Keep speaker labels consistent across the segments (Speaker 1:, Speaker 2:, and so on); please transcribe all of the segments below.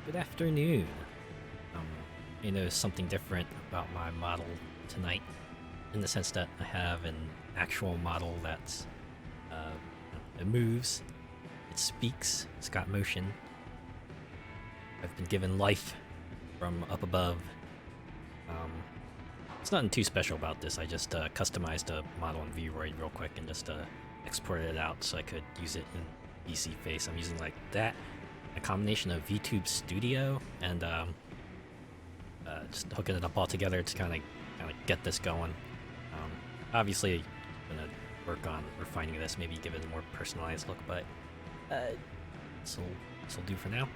Speaker 1: Good afternoon. You know something different about my model tonight, in the sense that I have an actual model that's it moves, it speaks, it's got motion. I've been given life from up above. There's nothing too special about this. I just customized a model in VRoid real quick and just exported it out so I could use it in PC Face. I'm using like that, a combination of VTube Studio and just hooking it up all together to kind of get this going. Obviously, I'm gonna work on refining this, maybe give it a more personalized look, but this'll do for now.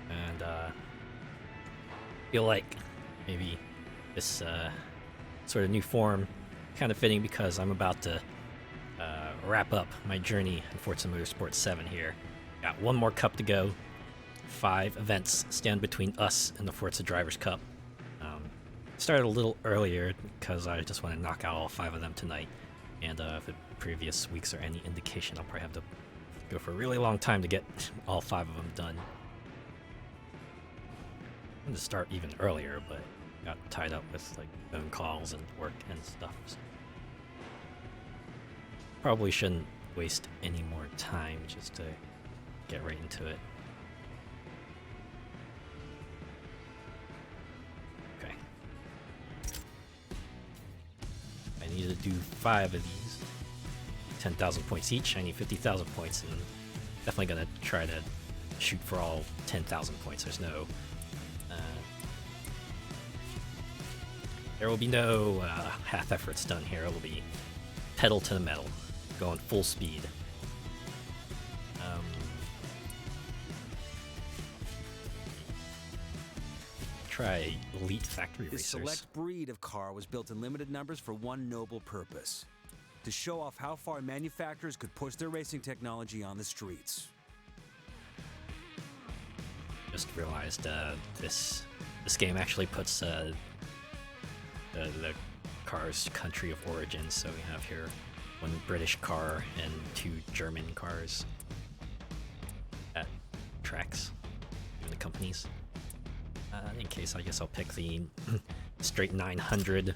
Speaker 1: And feel like maybe this sort of new form kind of fitting because I'm about to wrap up my journey in Forza Motorsport 7 here. Got one more cup to go. 5 events stand between us and the Forza Drivers' Cup. Started a little earlier because I just want to knock out all 5 of them tonight. And if the previous weeks are any indication, I'll probably have to go for a really long time to get all 5 of them done. I'm going to start even earlier, but got tied up with like phone calls and work and stuff. So probably shouldn't waste any more time just to get right into it. Okay. I need to do 5 of these. 10,000 points each. I need 50,000 points, and definitely gonna try to shoot for all 10,000 points. There's no there will be no half efforts done here. It will be pedal to the metal, going full speed. Try elite factory
Speaker 2: This
Speaker 1: racers.
Speaker 2: select breed of car was built in limited numbers for one noble purpose: to show off how far manufacturers could push their racing technology on the streets.
Speaker 1: Just realized this game actually puts the car's country of origin. So we have here 1 British car and 2 German cars at tracks in the companies. In case, I guess I'll pick the straight 900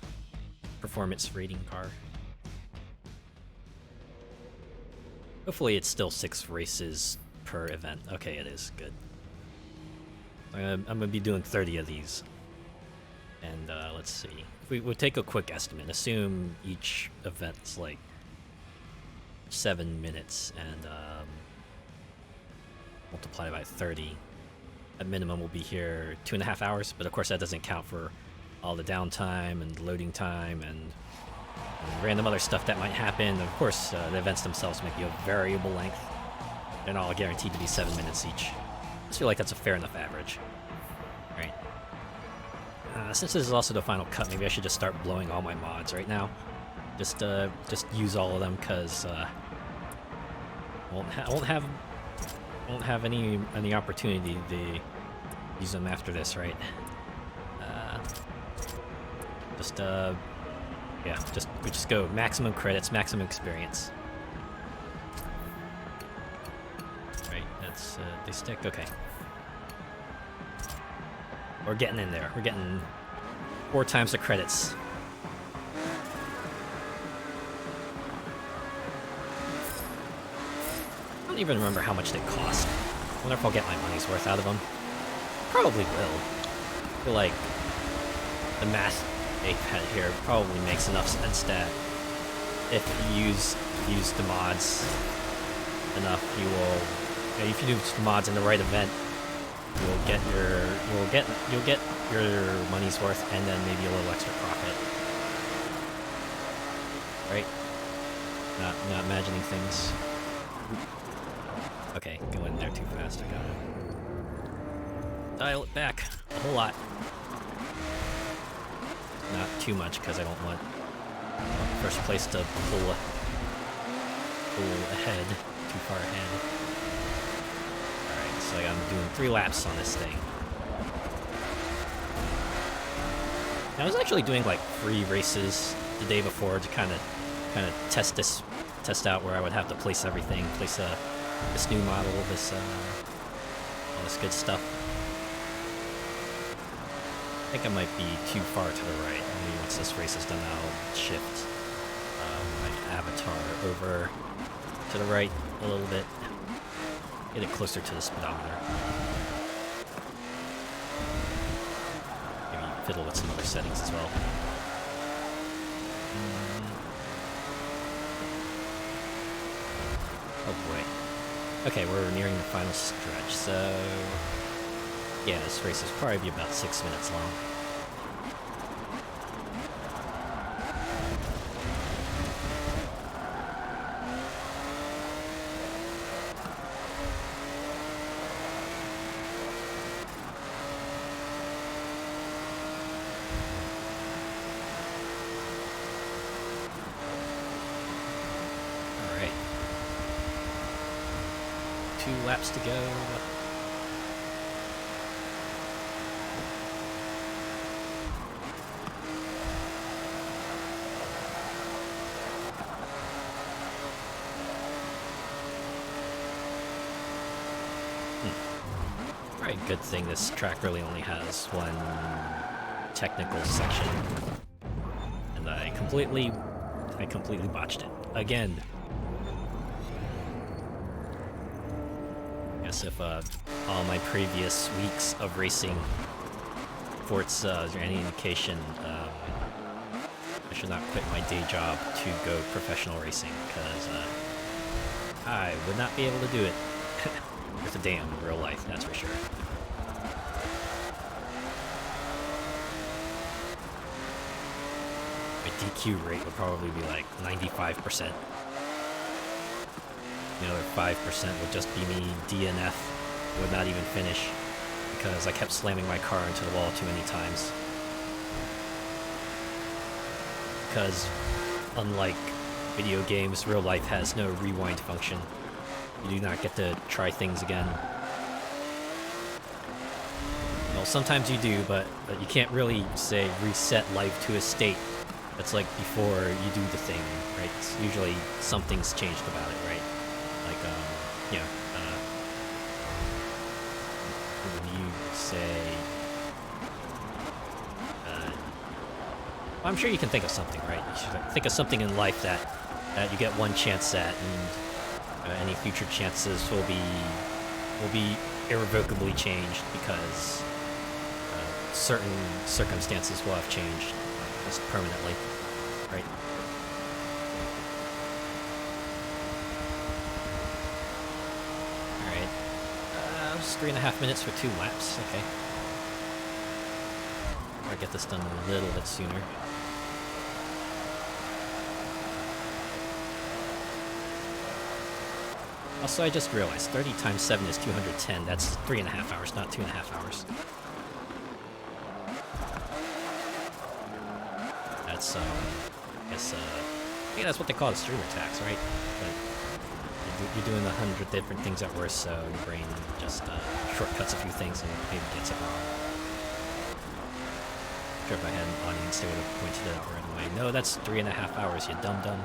Speaker 1: performance rating car. Hopefully it's still 6 races per event. Okay, it is. Good. I'm going to be doing 30 of these. And let's see. We'll take a quick estimate. Assume each event's like 7 minutes and multiply by 30. At minimum, we'll be here 2.5 hours, but of course that doesn't count for all the downtime and loading time and random other stuff that might happen. And of course, the events themselves might be a variable length. They're not all guaranteed to be 7 minutes each. I just feel like that's a fair enough average. Right. Since this is also the final cut, maybe I should just start blowing all my mods right now. Just use all of them, because won't have any opportunity to use them after this, right? We just go maximum credits, maximum experience. Right, that's they stick. Okay. We're getting in there. We're getting 4 times the credits. I don't even remember how much they cost. I wonder if I'll get my money's worth out of them. Probably will. I feel like the math they had here probably makes enough sense that if you use the mods enough, if you do the mods in the right event, you'll get your money's worth and then maybe a little extra profit. Right? Not imagining things. Okay, go in there too fast. I gotta dial it back a whole lot. Not too much, because I don't want first place to pull ahead, too far ahead. Alright, so I'm doing 3 laps on this thing. I was actually doing like free races the day before to kind of test out where I would have to place everything, place this new model, all this good stuff. I think I might be too far to the right. Maybe once this race is done, I'll shift my avatar over to the right a little bit. Get it closer to the speedometer. Maybe fiddle with some other settings as well. Oh boy. Okay, we're nearing the final stretch, so... yeah, this race will probably be about 6 minutes long. Alright. 2 laps to go. Alright, good thing this track really only has one technical section. And I completely botched it. Again. Guess if all my previous weeks of racing Forza is any indication, I should not quit my day job to go professional racing, because I would not be able to do it. With a damn in real life, that's for sure. My DQ rate would probably be like 95%. The other 5% would just be me DNF, would not even finish, because I kept slamming my car into the wall too many times. Because, unlike video games, real life has no rewind function. You do not get to try things again. Well, sometimes you do, but you can't really, say, reset life to a state that's like before you do the thing, right? It's usually something's changed about it, right? Like, yeah, when you say... well, I'm sure you can think of something, right? You should think of something in life that you get one chance at, and any future chances will be irrevocably changed because certain circumstances will have changed just permanently, right? Alright. Just 3.5 minutes for 2 laps, okay. I'll get this done a little bit sooner. Also, I just realized 30 times 7 is 210. That's 3.5 hours, not 2.5 hours. That's, I guess, I think that's what they call the streamer tax, right? But you're doing 100 different things at once, so your brain just shortcuts a few things and maybe gets it wrong. I'm sure if I had an audience, they would have pointed it out right away. No, that's 3.5 hours, you dum-dum.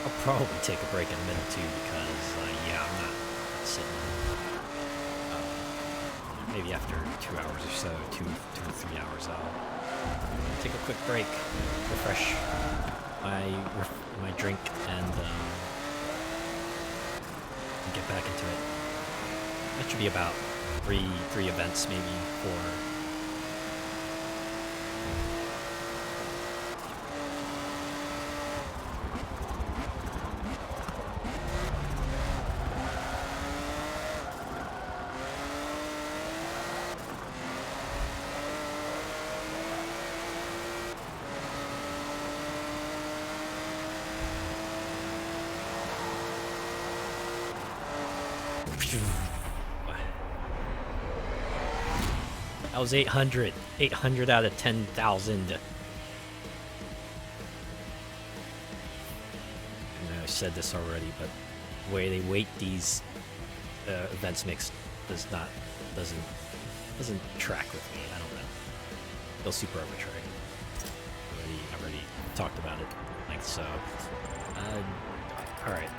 Speaker 1: I'll probably take a break in the middle too, because yeah, I'm not sitting. Maybe after 2 hours or so, 2 to 3 hours, I'll take a quick break, refresh my drink, and get back into it. That should be about three events, maybe 4. That was 800. 800 out of 10,000. I said this already, but the way they weight these events mix doesn't track with me. I don't know. Feels super arbitrary. I've already talked about it at length, so all right.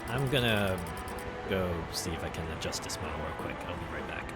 Speaker 1: I'm gonna go see if I can adjust this model real quick. I'll be right back.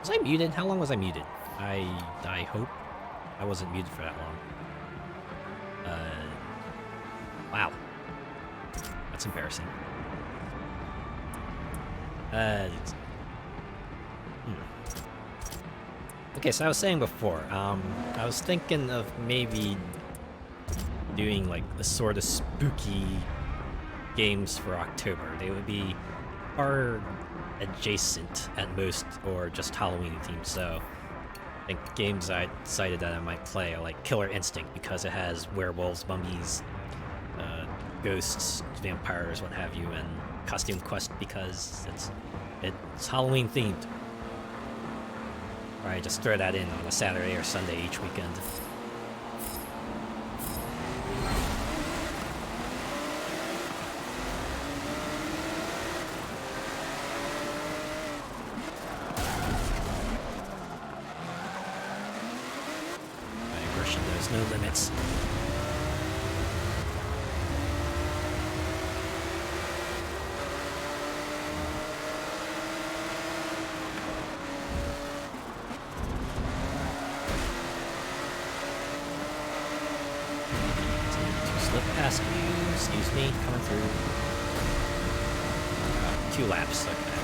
Speaker 1: Was I muted? How long was I muted? I hope I wasn't muted for that long. Wow. That's embarrassing. Okay, so I was saying before, I was thinking of maybe doing like the sort of spooky games for October. They would be horror adjacent at most, or just Halloween themed. So I think games I decided that I might play are like Killer Instinct, because it has werewolves, mummies, ghosts, vampires, what have you, and Costume Quest because it's Halloween themed. Or I just throw that in on a Saturday or Sunday each weekend. Aggression knows no limits. Past you, excuse me, coming through. 2 laps, okay.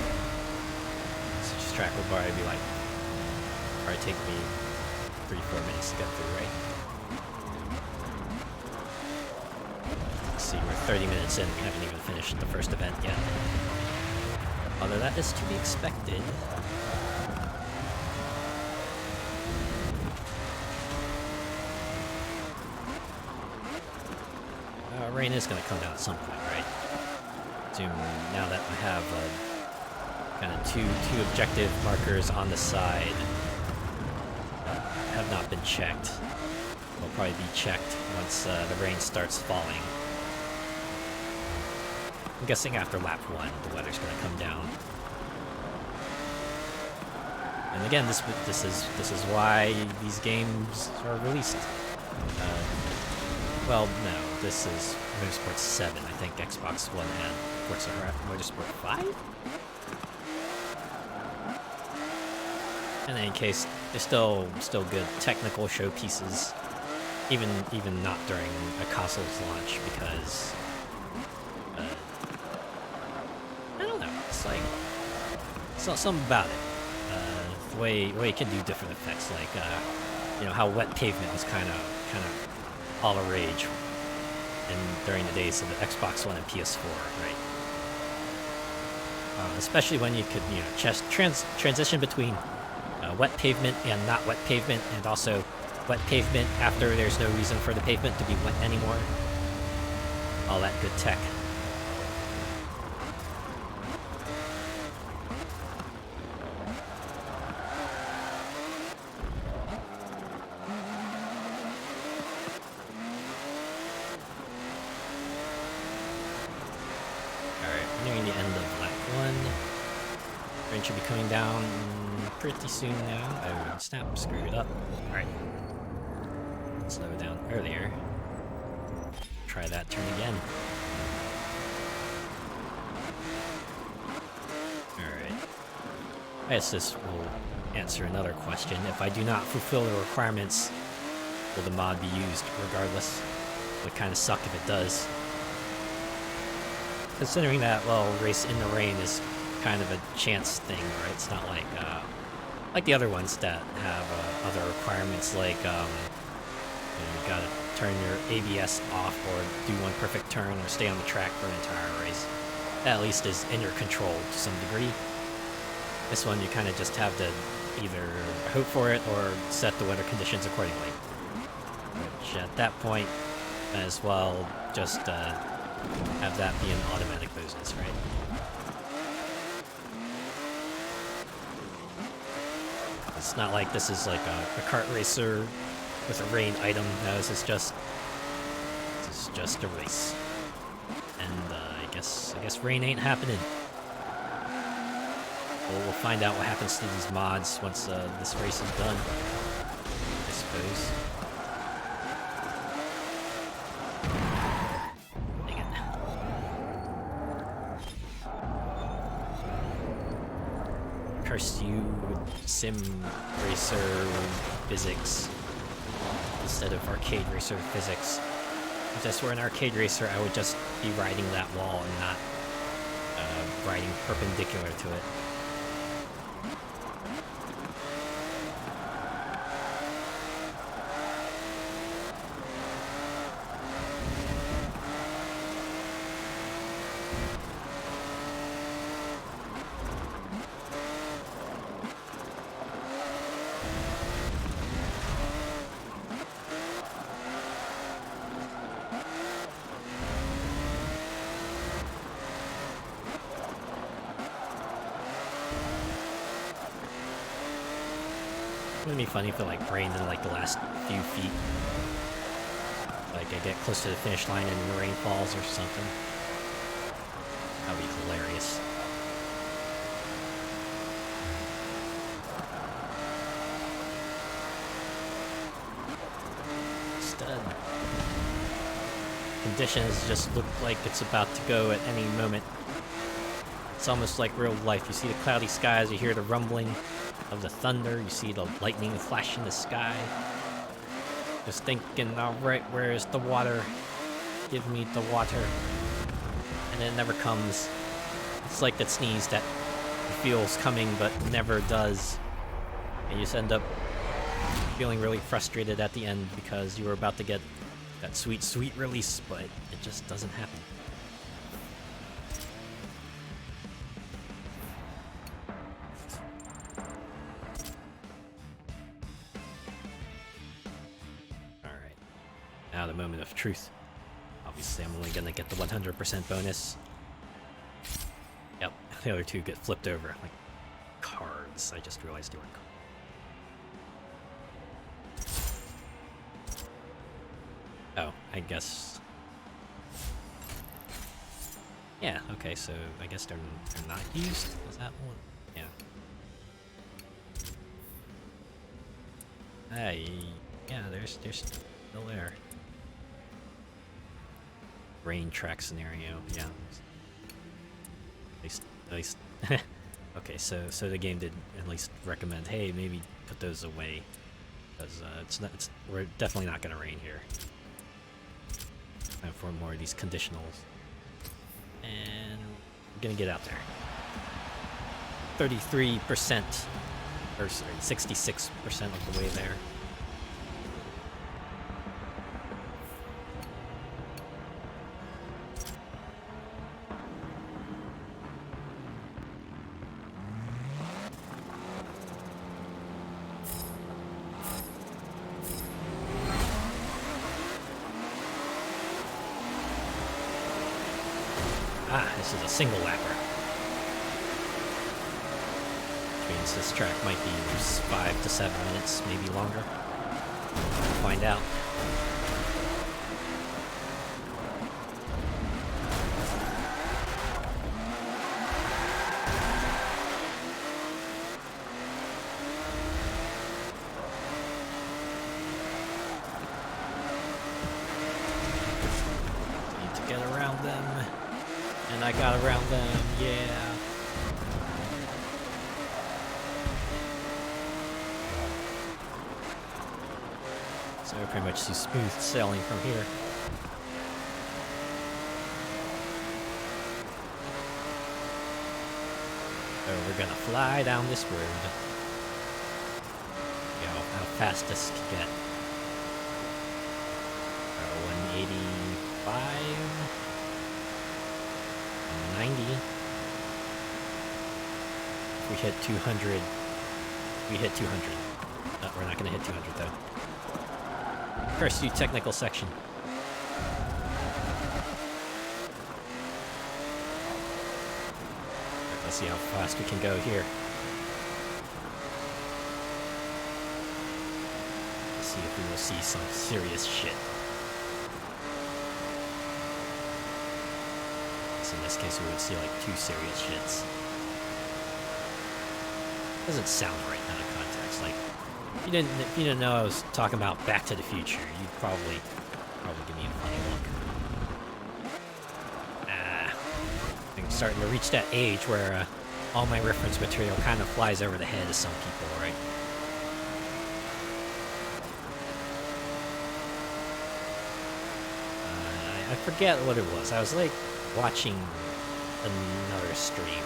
Speaker 1: Such track will probably be like, probably take me 3-4 minutes to get through, right? Let's see, we're 30 minutes in, we haven't even finished the first event yet. Although that is to be expected. Rain is going to come down at some point, right? Assume now that I have kind of two objective markers on the side have not been checked. Will probably be checked once the rain starts falling. I'm guessing after lap 1, the weather's going to come down. And again, this is why these games are released. Well, no, this is Motorsport 7. I think Xbox One had Forza Motorsport 5? In any case, they're still good technical showpieces, even not during a console's launch, because I don't know. It's like something about it. The way it can do different effects, like you know how wet pavement was kind of all the rage during the days of the Xbox One and PS4, right? Especially when you could, just transition between wet pavement and not wet pavement, and also wet pavement after there's no reason for the pavement to be wet anymore. All that good tech. Nearing the end of lap 1. Rain should be coming down pretty soon now. Oh, snap, screwed up. Alright. Slow down earlier. Try that turn again. Alright. I guess this will answer another question. If I do not fulfill the requirements, will the mod be used regardless? It would kind of suck if it does. Considering that, well, race in the rain is kind of a chance thing, right? It's not like the other ones that have other requirements, like you gotta turn your ABS off or do one perfect turn or stay on the track for an entire race. That at least is in your control to some degree. This one, you kind of just have to either hope for it or set the weather conditions accordingly. Which at that point, as well, just have that be an automatic bonus, right? It's not like this is like a kart racer with a rain item. No, this is just a race, and I guess rain ain't happening. We'll find out what happens to these mods once this race is done, I suppose. curse you with sim racer physics instead of arcade racer physics. If this were an arcade racer, I would just be riding that wall and not riding perpendicular to it. Wouldn't it be funny if it like rained in like the last few feet? Like I get close to the finish line and the rain falls or something. That would be hilarious. Stud. Conditions just look like it's about to go at any moment. It's almost like real life. You see the cloudy skies, you hear the rumbling of the thunder, you see the lightning flash in the sky. Just thinking, alright, where's the water? Give me the water. And it never comes. It's like that sneeze that feels coming but never does. And you just end up feeling really frustrated at the end because you were about to get that sweet, sweet release, but it just doesn't happen. Now the moment of truth. Obviously, I'm only gonna get the 100% bonus. Yep, the other two get flipped over like cards. I just realized they were cards. Oh, I guess. Yeah. Okay, so I guess they're not used. Was that one? Yeah. Hey. Yeah, they're still there. Rain track scenario, yeah. At least. Okay, so the game did at least recommend, hey, maybe put those away, because we're definitely not gonna rain here. Time for more of these conditionals, and we're gonna get out there. 33%, or sorry, 66% of the way there. This is a single lapper. Which means this track might be 5 to 7 minutes, maybe longer. We'll find out. Need to get around them. And I got around them, yeah. So I pretty much see smooth sailing from here. So we're gonna fly down this road. You know, how fast this can get. 185. 90. If we hit 200, we hit 200. No, we're not going to hit 200 though. First, you technical section. Right, let's see how fast we can go here. Let's see if we will see some serious shit. In this case, we would see like 2 serious shits. Doesn't sound right out of context. Like, if you didn't know I was talking about Back to the Future, you'd probably give me a funny look. I'm starting to reach that age where all my reference material kind of flies over the head of some people, right? I forget what it was. I was like watching another stream.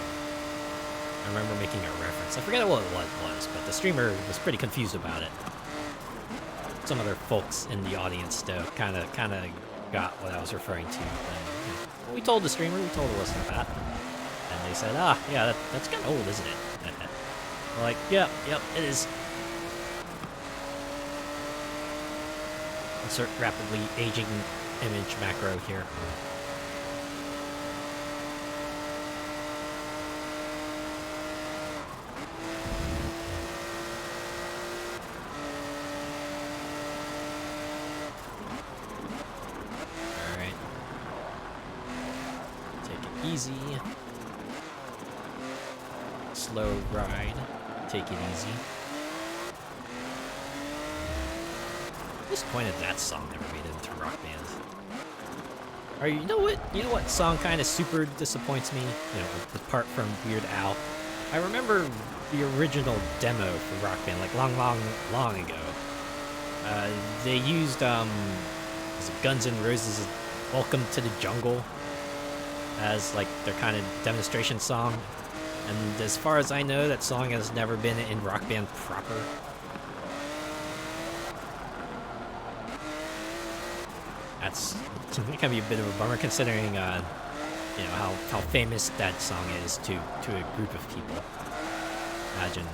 Speaker 1: I remember making a reference. I forget what it was, but the streamer was pretty confused about it. Some other folks in the audience though kind of got what I was referring to. And, we told the streamer, we told the listener that, and they said, "Ah, yeah, that's kind of old, isn't it?" We're like, "Yep, it is." Insert rapidly aging image macro here. Alright. Take it easy. Slow ride. Take it easy. Disappointed that song never made it into Rock Band. Or you know what song kind of super disappoints me? You know, apart from Weird Al. I remember the original demo for Rock Band, like long ago. They used was it Guns N' Roses' "Welcome to the Jungle" as like their kind of demonstration song. And as far as I know, that song has never been in Rock Band proper. It can be a bit of a bummer considering, you know, how famous that song is to a group of people. Imagine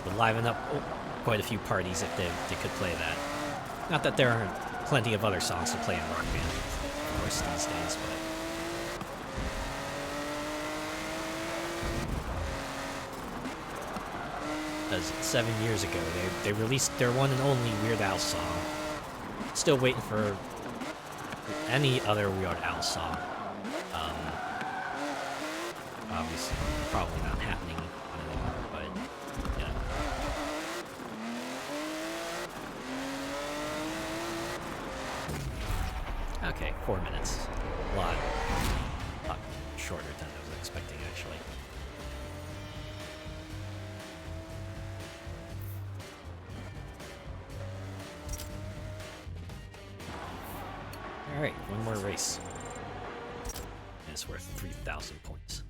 Speaker 1: would liven up quite a few parties if they could play that. Not that there aren't plenty of other songs to play in Rock Band, of course, these days, but. Because 7 years ago, they released their one and only Weird Al song. Still waiting for any other Weird Al song. Obviously, probably not happening anymore, but yeah. Okay, 4 minutes. A lot shorter than I was expecting, actually. Alright, one more race. And it's worth 3,000 points.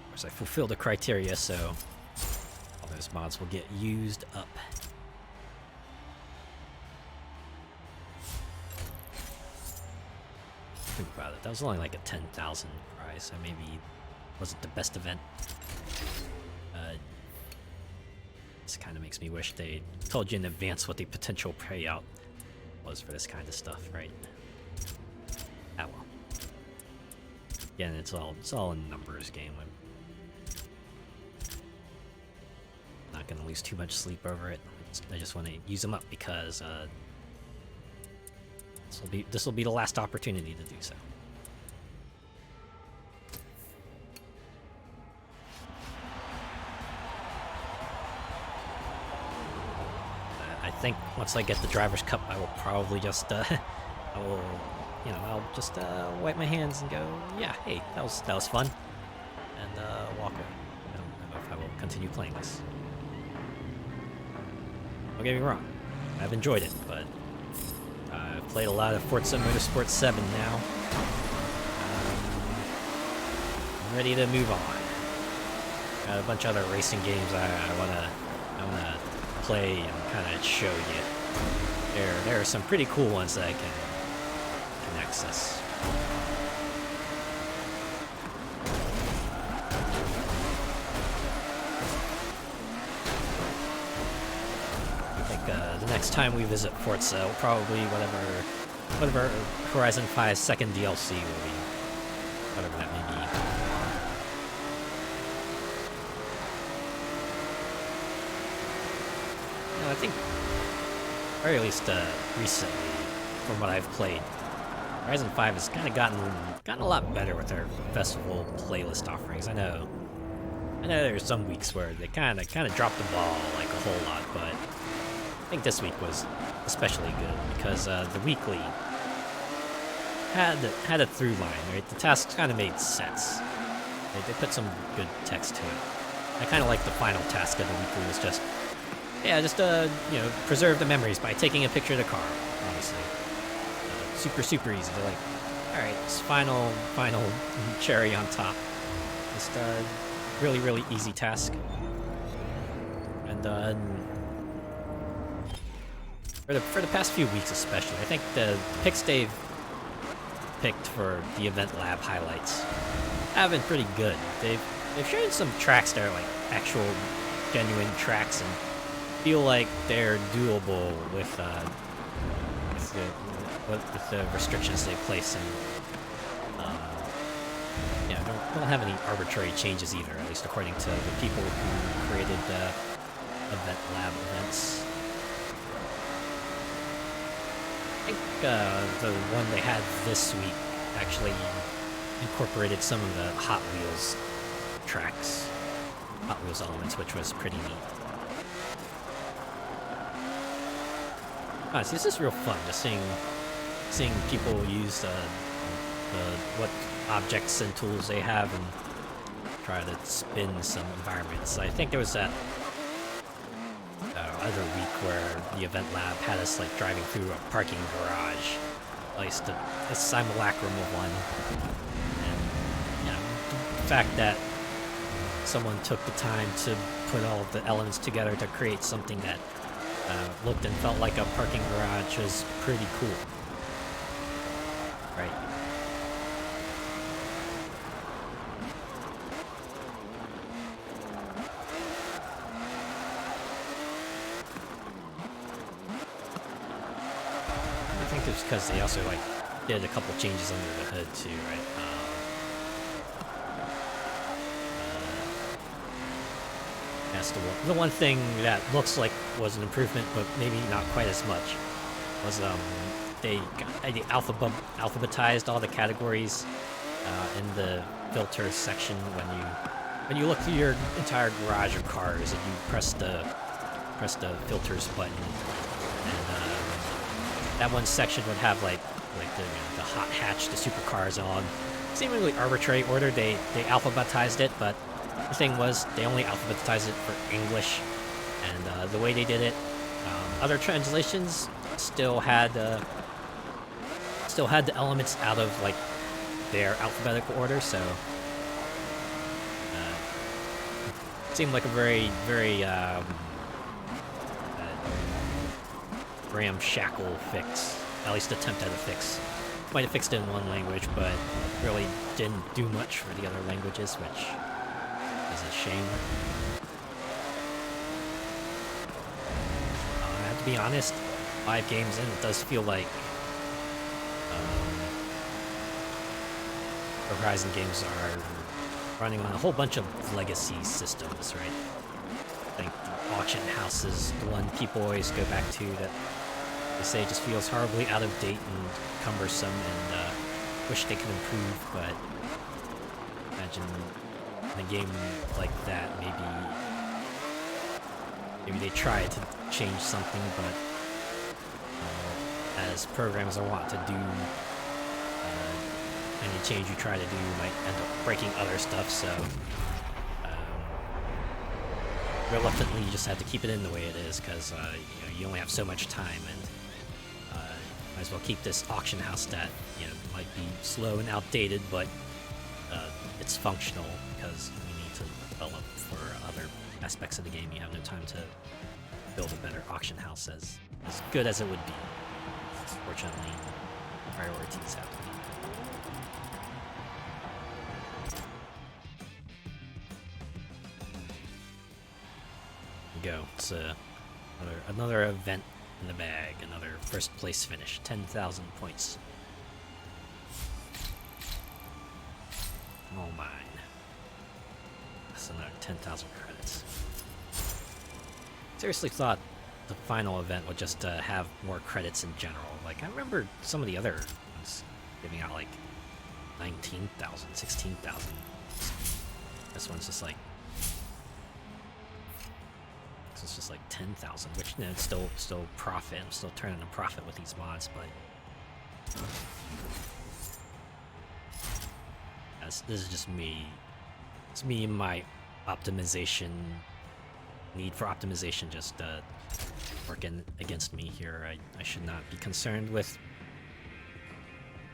Speaker 1: Of course, I fulfilled the criteria, so all those mods will get used up. Think about it, that was only like a 10,000 prize, so maybe wasn't the best event. This kind of makes me wish they told you in advance what the potential payout was for this kind of stuff, right? Ah well. Again, it's all a numbers game. I'm not gonna lose too much sleep over it. I just want to use them up because this will be the last opportunity to do so. I think once I get the Driver's Cup, I will probably just, I'll just wipe my hands and go, yeah, hey, that was fun, and walk away. I don't know if I will continue playing this. Don't get me wrong, I've enjoyed it, but I've played a lot of Forza Motorsport 7 now. I'm ready to move on. Got a bunch of other racing games I wanna play and kind of show you. There are some pretty cool ones that I can access. I think the next time we visit Forza, will probably whatever Horizon 5's second DLC will be, whatever that may be. I think, or at least recently, from what I've played, Horizon 5 has kind of gotten a lot better with their festival playlist offerings. I know there's some weeks where they kind of drop the ball like a whole lot, but think this week was especially good because the weekly had a through line, right? The tasks kind of made sense. They put some good text to it. I kind of like the final task of the weekly was just, preserve the memories by taking a picture of the car. Honestly, super easy. They're like, all right, it's final cherry on top. Just really easy task. And for the past few weeks especially, I think the picks they've picked for the event lab highlights have been pretty good. They've shown some tracks that are like actual genuine tracks and feel like they're doable with the restrictions they place and don't have any arbitrary changes either, at least according to the people who created the event lab events. I think the one they had this week actually incorporated some of the Hot Wheels tracks, Hot Wheels elements, which was pretty neat. So this is real fun, just seeing people use what objects and tools they have and try to spin some environments. I think there was that other week where the event lab had us like driving through a parking garage, at least a simulacrum of one. And the fact that someone took the time to put all of the elements together to create something that looked and felt like a parking garage was pretty cool. Right. I think it's because they also like did a couple changes under the hood too, right? That's the one thing that looks like was an improvement, but maybe not quite as much, was they alphabetized all the categories in the filter section when you look through your entire garage of cars and you press the filters button, and that one section would have like the hot hatch, the supercars on seemingly arbitrary order. They alphabetized it, but the thing was they only alphabetized it for English, and the way they did it, other translations still had the elements out of like their alphabetical order, so it seemed like a very ramshackle fix, at least attempt at a fix. Might have fixed it in one language, but really didn't do much for the other languages, which is a shame. I have to be honest, 5 games in, it does feel like Horizon games are running on a whole bunch of legacy systems, right? I think the auction house is the one people always go back to that they say just feels horribly out of date and cumbersome and wish they could improve, but imagine in a game like that, maybe they try to change something, but as programs are wont to do, any change you try to do might end up breaking other stuff, so reluctantly you just have to keep it in the way it is, because you only have so much time, and might as well keep this auction house that might be slow and outdated, but it's functional, because you need to develop for other aspects of the game. You have no time to build a better auction house as good as it would be. Fortunately, priorities have to be. There you go. It's another event in the bag. Another first place finish. 10,000 points. All mine. That's another 10,000 credits. Seriously thought the final event would just have more credits in general. Like, I remember some of the other ones giving out like 19,000, 16,000. This one's just like So it's just like 10,000, which you know, it's still profit. I'm still turning a profit with these mods, but this is just me. It's me and my optimization need for optimization just working against me here. I should not be concerned with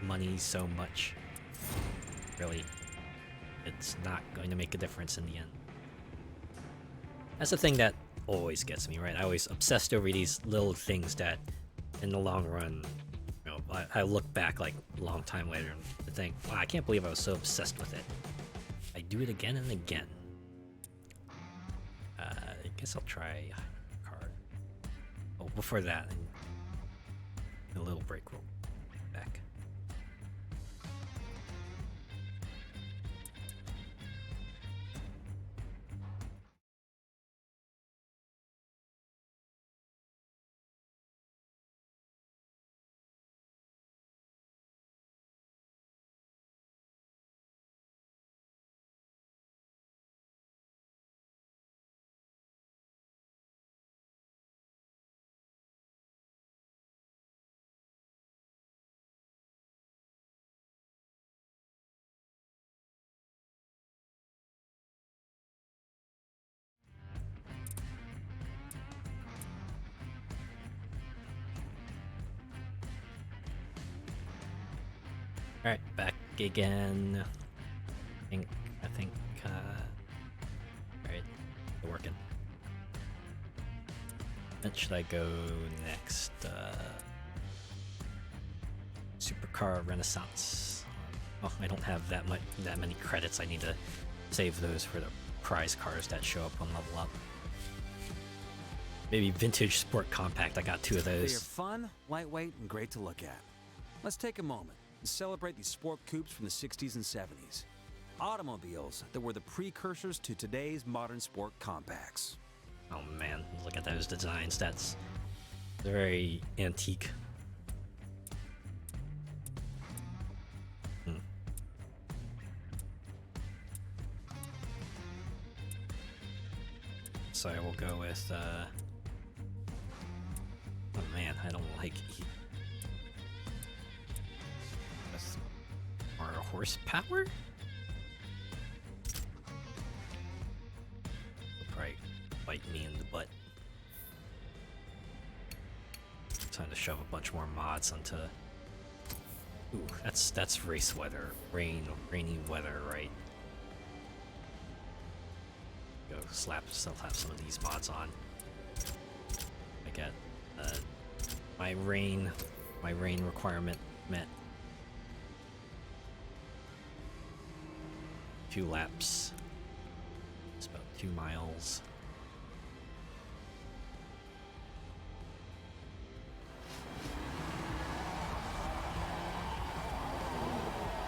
Speaker 1: money so much. Really, it's not going to make a difference in the end. That's the thing that always gets me, right? I always obsessed over these little things that, in the long run, you know, I look back like a long time later and think, wow, I can't believe I was so obsessed with it. I do it again and again. I guess I'll try card. Oh, before that, a little break real back. Alright, back again. I think, alright, we're working. When should I go next? Supercar Renaissance. Oh, I don't have that many credits. I need to save those for the prize cars that show up on level up. Maybe Vintage Sport Compact. I got 2 of those.
Speaker 2: They are fun, lightweight, and great to look at. Let's take a moment and celebrate these sport coupes from the 60s and 70s. Automobiles that were the precursors to today's modern sport compacts.
Speaker 1: Oh man, look at those designs. That's very antique. So I will go with, oh man, I don't like more horsepower? It'll probably bite me in the butt. Time to shove a bunch more mods onto. Ooh, that's race weather, rainy weather, right? Go still have some of these mods on. I get my rain requirement met. 2 laps. It's about 2 miles.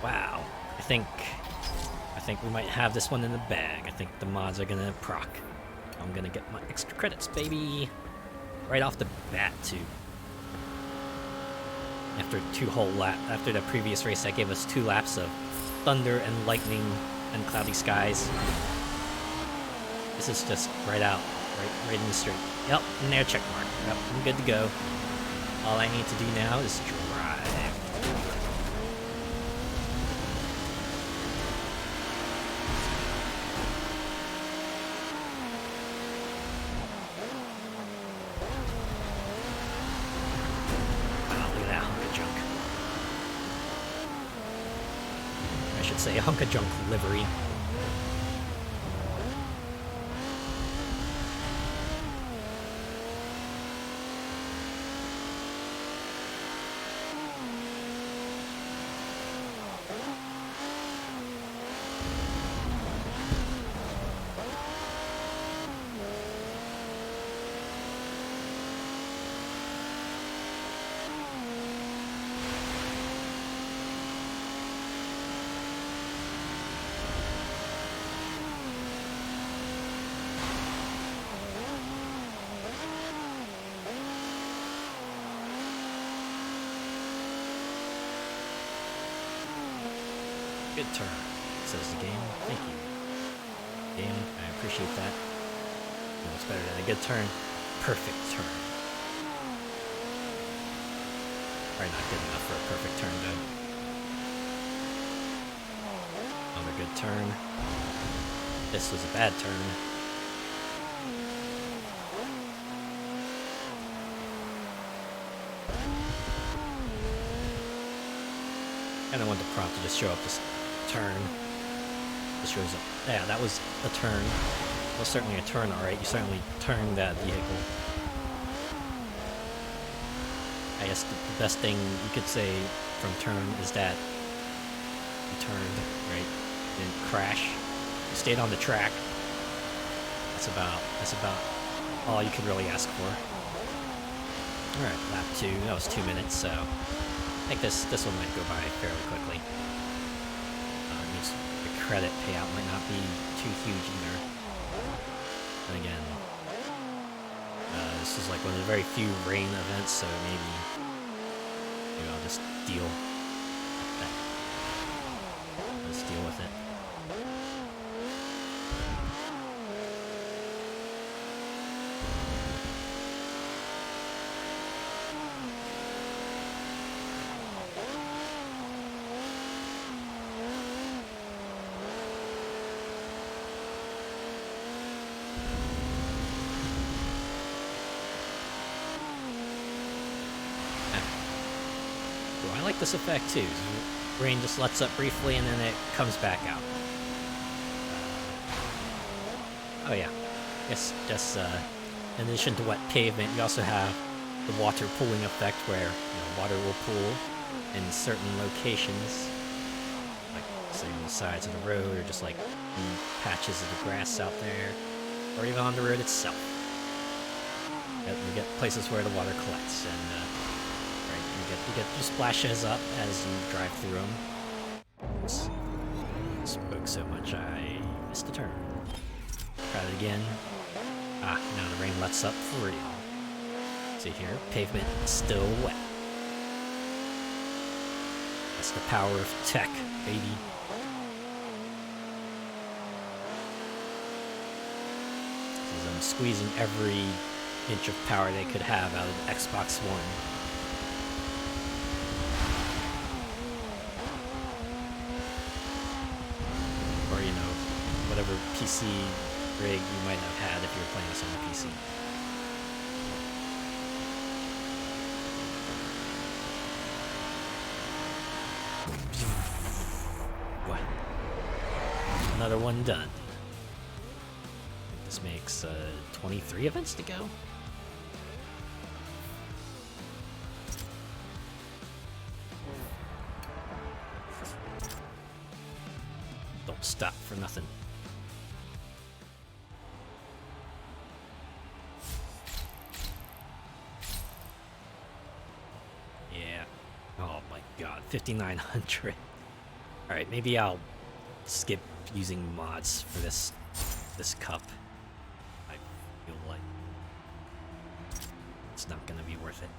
Speaker 1: Wow, I think we might have this one in the bag. I think the mods are gonna proc. I'm gonna get my extra credits, baby, right off the bat too. After after the previous race, that gave us 2 laps of thunder and lightning and cloudy skies. This is just right in the straight. Yep, and there, check mark. Yep, I'm good to go. All I need to do now is drive. Say a hunk of junk livery. Good turn, says the game. Thank you. Game, I appreciate that. What's better than a good turn? Perfect turn. Probably not good enough for a perfect turn, though. Another good turn. This was a bad turn. And I want the prompt to just show up this turn. It shows up. Yeah, that was a turn. Well, certainly a turn, alright. You certainly turned that vehicle. I guess the best thing you could say from turn is that you turned, right? You didn't crash. You stayed on the track. That's about all you could really ask for. Alright, lap 2. That was 2 minutes, so I think this one might go by fairly quickly. It means the credit payout might not be too huge either. And again, this is like one of the very few rain events, so maybe I'll just deal with that. Just deal with it. I like this effect too. Rain just lets up briefly and then it comes back out. Oh yeah. Yes, just in addition to wet pavement, you also have the water pooling effect where water will pool in certain locations, like say on the sides of the road or just like in patches of the grass out there, or even on the road itself. You get places where the water collects and. You get splashes up as you drive through them. Oops. Spoke so much I missed a turn. Try it again. Ah, now the rain lets up for real. See here, pavement still wet. That's the power of tech, baby. As I'm squeezing every inch of power they could have out of the Xbox One. Whatever PC rig you might have had if you were playing this on the PC. What? Another one done. This makes 23 events to go. Don't stop for nothing. Oh my god, 5,900. Alright, maybe I'll skip using mods for this cup. I feel like it's not gonna be worth it.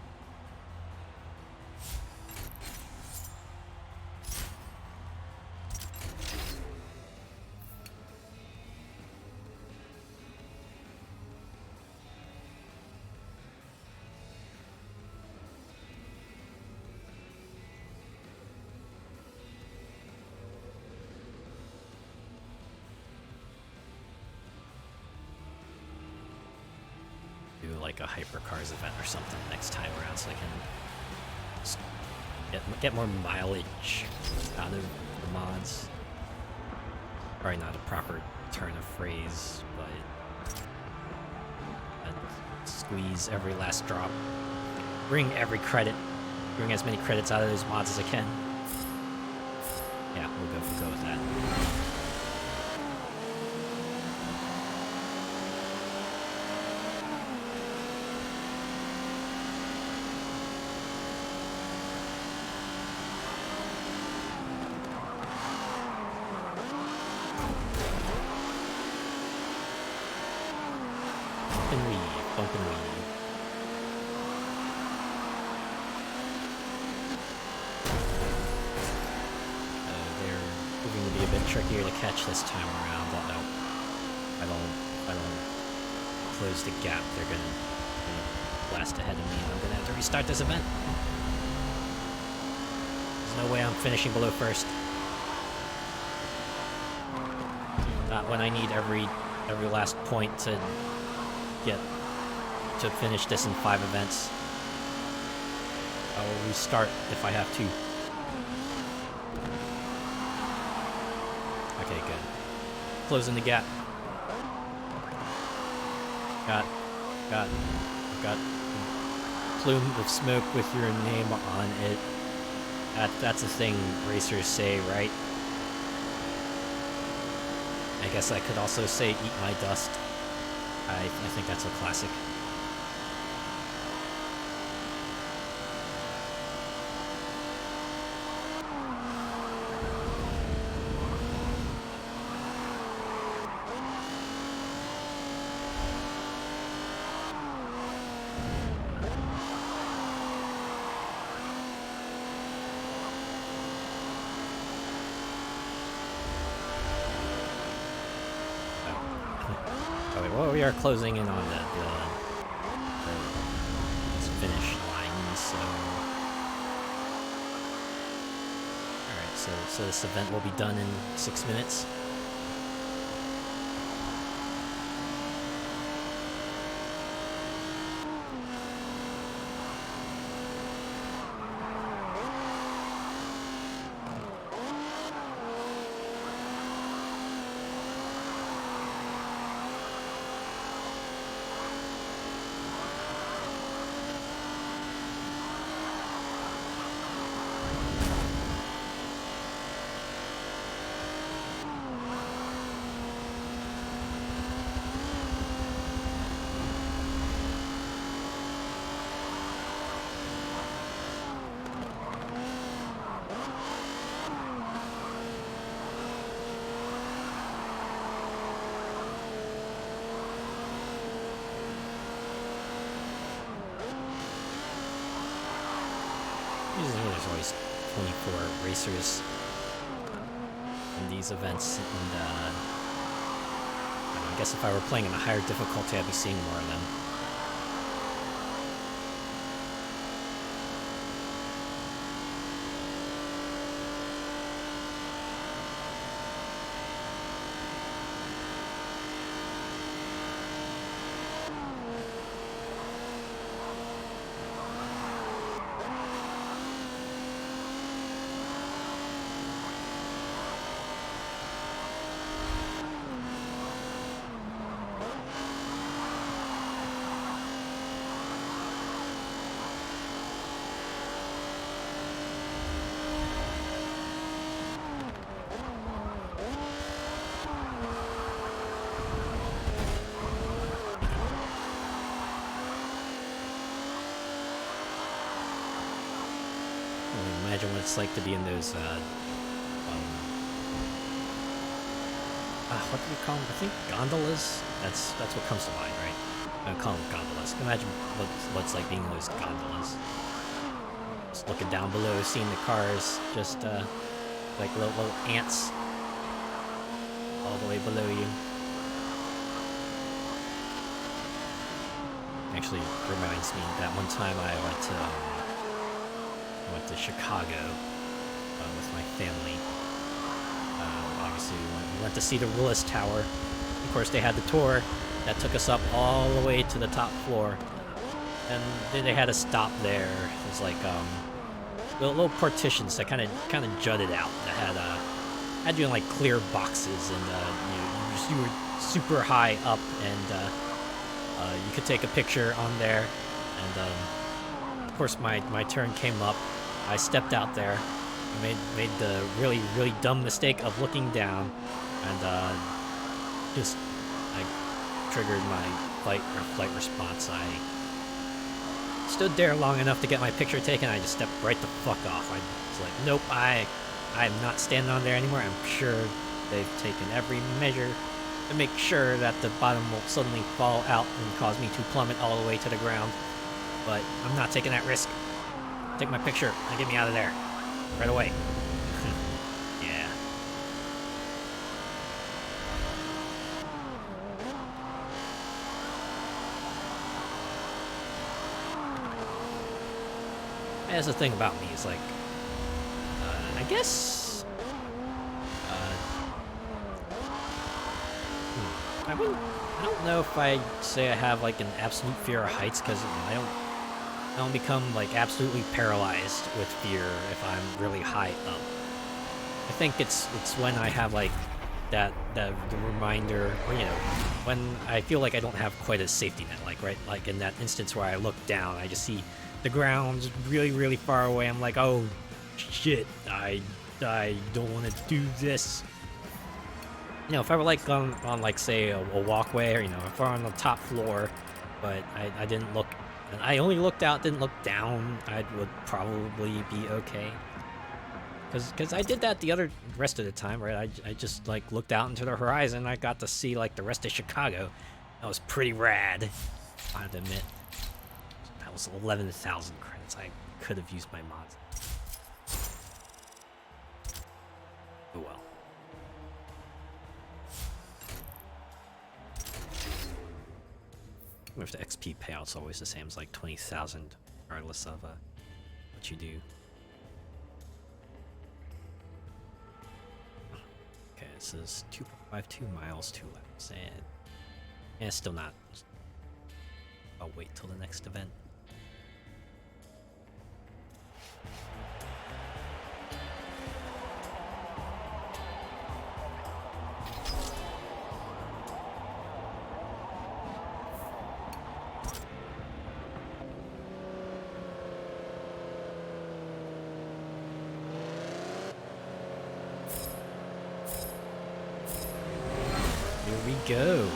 Speaker 1: Like a hypercars event or something next time around, so I can get more mileage out of the mods. Probably not a proper turn of phrase, but squeeze every last drop. Bring every credit. Bring as many credits out of those mods as I can. Yeah, we'll go with that. Bump and weave. They're proving to be a bit trickier to catch this time around, although I don't close the gap, they're gonna blast ahead of me, and I'm gonna have to restart this event. There's no way I'm finishing below first. Not when I need every last point to finish this in 5 events. I will restart if I have to. Okay, good. Closing the gap. Got a plume of smoke with your name on it. That's a thing racers say, right? I guess I could also say eat my dust. I think that's a classic. Well, we are closing in on the finish line, so... Alright, so this event will be done in 6 minutes. There's always 24 racers in these events, and I don't know, I guess if I were playing in a higher difficulty, I'd be seeing more of them. Imagine what it's like to be in those, what do you call them? I think gondolas? That's what comes to mind, right? I call them gondolas. Imagine what it's like being in those gondolas. Just looking down below, seeing the cars, just, like little ants all the way below you. Actually, reminds me that one time I went to Chicago with my family. Obviously, we went to see the Willis Tower. Of course, they had the tour that took us up all the way to the top floor, and then they had to stop there. It was like little partitions that kind of jutted out that had you in like clear boxes, and you were super high up, and you could take a picture on there. And of course, my turn came up. I stepped out there, made the really dumb mistake of looking down, and just I triggered my flight response. I stood there long enough to get my picture taken. I just stepped right the fuck off. I was like, nope, I'm not standing on there anymore. I'm sure they've taken every measure to make sure that the bottom won't suddenly fall out and cause me to plummet all the way to the ground. But I'm not taking that risk. Take my picture and get me out of there. Right away. Yeah. That's the thing about me is like, I guess, I don't know if I say I have like an absolute fear of heights, because I don't become like absolutely paralyzed with fear if I'm really high up. I think it's when I have like the reminder, or when I feel like I don't have quite a safety net, like in that instance where I look down, I just see the ground's really, really far away. I'm like, oh shit, I don't want to do this. If I were like on like say a walkway, or if we're on the top floor, but I didn't look, and I only looked out, didn't look down, I would probably be okay. Cause I did that the rest of the time, right? I just like looked out into the horizon. I got to see like the rest of Chicago. That was pretty rad, I have to admit. That was 11,000 credits. I could have used my mods. Oh well. If the XP payout's always the same, it's like 20,000, regardless of what you do. Okay, this is 2.52 miles, 2 laps, and still not. I'll wait till the next event. Here we go.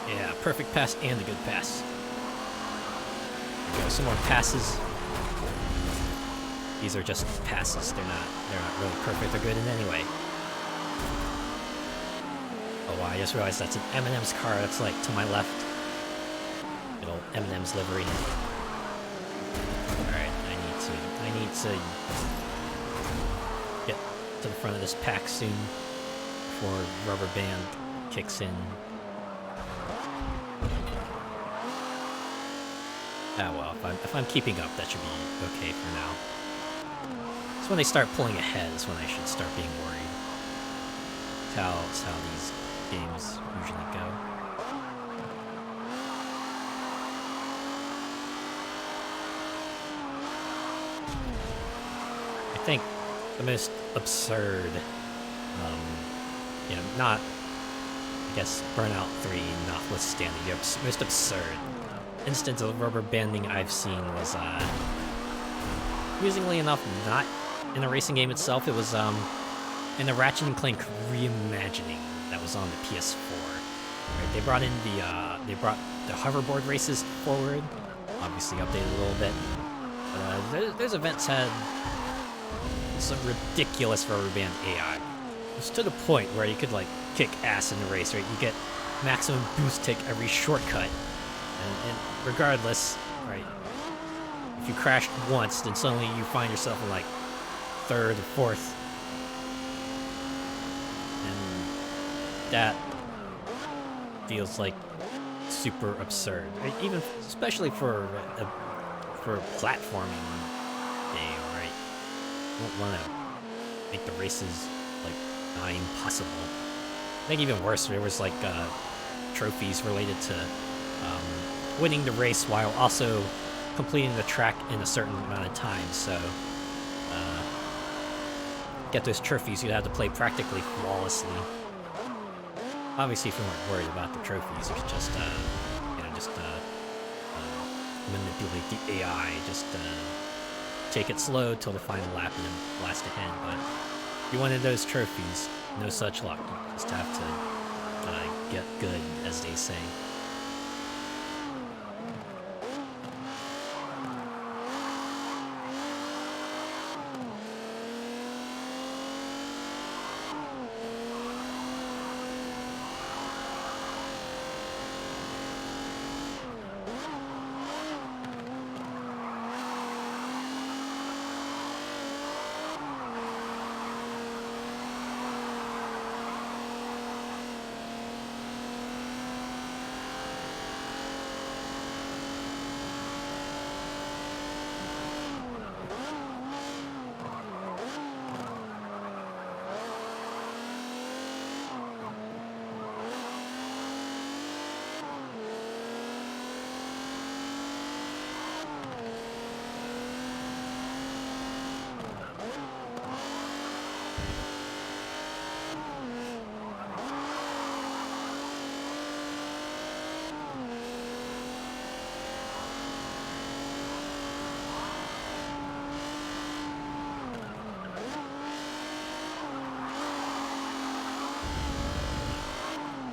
Speaker 1: Yeah, perfect pass and a good pass. There we go, some more passes. These are just passes. They're not really perfect or good in any way. Oh wow, I just realized that's an M&M's car that's like to my left. Good old M&M's livery. Alright, I need to get to the front of this pack soon before rubber band kicks in. Ah well, if I'm keeping up, that should be okay for now. It's when they start pulling ahead is when I should start being worried. That's how these games usually go. I think the most absurd, not, I guess, Burnout 3 notwithstanding, the most absurd instance of rubber banding I've seen was, amusingly enough, not in a racing game itself. It was in the Ratchet & Clank reimagining that was on the PS4. Right? They brought the hoverboard races forward, obviously updated a little bit. But those events had some ridiculous rubber band AI. It was to the point where you could like kick ass in the race, right? You get maximum boost take every shortcut. And regardless, right, if you crashed once, then suddenly you find yourself in like 3rd or 4th. And that feels like super absurd. Right? Even, especially for a platforming game, right? You don't want to make the races like nigh impossible. I think even worse, there was like trophies related to winning the race while also completing the track in a certain amount of time. So, get those trophies, you'd have to play practically flawlessly. Obviously, if you weren't worried about the trophies, you could just, manipulate the AI, just take it slow till the final lap and then blast ahead. But if you wanted those trophies, no such luck. You just have to get good, as they say.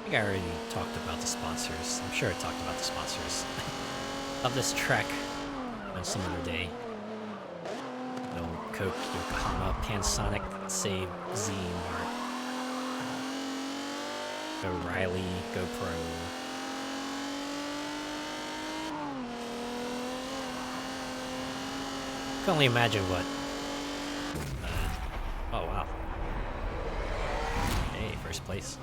Speaker 1: think I already talked about the sponsors. I'm sure I talked about the sponsors of this trek on some other day. No Coke, Yokohama, Panasonic, Save, Z Mart, O'Reilly, GoPro. I can only imagine what. Oh wow. Hey, first place.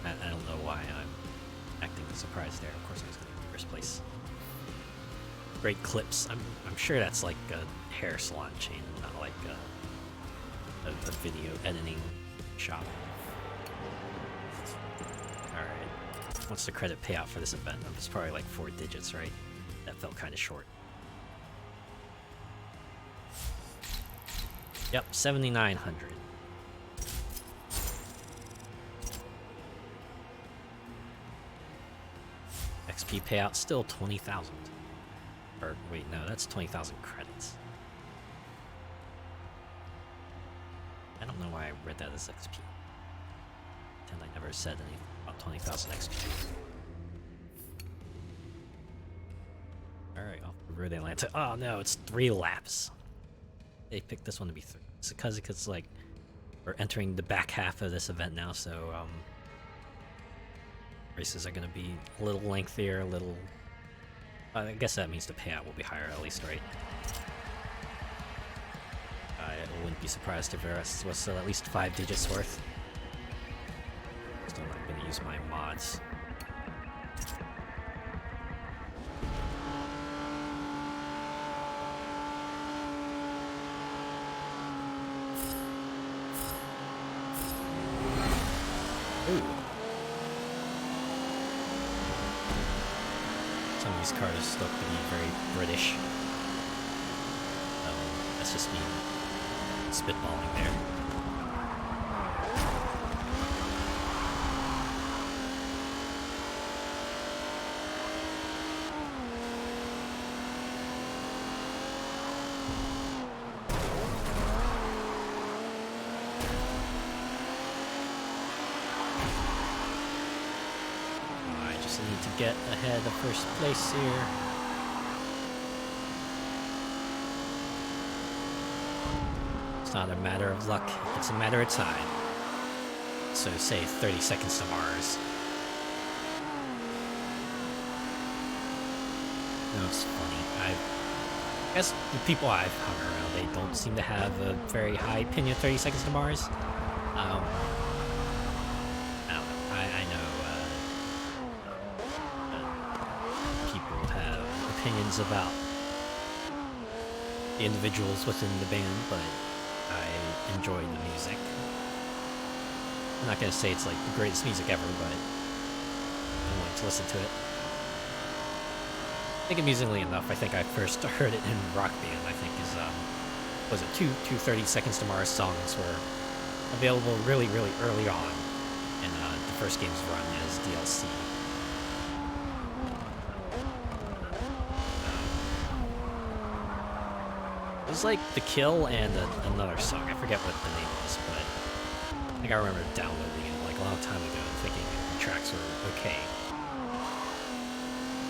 Speaker 1: I don't know why I'm acting surprised there. Of course I was going to be first place. Great clips. I'm sure that's like a hair salon chain, not like a video editing shop. Alright. What's the credit payout for this event? It's probably like 4 digits, right? That felt kind of short. Yep, 7,900. XP payout still 20,000. Or wait, no, that's 20,000 credits. I don't know why I read that as XP. And I never said anything about 20,000 XP. Alright, off the road Atlanta. Oh no, it's 3 laps. They picked this one to be 3. It's because it's like we're entering the back half of this event now, so races are going to be a little lengthier, a little. I guess that means the payout will be higher, at least, right? I wouldn't be surprised if it was at least 5 digits worth. Still not going to use my mods. Ooh. Some of these cars look to be very British. That's just me spitballing there. Need to get ahead of first place here. It's not a matter of luck, it's a matter of time. So say 30 seconds to Mars. No, it's funny. I guess the people I've hung around, they don't seem to have a very high opinion of 30 seconds to Mars. I don't know. I know opinions about the individuals within the band, but I enjoy the music. I'm not gonna say it's like the greatest music ever, but I like to listen to it. I think amusingly enough, I think I first heard it in Rock Band. I think is was it two 30 Seconds to Mars songs were available really early on in the first game's run as DLC. It was like The Kill and another song. I forget what the name was, but I think I remember downloading it like a long time ago and thinking the tracks were okay.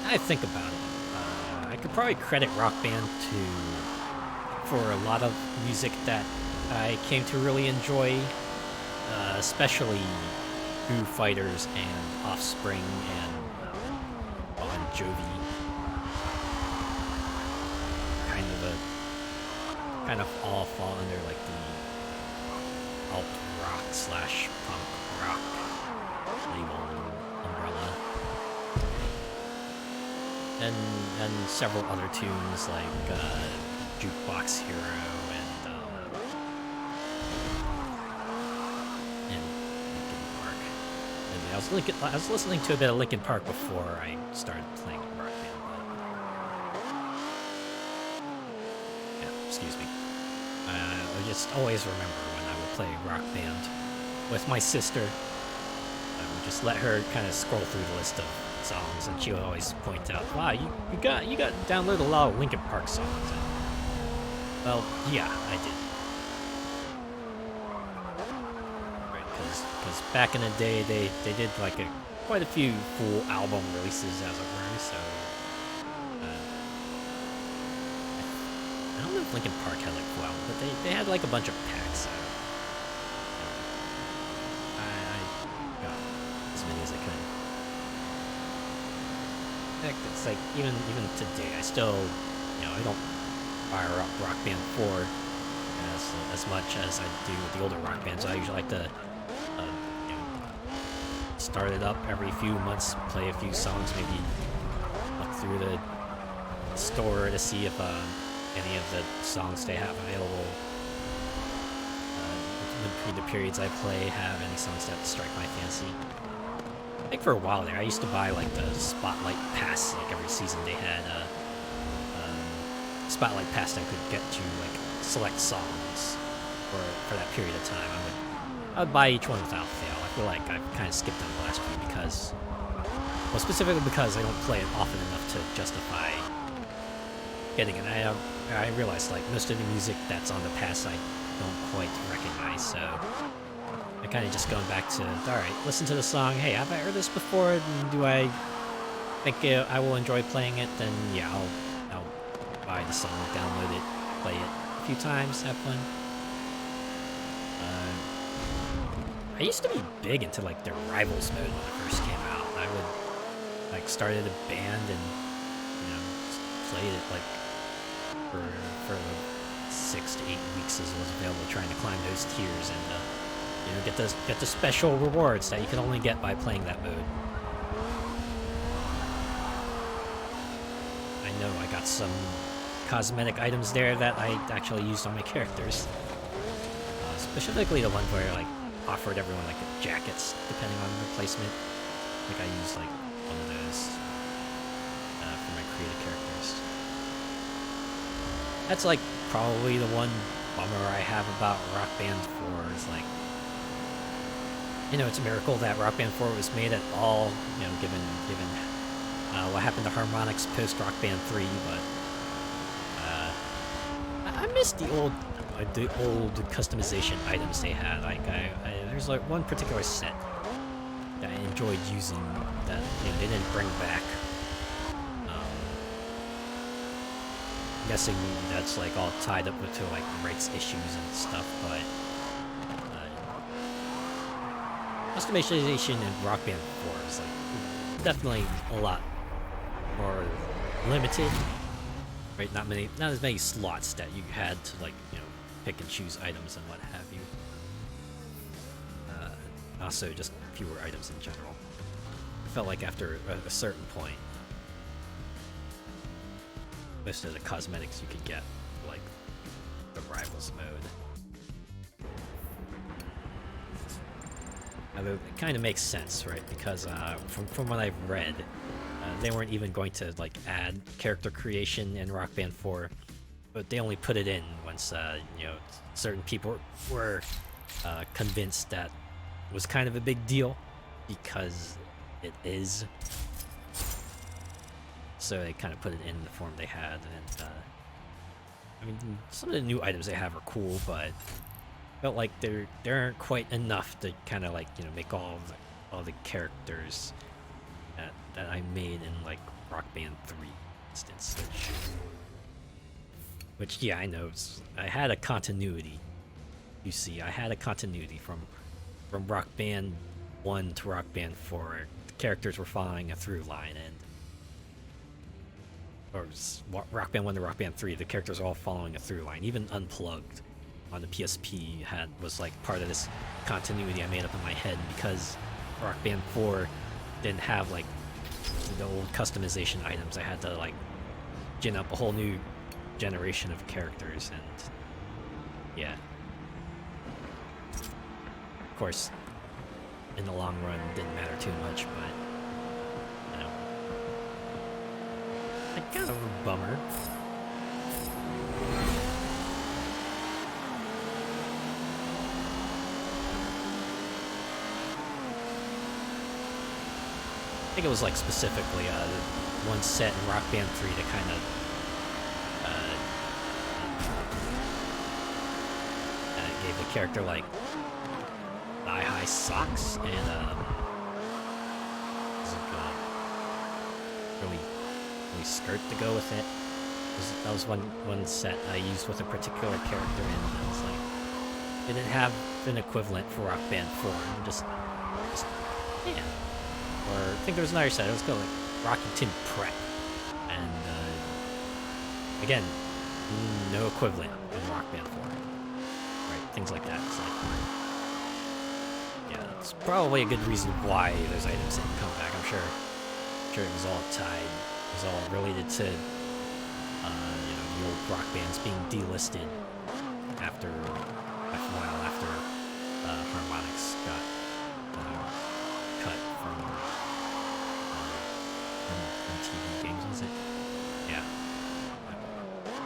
Speaker 1: I think about it. I could probably credit Rock Band for a lot of music that I came to really enjoy, especially Foo Fighters and Offspring and Bon Jovi. Kind of all fall under like the alt rock / punk rock label umbrella, and several other tunes like Jukebox Hero and Linkin Park. And I was listening to a bit of Linkin Park before I started playing Rock Band. But yeah, excuse me. I just always remember when I would play Rock Band with my sister. I would just let her kind of scroll through the list of songs, and she would always point out, "Wow, you got downloaded a lot of Linkin Park songs." And, well, yeah, I did. Right, because because back in the day they did like quite a few full album releases, as it were. So I don't know if Linkin Park had like full album, but they had like a bunch of packs. So I got as many as I could. Heck, it's like even today, I still, I don't fire up Rock Band 4 as much as I do with the older Rock Bands. I usually like to start it up every few months, play a few songs, maybe look through the store to see if any of the songs they have available between the periods I play have any songs that strike my fancy. I think for a while there, I used to buy like the Spotlight Pass. Like every season, they had Spotlight Pass that could get you like select songs for that period of time. I would buy each one without fail. I feel like I've kind of skipped on the last few because, well, specifically because I don't play it often enough to justify getting it. I realized like most of the music that's on the pass I don't quite recognize, so I kind of just going back to, alright, listen to the song, hey, have I heard this before? Do I think I will enjoy playing it? Then yeah, I'll buy the song, download it, play it a few times, have fun. I used to be big into like the Rivals mode when it first came out. I would like started a band and played it like for 6 to 8 weeks as it was available, trying to climb those tiers and get the special rewards that you can only get by playing that mode. I know I got some cosmetic items there that I actually used on my characters. Specifically the ones where like offered everyone like jackets depending on the placement. I think I used like one of those for my creative characters. That's like probably the one bummer I have about Rock Band 4 is like, it's a miracle that Rock Band 4 was made at all, given what happened to Harmonix post Rock Band 3, but I miss the old customization items they had. Like there's like one particular set that I enjoyed using that they didn't bring back. I'm guessing that's like all tied up to like rights issues and stuff, but customization in Rock Band 4 is like definitely a lot more limited. Right, not as many slots that you had to like pick and choose items and what have you. Also, just fewer items in general. I felt like after a certain point, most of the cosmetics you could get, like the Rivals mode. Although it kind of makes sense, right? Because from what I've read, they weren't even going to like add character creation in Rock Band 4, but they only put it in once certain people were convinced that it was kind of a big deal, because it is. So they kind of put it in the form they had, and I mean, some of the new items they have are cool, but felt like there aren't quite enough to kind of like make all the characters that I made in like Rock Band 3, for instance. Which yeah, I know I had a continuity. You see, I had a continuity from Rock Band 1 to Rock Band 4. The characters were following a through line, or Rock Band 1 to Rock Band 3, the characters are all following a through line. Even Unplugged on the PSP was like part of this continuity I made up in my head, because Rock Band 4 didn't have like the old customization items. I had to like gin up a whole new generation of characters, and yeah. Of course, in the long run, it didn't matter too much, but like kind of a bummer. I think it was like specifically one set in Rock Band 3 to kind of gave the character like thigh-high buy socks and really skirt to go with it. That was one set I used with a particular character, and I was like, didn't have an equivalent for Rock Band 4. And just yeah. Or I think there was another set. It was called like Rockington Prep, and again, no equivalent in Rock Band 4. Right, things like that. It's like, yeah, it's probably a good reason why those items didn't come back. I'm sure it was all tied. It was all related to the old rock bands being delisted after a while after Harmonix got cut from MTV Games, was it? Yeah.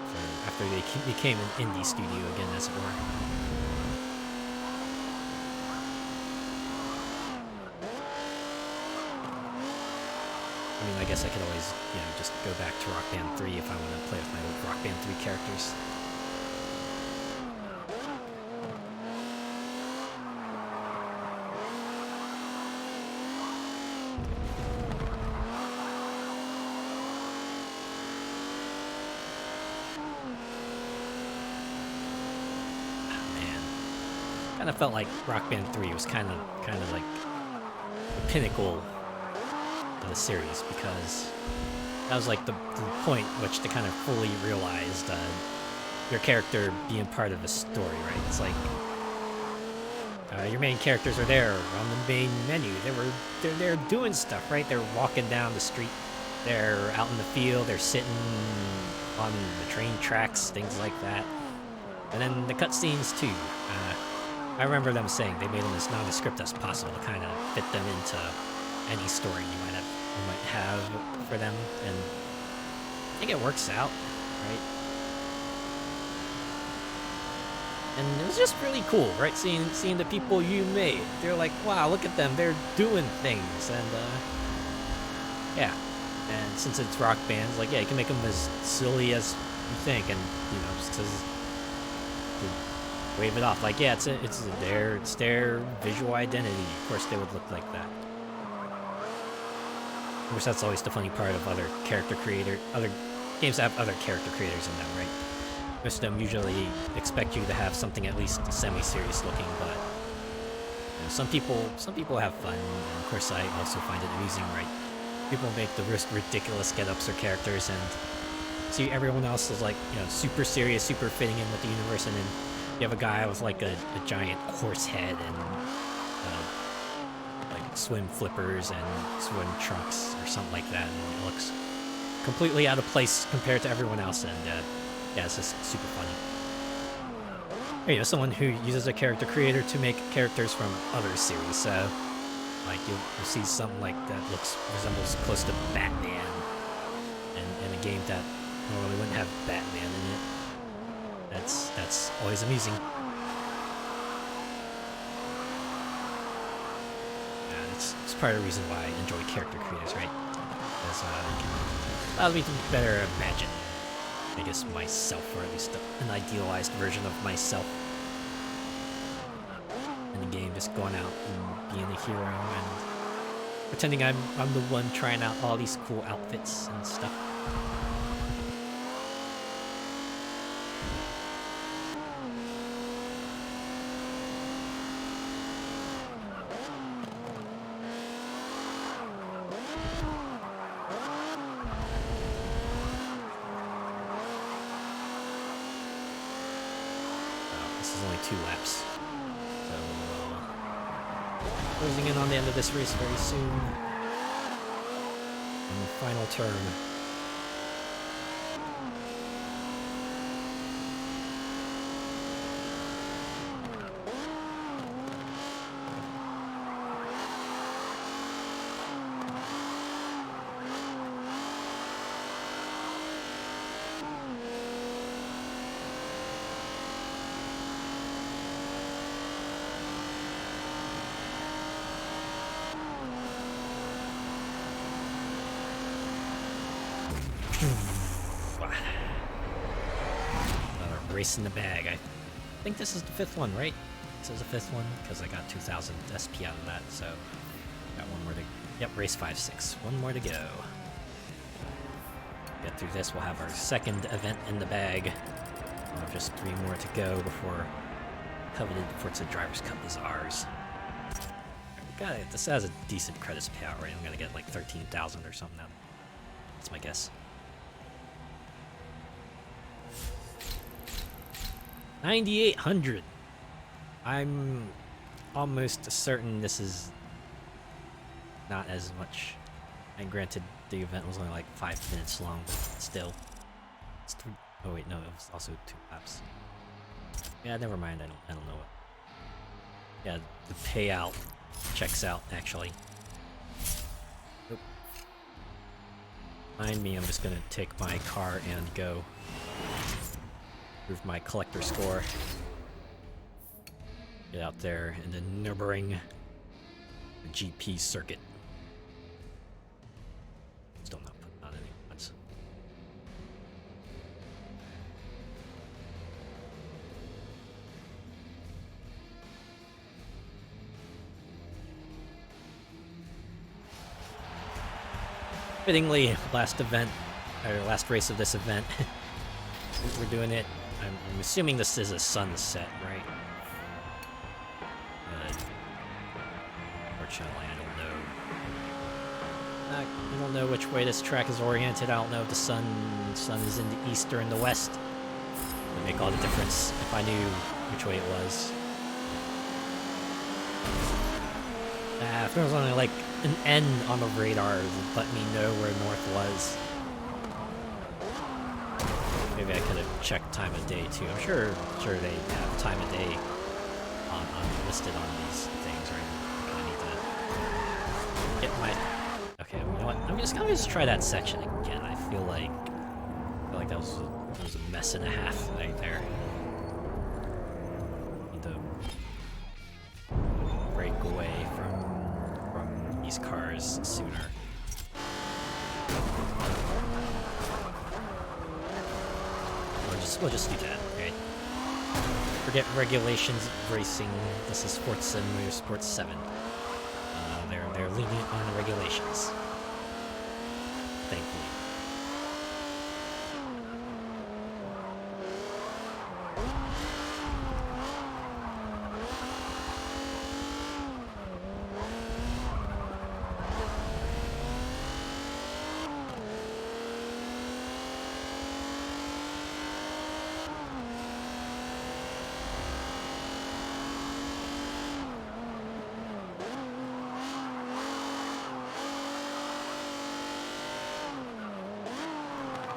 Speaker 1: So after they became an indie studio again, as it were. I mean, I guess I could always, just go back to Rock Band 3 if I want to play with my old Rock Band 3 characters. Kind of felt like Rock Band 3 was kind of like the pinnacle of the series, because that was like the point which they kind of fully realized your character being part of a story, right? It's like your main characters are there on the main menu. They're doing stuff, right? They're walking down the street. They're out in the field. They're sitting on the train tracks, things like that. And then the cutscenes too. I remember them saying they made them as nondescript as possible to kind of fit them into any story you might have for them, and I think it works out, right? And it was just really cool, right? Seeing the people you made. They're like, wow, look at them, they're doing things, and yeah. And since it's rock bands, like, yeah, you can make them as silly as you think, and just wave it off. Like, yeah, it's their visual identity. Of course, they would look like that. Of course, that's always the funny part of other games that have other character creators in them, right? Most of them usually expect you to have something at least semi-serious looking, but some people have fun, and of course, I also find it amusing, right? People make the ridiculous get-ups or characters, and see everyone else is like, super serious, super fitting in with the universe, and then you have a guy with like a giant horse head and like swim flippers and swim trunks or something like that, and it looks completely out of place compared to everyone else, and yeah, it's just super funny. Someone who uses a character creator to make characters from other series, so like you'll see something like that resembles close to Batman, and a game that normally wouldn't have Batman in it. That's always amusing. Yeah, it's part of the reason why I enjoy character creators, right? Because it allows me to better imagine, I guess, myself, or at least an idealized version of myself in the game, just going out and being a hero and pretending I'm the one trying out all these cool outfits and stuff. This is only 2 laps. So, closing in on the end of this race very soon. And the final turn. Another race in the bag. I think this is the 5th one, right? counts as a 5th one because I got 2,000 SP out of that, so got one more to... Yep, race 5-6. One more to go. Get through this, we'll have our 2nd event in the bag. We'll have just 3 more to go before coveted Forza Drivers' Cup is ours. Got it. This has a decent credits payout, right? I'm gonna get like 13,000 or something now. That's my guess. 9,800. I'm almost certain this is not as much. And granted, the event was only like 5 minutes long, but still. It's 3. Oh wait, no, it was also 2 laps. Yeah, never mind. I don't know what. Yeah, the payout checks out actually. Nope. Mind me, I'm just gonna take my car and go. Improve my collector score. Get out there in the Nürburgring GP circuit. Still not putting on any points. Fittingly, last race of this event. We're doing it. I'm assuming this is a sunset, right? Unfortunately, I don't know which way this track is oriented. I don't know if the sun is in the east or in the west. It would make all the difference if I knew which way it was. If there was only like an N on the radar, it would let me know where north was. Maybe I could have checked time of day too. I'm sure they have time of day on listed on these things, right? I need to get my. Okay, you know what? I'm just gonna try that section again. I feel like that was a mess and a half right there. Need to break away from these cars sooner. We'll just do that, okay? Forget regulations racing. This is Forza Motorsport 7. They're lenient on the regulations. Thankfully.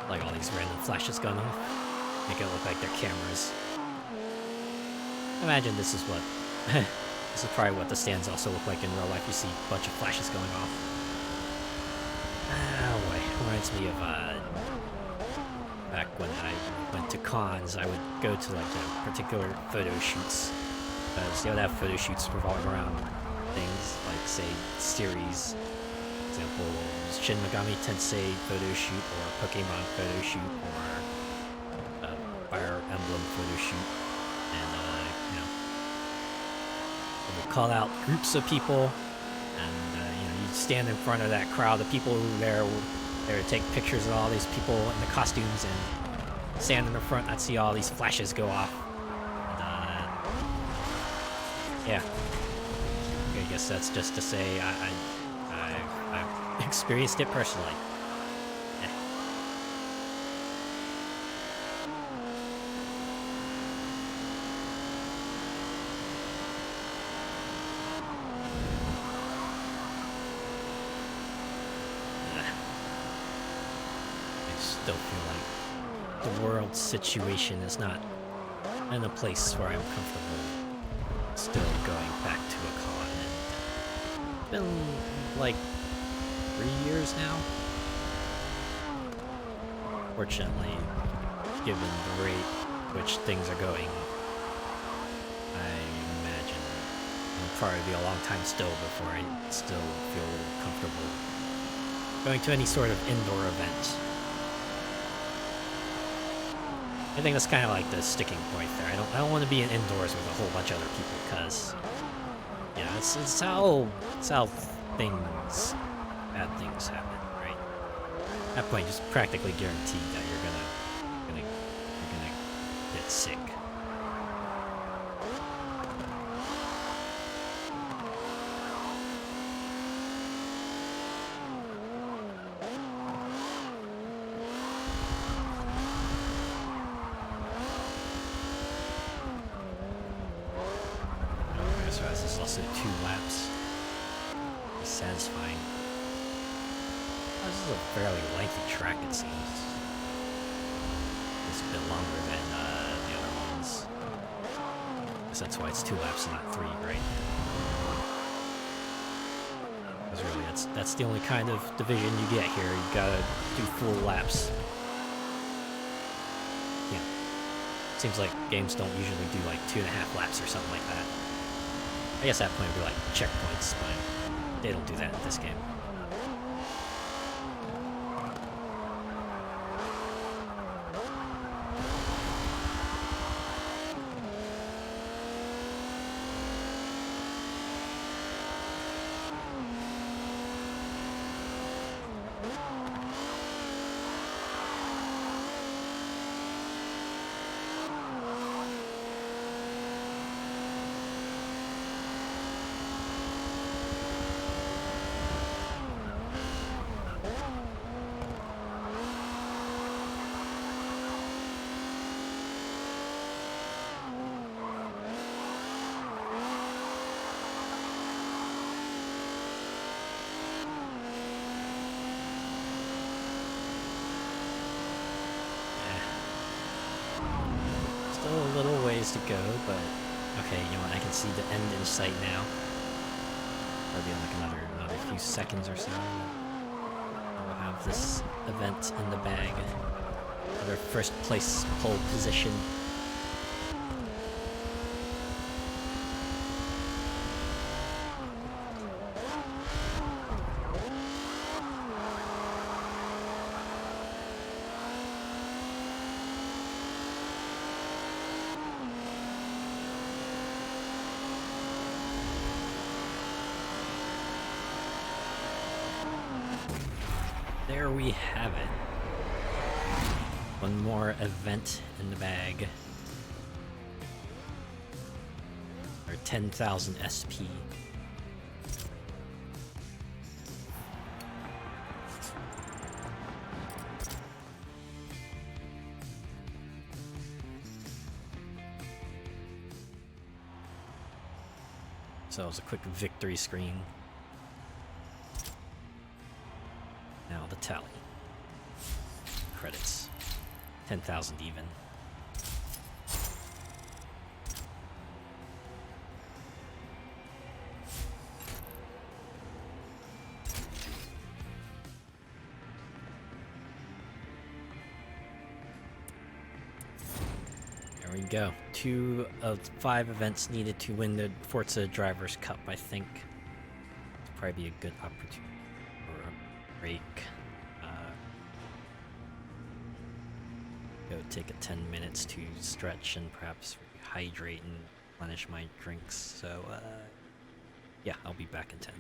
Speaker 1: Like all these random flashes going off. Make it look like they're cameras. Imagine this is what... this is probably what the stands also look like in real life. You see a bunch of flashes going off. Oh boy, reminds me of back when I went to cons, I would go to like particular photo shoots. So they would have photo shoots revolving around things like, say, series. For example, Shin Megami Tensei photo shoot, or Pokemon photo shoot, or Fire Emblem photo shoot, and they would call out groups of people, and you'd stand in front of that crowd of people who were there to take pictures of all these people in the costumes, and stand in the front. I'd see all these flashes go off. And, yeah, I guess that's just to say I've experienced it personally. I still feel like the world situation is not in a place where I'm comfortable still going back to a con. And it's been like 3 years now. Fortunately, given the rate which things are going, I imagine it'll probably be a long time still before I still feel comfortable going to any sort of indoor event. I think that's kind of like the sticking point there. I don't want to be indoors with a whole bunch of other people because, yeah, it's how things, bad things happen, right? At that point, just practically guaranteed that you're gonna get sick. So this is also 2 laps. Satisfying. Oh, this is a fairly lengthy track, it seems. It's a bit longer than the other ones. Guess that's why it's 2 laps and not 3, right? Because really, that's the only kind of division you get here. You gotta do full laps. Yeah. Seems like games don't usually do like 2.5 laps or something like that. I guess that point would be like checkpoints, but they don't do that in this game. Still a little ways to go, but okay, you know what, I can see the end in sight now. Probably in like another few seconds or so. We'll have this event in the bag. Another first place pole position. There we have it. One more event in the bag. Our 10,000 SP. So it was a quick victory screen. Now the tally. Credits. 10,000 even. There we go. 2 of 5 events needed to win the Forza Drivers' Cup, I think. It's probably be a good opportunity for a break. Go take a 10 minutes to stretch and perhaps hydrate and replenish my drinks. So, yeah, I'll be back in 10.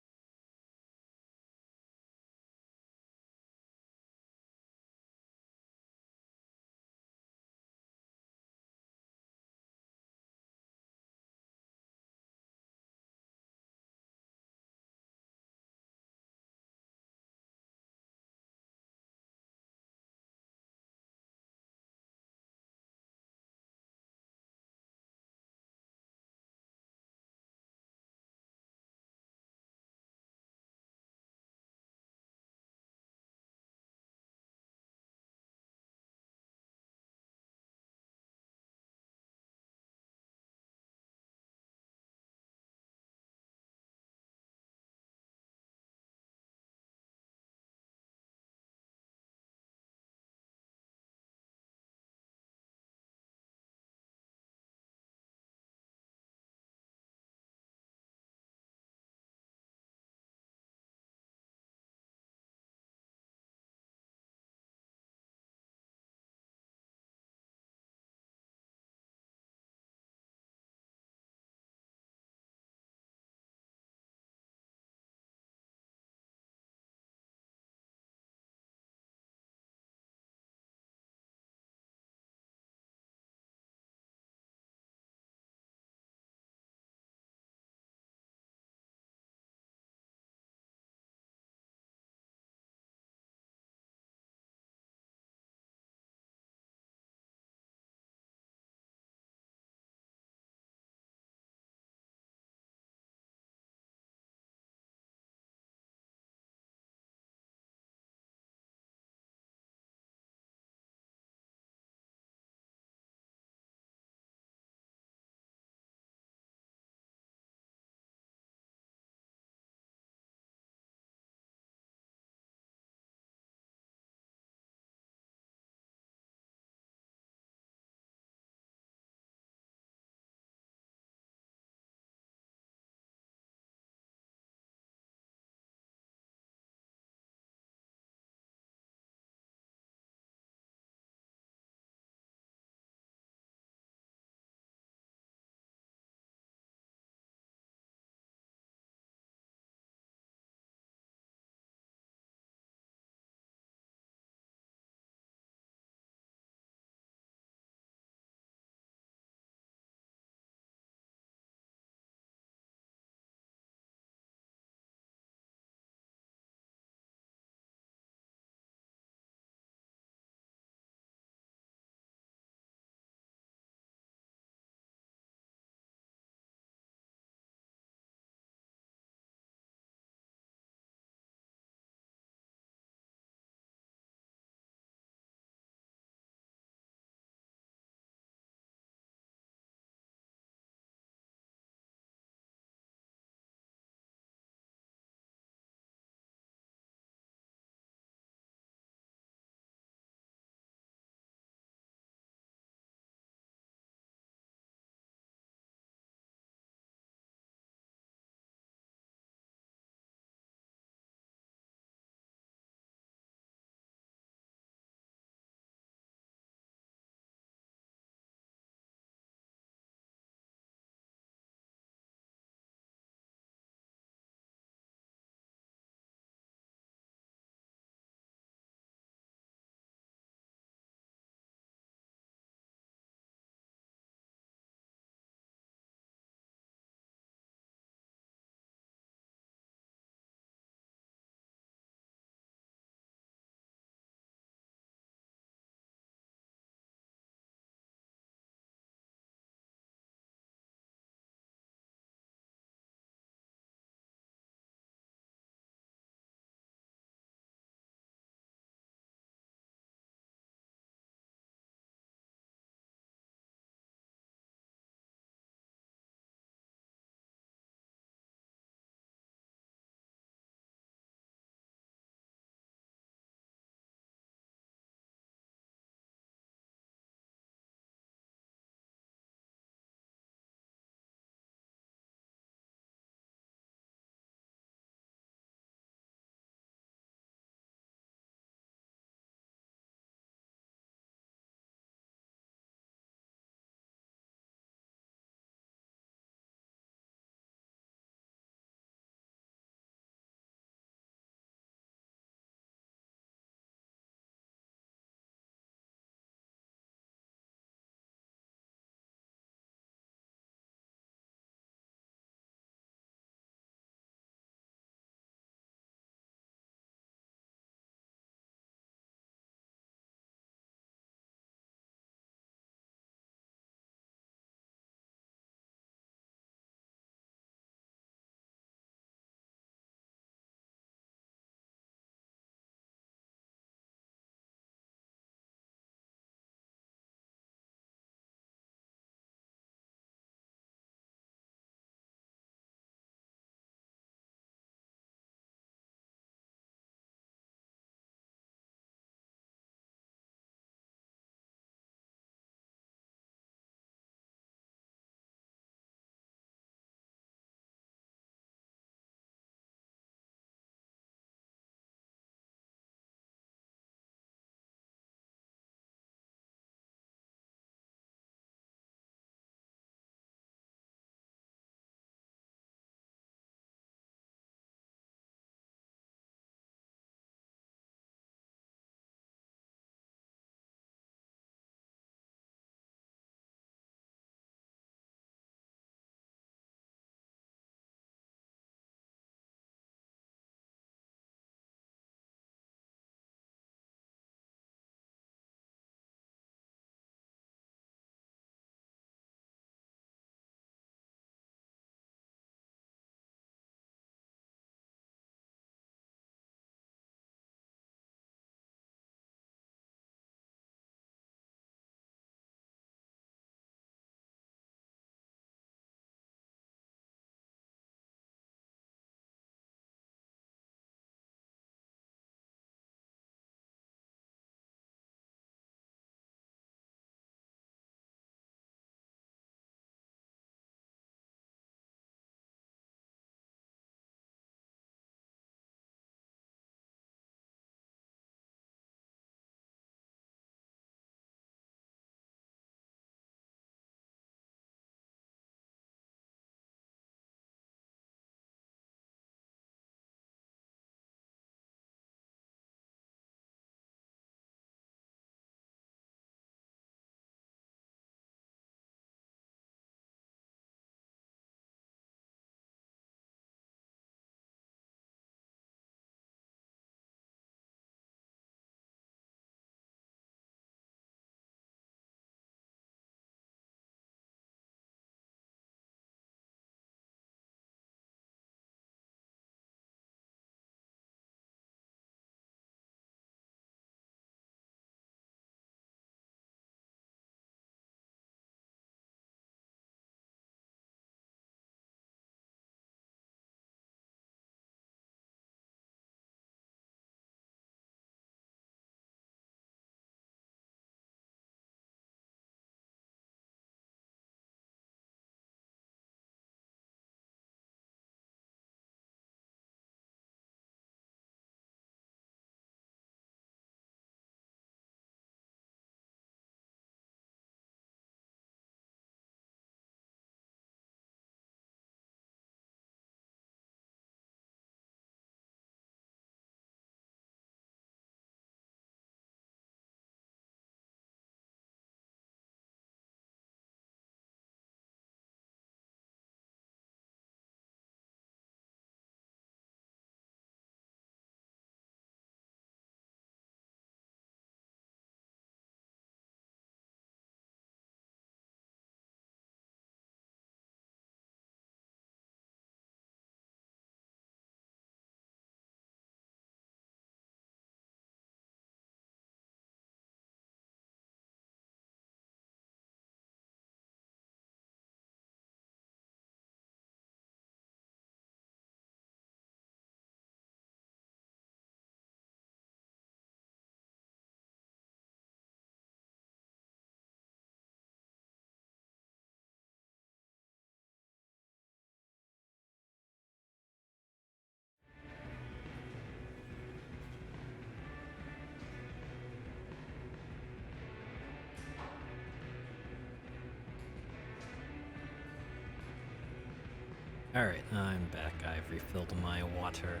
Speaker 1: Alright, I'm back. I've refilled my water.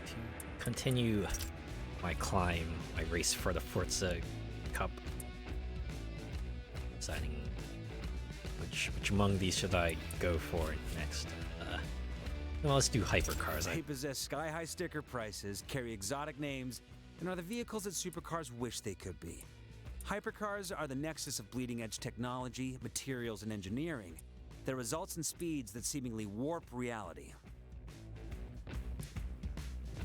Speaker 1: To continue my climb, my race for the Forza Cup. Deciding which among these should I go for next. Well, let's do hypercars.
Speaker 2: They possess sky-high sticker prices, carry exotic names, and are the vehicles that supercars wish they could be. Hypercars are the nexus of bleeding-edge technology, materials, and engineering that results in speeds that seemingly warp reality.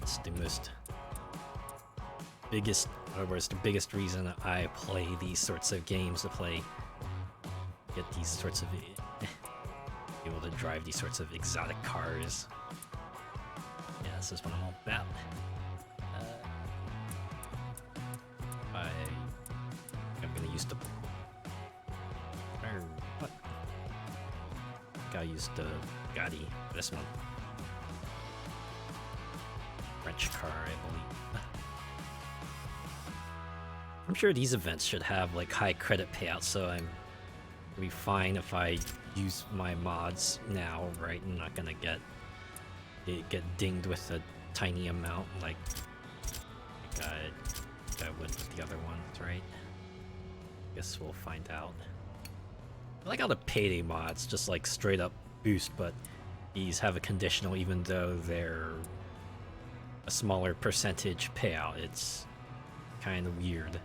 Speaker 1: It's the biggest reason I play these sorts of games, get these sorts of able to drive these sorts of exotic cars. Yeah, this is what I'm all about. I'm gonna use the what? I think I'll use the Bugatti for this one. French car, I believe. I'm sure these events should have like high credit payouts, so I'm be fine if I use my mods now, right? I'm not gonna get dinged with a tiny amount like I would with the other ones, right? Guess we'll find out. I like how the payday mods just like straight up boost, but these have a conditional even though they're a smaller percentage payout. It's kind of weird.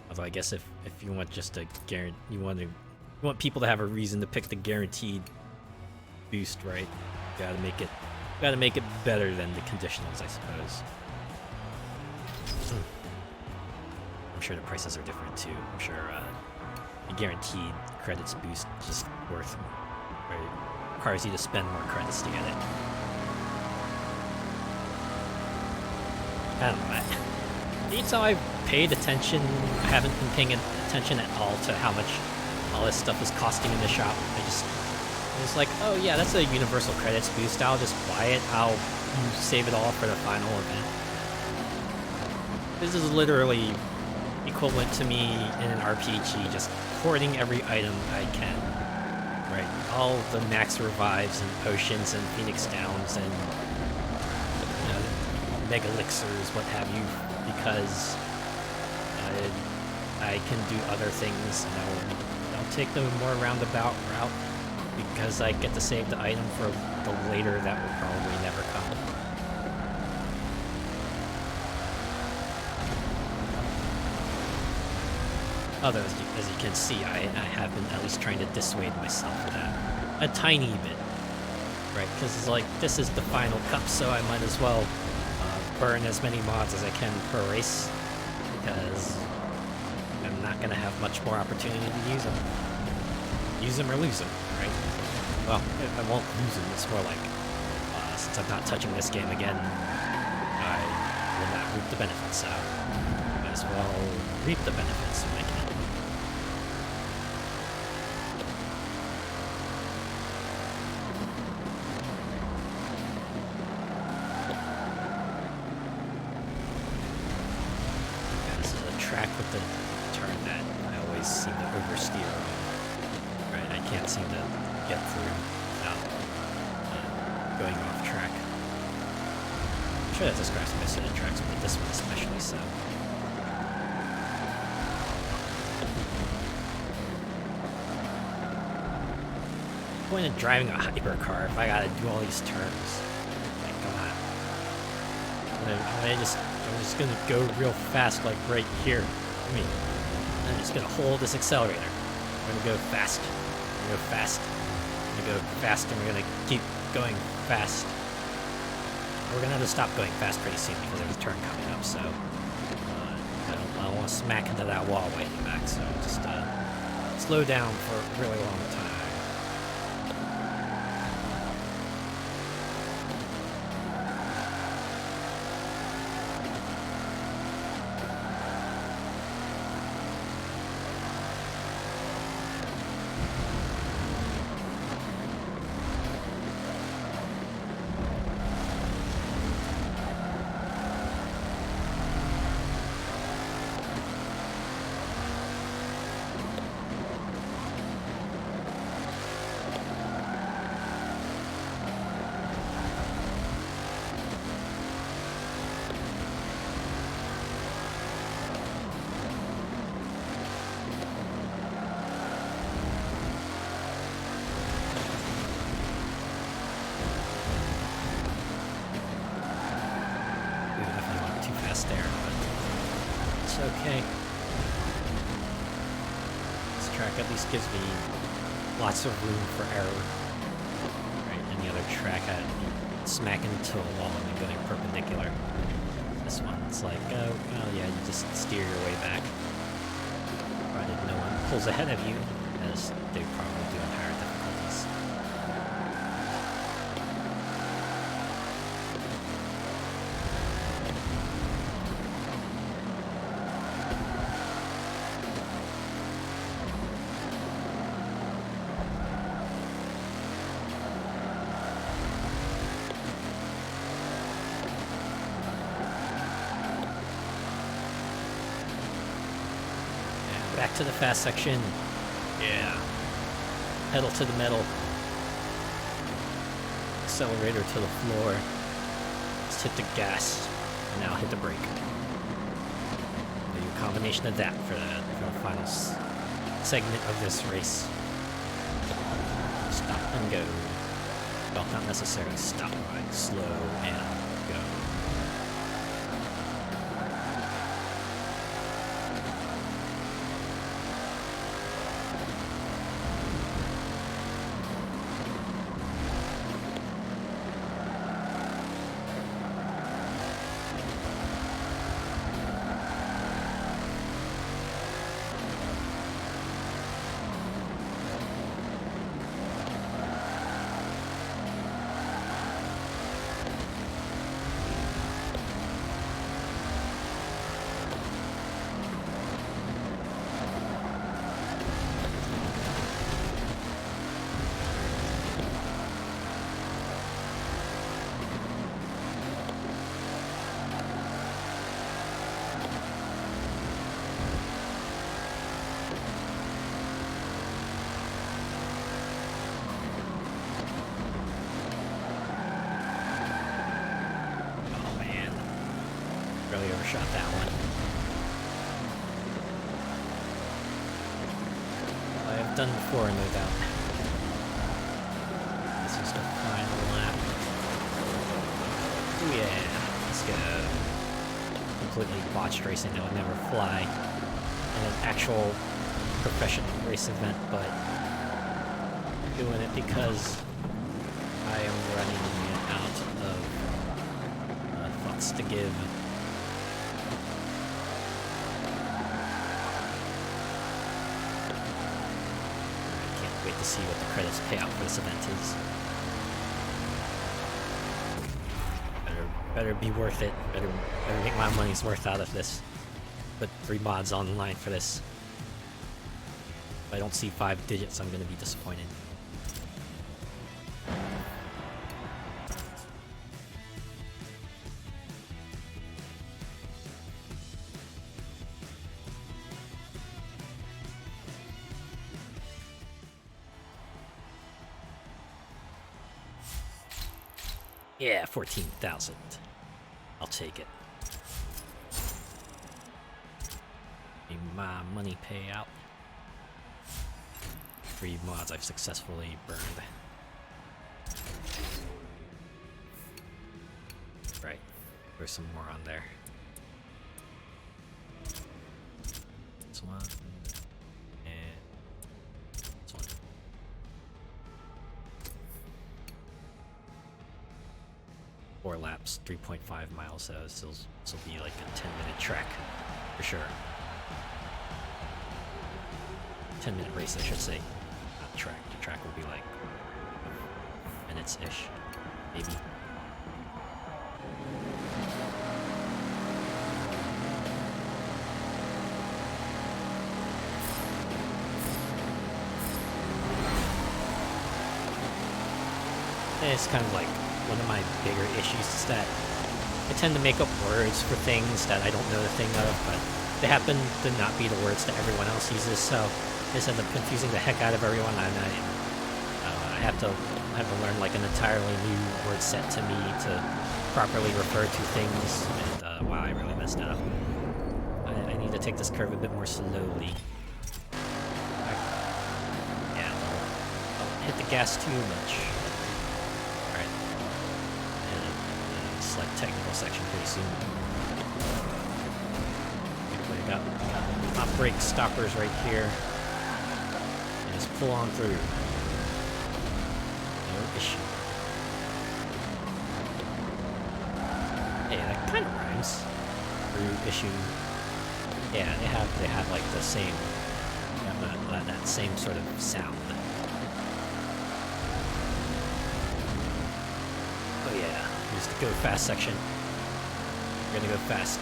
Speaker 1: Although I guess if you want just a guarantee, you want people to have a reason to pick the guaranteed boost, right? You gotta make it better than the conditionals, I suppose. I'm sure the prices are different too. I'm sure the guaranteed credits boost is just worth, right? Requires you to spend more credits to get it. I don't know. Each time I've paid attention, I haven't been paying attention at all to how much all this stuff is costing in the shop. I was like, oh yeah, that's a universal credits boost. I'll just buy it. I'll save it all for the final event. This is literally equivalent to me in an RPG, just hoarding every item I can. Right, all the max revives and potions and Phoenix Downs and mega elixirs, what have you, because I can do other things, and I'll take the more roundabout route because I get to save the item for the later that will probably never come. Although, as you can see, I have been at least trying to dissuade myself of that a tiny bit, right? Because it's like, this is the final cup, so I might as well burn as many mods as I can per race, because I'm not going to have much more opportunity to use them. Use them or lose them, right? Well, I won't lose them. It's more like, since I'm not touching this game again, I will not reap the benefits, so I might as well reap the benefits when I can. Track with the turn that I always seem to oversteer on. Right, I can't seem to get through without going off track. I'm sure that describes most of the tracks, but this one especially so. Point of driving a hypercar if I gotta do all these turns. Like, come on. I'm just gonna go real fast, like right here. I'm just gonna hold this accelerator. We're gonna go fast. We're gonna go fast. We're gonna go fast, and we're gonna keep going fast. We're gonna have to stop going fast pretty soon because there's a turn coming up. So I don't want to smack into that wall way back. So just slow down for a really long time. It's okay. This track at least gives me lots of room for error. Right, any other track I'd be smacking into a wall and then going perpendicular. This one's like, oh, well, yeah, you just steer your way back. Provided no one pulls ahead of you, as they probably do in higher difficulties. Back to the fast section. Yeah. Pedal to the metal. Accelerator to the floor. Just hit the gas. And now hit the brake. Do a combination of that for the final segment of this race. Stop and go. Well, not necessarily stop, like slow and go. Really overshot that one. I have done before, no doubt. This is the final lap. Oh yeah, let's go. Completely botched racing that would never fly in an actual professional race event, but doing it because I am running out of thoughts to give. Wait to see what the credits payout for this event is. Better be worth it. Better make my money's worth out of this. Put 3 mods on the line for this. If I don't see 5 digits, I'm gonna be disappointed. Yeah, 14,000. I'll take it. Be my money payout. 3 mods I've successfully burned. Right, there's some more on there. This one. And this one. 4 laps, 3.5 miles, so this will be like a 10-minute track, for sure. 10-minute race, I should say. Not track. The track will be like minutes-ish, maybe. And it's kind of like one of my bigger issues is that I tend to make up words for things that I don't know the thing of, but they happen to not be the words that everyone else uses, so I just end up confusing the heck out of everyone, and I have to learn like an entirely new word set to me to properly refer to things, and wow, I really messed up. I need to take this curve a bit more slowly. Yeah, don't hit the gas too much. Like technical section pretty soon. Hopefully I got top brake stoppers right here. And just pull on through. No issue. Hey, that kind of rhymes. Through issue. Yeah, they have like the same, that same sort of sound. Oh yeah, here's the go fast section. We're gonna go fast.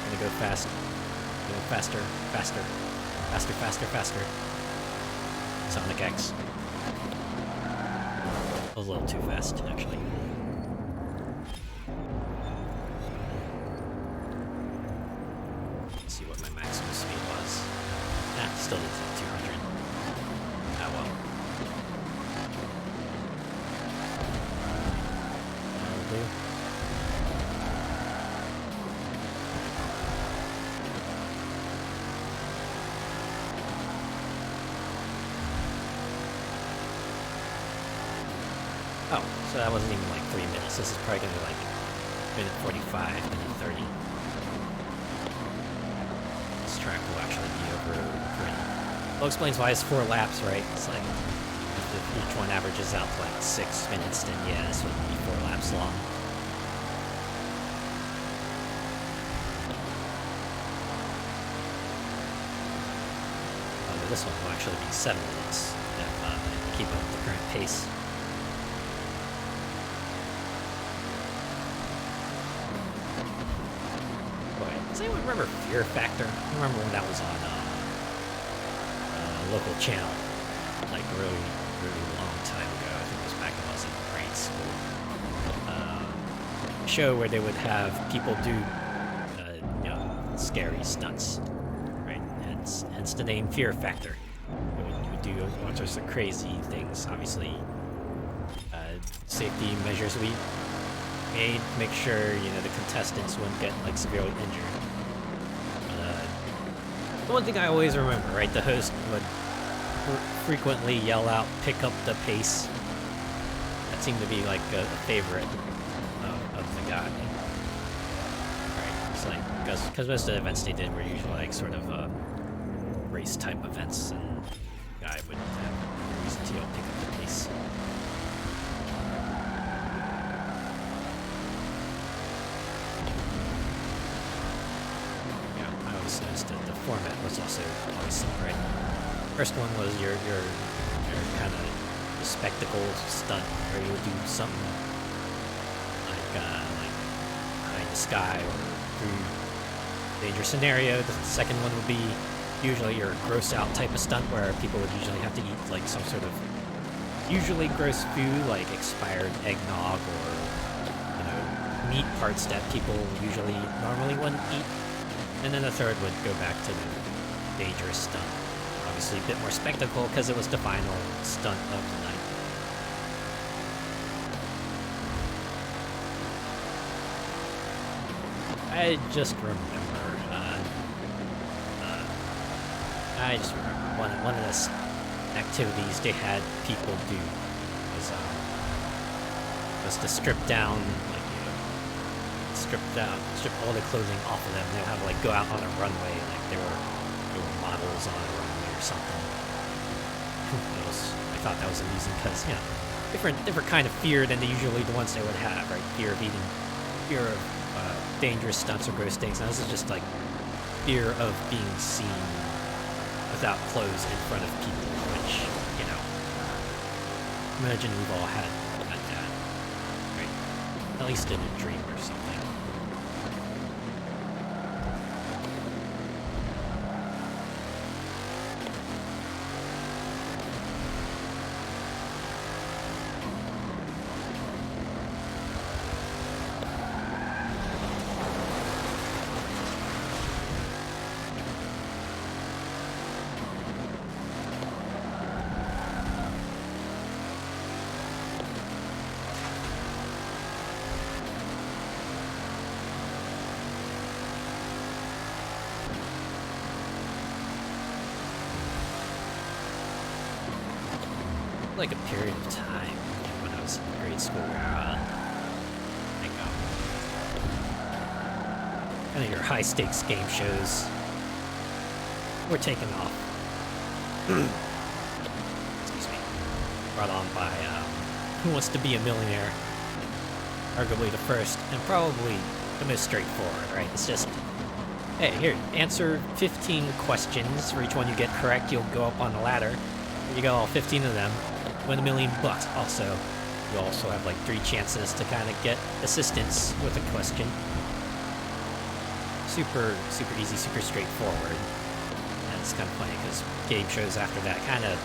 Speaker 1: We're gonna go fast. Go faster, faster, faster, faster, faster. Sonic X. A little too fast, actually. Let's see what my maximum speed was. Ah, still needs like 200. Ah well. That'll do. Oh, so that wasn't even like 3 minutes. This is probably gonna be like minute 45, minute 30. This track will actually be over pretty. Well, explains why it's 4 laps, right? It's like if each one averages out to like 6 minutes, then yeah, this would be 4 laps long. But this one will actually be 7 minutes if keep up with the current pace. Does anyone remember Fear Factor? I remember when that was on a local channel, like really, really long time ago. I think it was back when I was in grade school. A show where they would have people do, scary stunts, right? Hence the name Fear Factor. You would do all sorts of crazy things. Obviously, safety measures we made to make sure the contestants wouldn't get like severely injured. The one thing I always remember, right, the host would frequently yell out, "Pick up the pace." That seemed to be like a favorite of the guy. Right, it's like because most of the events they did were usually like sort of race type events, and the guy would have a reason to yell, "Pick up the pace." Noticed that the format was also always similar, right? First one was your kind of spectacle stunt where you would do something like high in the sky or through a dangerous scenario. The second one would be usually your gross out type of stunt where people would usually have to eat like some sort of usually gross food like expired eggnog or meat parts that people usually normally wouldn't eat. And then the third would go back to the dangerous stunt. Obviously a bit more spectacle because it was the final stunt of the night. I just remember, one of the activities they had people do was to strip down, strip all the clothing off of them. They'll have like go out on a runway, like they were models on a runway or something. I thought that was amusing because different kind of fear than usually the ones they would have, right? Fear of eating, fear of dangerous stunts or gross things. Now this is just like fear of being seen without clothes in front of people, which imagine we've all had that, right? At least in a dream or something. Like a period of time when I was in grade school where I kind of your high stakes game shows were taken off. Excuse me. Brought on by Who Wants to Be a Millionaire? Arguably the first and probably the most straightforward, right? It's just, hey, here, answer 15 questions. For each one you get correct, you'll go up on the ladder. You got all 15 of them, win $1 million. Also, you also have like 3 chances to kind of get assistance with a question. Super easy, super straightforward. And it's kind of funny because game shows after that kind of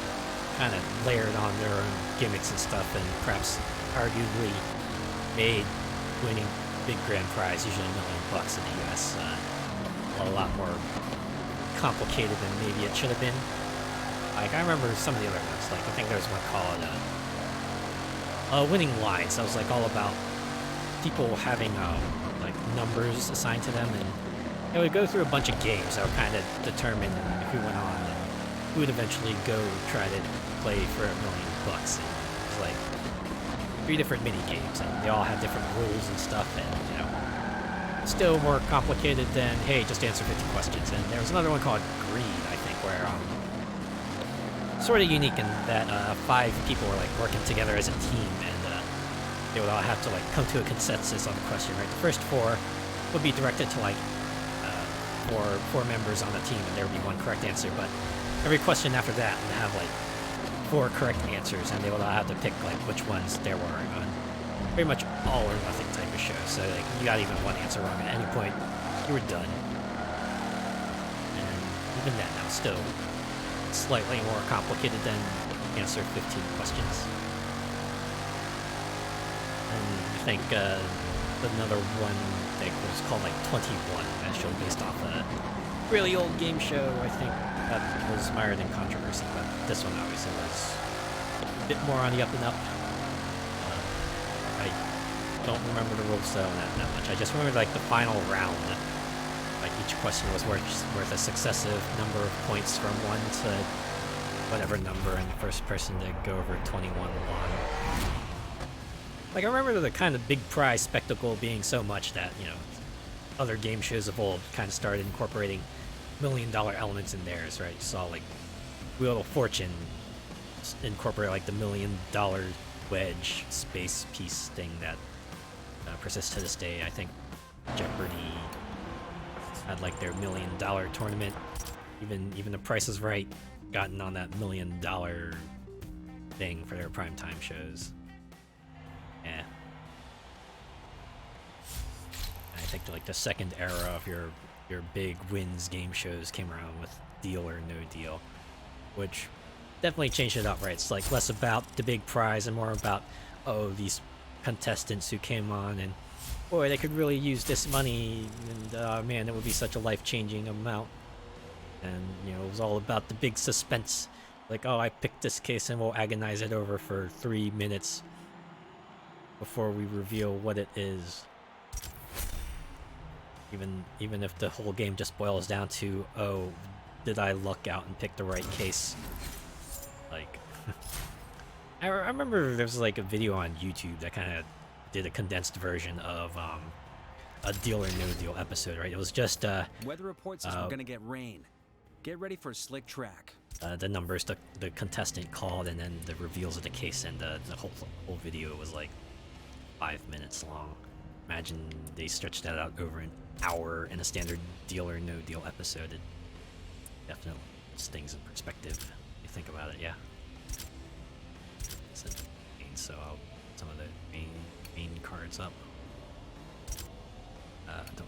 Speaker 1: layered on their own gimmicks and stuff, and perhaps arguably made winning big grand prize, usually $1 million in the US, a lot more complicated than maybe it should have been. Like, I remember some of the other ones, like I think there was one called Winning Lines. That was like all about people having like numbers assigned to them, and they would go through a bunch of games that would kind of determine who went on and who would eventually go try to play for $1 million. And it was like 3 different mini games, and they all had different rules and stuff, and you know, still more complicated than, hey, just answer 50 questions. And there was another one called Greed, I think, where sort of unique in that 5 people were like working together as a team, and they would all have to like come to a consensus on the question, right? The first 4 would be directed to like four members on the team, and there would be 1 correct answer, but every question after that would have like 4 correct answers, and they would all have to pick like which ones there were on. Pretty much all or nothing type of show. So like you got even 1 answer wrong at any point, you were done. And even then, now still slightly more complicated than answer 15 questions. And I think another one that was called like 21, that show based off a really old game show, I think, that was mired in controversy, but this one obviously was a bit more on the up and up. I don't remember the rules though that much. I just remember like the final round, like each question was worth a successive number of points from 1 to whatever number, and the first person to go over 21 won. Like, I remember the kind of big prize spectacle being so much that, you know, other game shows of old kind of started incorporating $1 million elements in theirs, right? You saw, like, Wheel of Fortune incorporate, like, the $1 million wedge space piece thing that persists to this day. I think Jeopardy had, like, their $1 million tournament. Even The Price is Right gotten on that $1 million thing for their primetime shows. Yeah. I think like the second era of your big wins game shows came around with Deal or No Deal, which definitely changed it up, right? It's like less about the big prize and more about, oh, these contestants who came on and boy, they could really use this money, and man, it would be such a life-changing amount. And you know, it was all about the big suspense, like, oh, I picked this case and we'll agonize it over for 3 minutes before we reveal what it is. Even if the whole game just boils down to, oh, did I luck out and pick the right case? Like, I remember there was like a video on YouTube that kind of did a condensed version of a Deal or No Deal episode, right? It was just
Speaker 2: Weather report says we're gonna get rain. Get ready for a slick track.
Speaker 1: The numbers the contestant called, and then the reveals of the case, and the whole video was like 5 minutes long. Imagine they stretched that out over an hour in a standard Deal or No Deal episode. It definitely puts things in perspective. You think about it, yeah. So I'll put some of the main cards up. Don't know.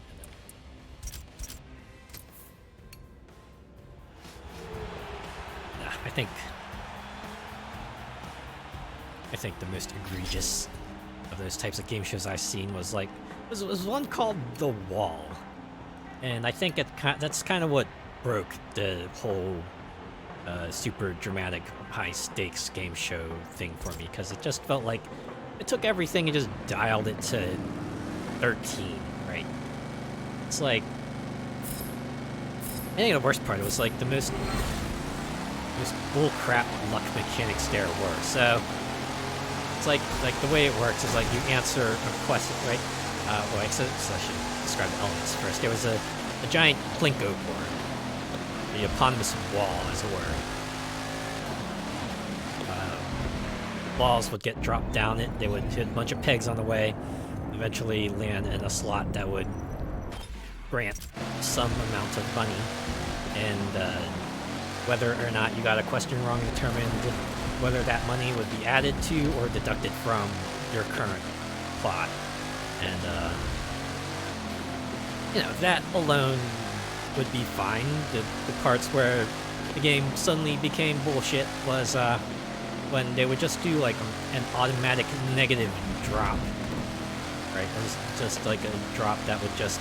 Speaker 1: Nah, I think the most egregious of those types of game shows I've seen was like was one called The Wall, and I think that's kind of what broke the whole super dramatic high stakes game show thing for me, because it just felt like it took everything and just dialed it to 13, right? It's like, I think the worst part, it was like the most bullcrap luck mechanics there were. So it's like the way it works is like you answer a question, right? Well, I should describe the elements first. There was a giant plinko board, the eponymous wall, as it were. Balls would get dropped down it. They would hit a bunch of pegs on the way, eventually land in a slot that would grant some amount of money, and whether or not you got a question wrong determined whether that money would be added to or deducted from your current plot. And that alone would be fine. The parts where the game suddenly became bullshit was when they would just do like an automatic negative drop. Right? It was just like a drop that would just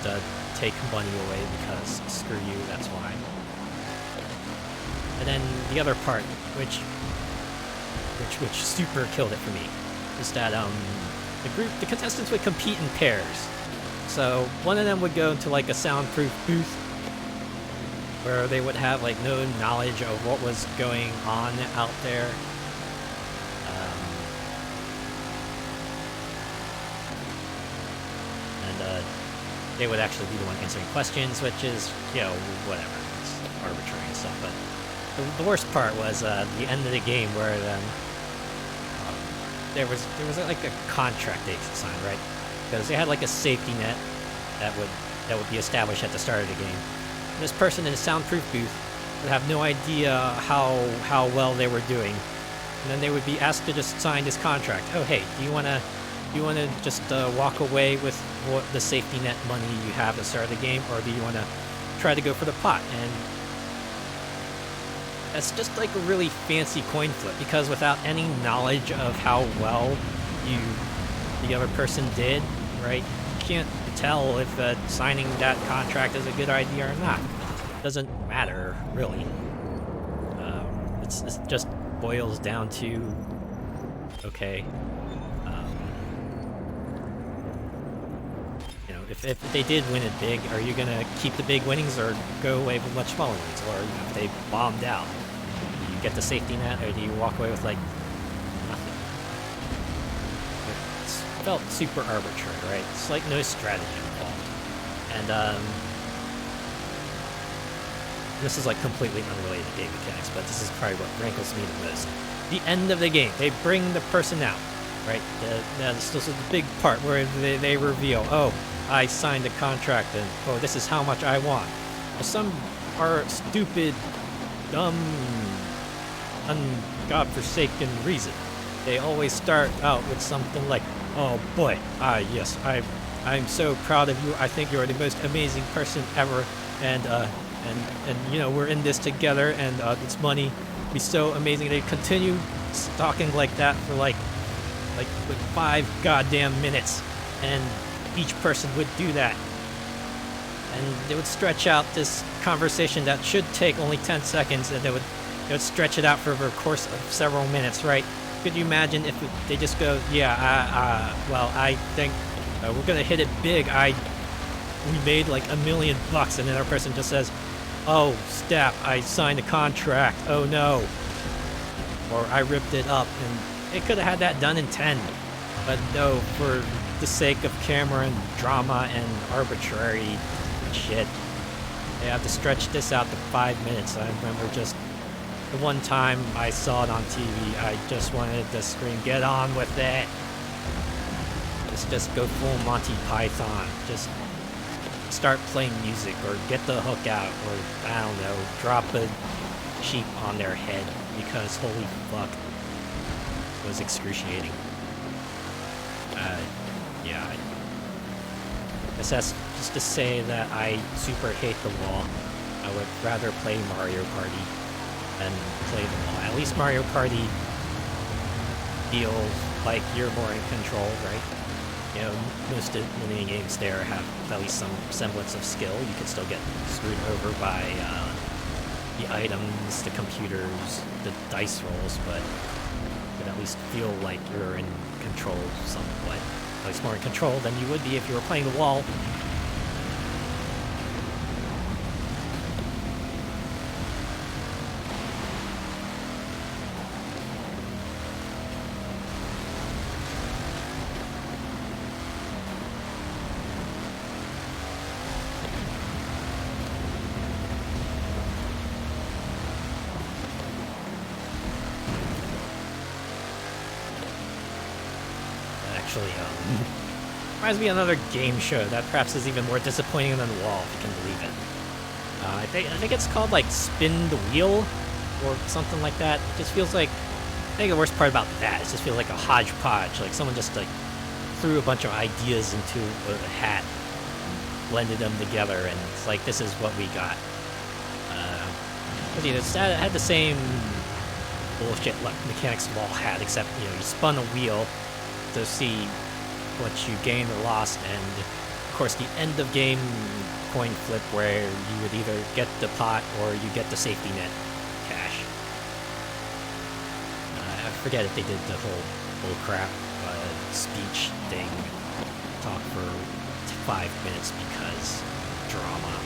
Speaker 1: take money away because screw you, that's why. And then the other part, which super killed it for me, is that the contestants would compete in pairs. So one of them would go into like a soundproof booth where they would have like no knowledge of what was going on out there. They would actually be the one answering questions, which is, whatever. It's arbitrary and stuff. But the worst part was the end of the game where there was like a contract they could sign, right? Because they had like a safety net that would be established at the start of the game. And this person in a soundproof booth would have no idea how well they were doing, and then they would be asked to just sign this contract. Oh, hey, do you want to just walk away with what the safety net money you have at the start of the game, or do you want to try to go for the pot? And that's just like a really fancy coin flip, because without any knowledge of how well the other person did, right, you can't tell if signing that contract is a good idea or not. It doesn't matter, really. It just boils down to, okay, if they did win it big, are you going to keep the big winnings or go away with much smaller ones? Or if they bombed out, do you get the safety net, or do you walk away with like nothing? It felt super arbitrary, right? It's like no strategy involved. And this is like completely unrelated to game mechanics, but this is probably what rankles me the most. The end of the game, they bring the person out, right? This is the big part where they reveal, oh, I signed a contract, and oh, this is how much I want. For some stupid, dumb, godforsaken reason, they always start out with something like, oh boy, yes, I'm so proud of you. I think you're the most amazing person ever, and we're in this together, and this money will be so amazing. They continue talking like that for like 5 goddamn minutes, and each person would do that, and they would stretch out this conversation that should take only 10 seconds, and they would stretch it out for a course of several minutes, right? Could you imagine if they just go, well, I think we're gonna hit it big. We made like $1 million, and then our person just says, oh, snap, I signed a contract. Oh no, or I ripped it up, and it could have had that done in 10, but no, for the sake of camera and drama and arbitrary shit, they have to stretch this out to 5 minutes. I remember just the one time I saw it on TV, I just wanted to scream, get on with it. Just go full Monty Python. Just start playing music, or get the hook out, or I don't know, drop a sheep on their head, because holy fuck, it was excruciating. I guess that's just to say that I super hate the wall. I would rather play Mario Party than play the wall. At least Mario Party feels like you're more in control, right? Most of the mini games there have at least some semblance of skill. You can still get screwed over by the items, the computers, the dice rolls, but you at least feel like you're in control somewhat. At least more in control than you would be if you were playing the wall. actually reminds me of another game show that perhaps is even more disappointing than Wall, if you can believe it. I think it's called like Spin the Wheel or something like that. It just feels like, I think the worst part about that, it just feels like a hodgepodge. Like someone just like threw a bunch of ideas into a hat, and blended them together, and it's like, this is what we got. You know, it had the same bullshit like mechanics Wall had, except, you know, you spun a wheel to see what you gained or lost, and of course the end of game coin flip where you would either get the pot or you get the safety net cash. I forget if they did the whole bullcrap speech thing, talk for 5 minutes because drama.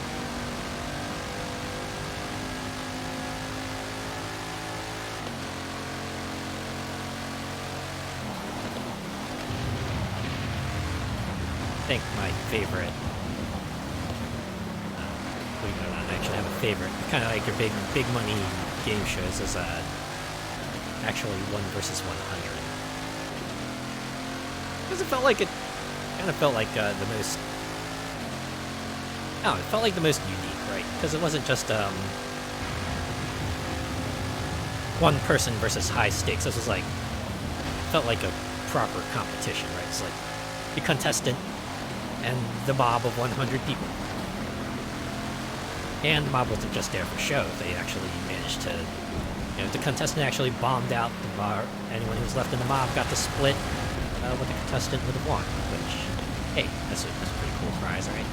Speaker 1: I think my favorite, believe it or not, I actually have a favorite, kind of like your big money game shows, is actually 1 versus 100. Because it felt like kind of felt like the most, it felt like the most unique, right? Because it wasn't just one person versus high stakes. This was like, felt like a proper competition, right? It's like the contestant and the mob of 100 people. And the mob wasn't just there for show. They actually managed to, you know, the contestant actually bombed out the bar. Anyone who was left in the mob got to split what the contestant would have won, which, hey, that's a pretty cool prize, right?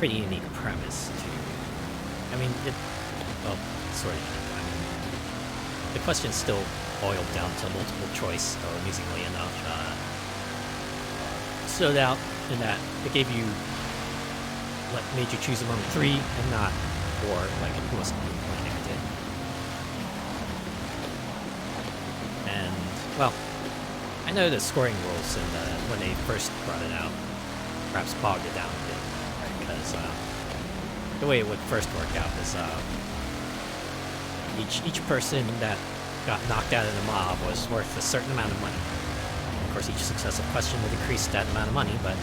Speaker 1: Pretty unique premise, too. I mean, sort of. I mean, the question still boiled down to multiple choice, amusingly enough. Stood out in that it gave you, made you choose among 3 and not 4, like it was when it did. And, well, I know the scoring rules, and when they first brought it out, perhaps bogged it down a bit, right? Because the way it would first work out is each person that got knocked out of the mob was worth a certain amount of money. Of course, each successive question would increase that amount of money, but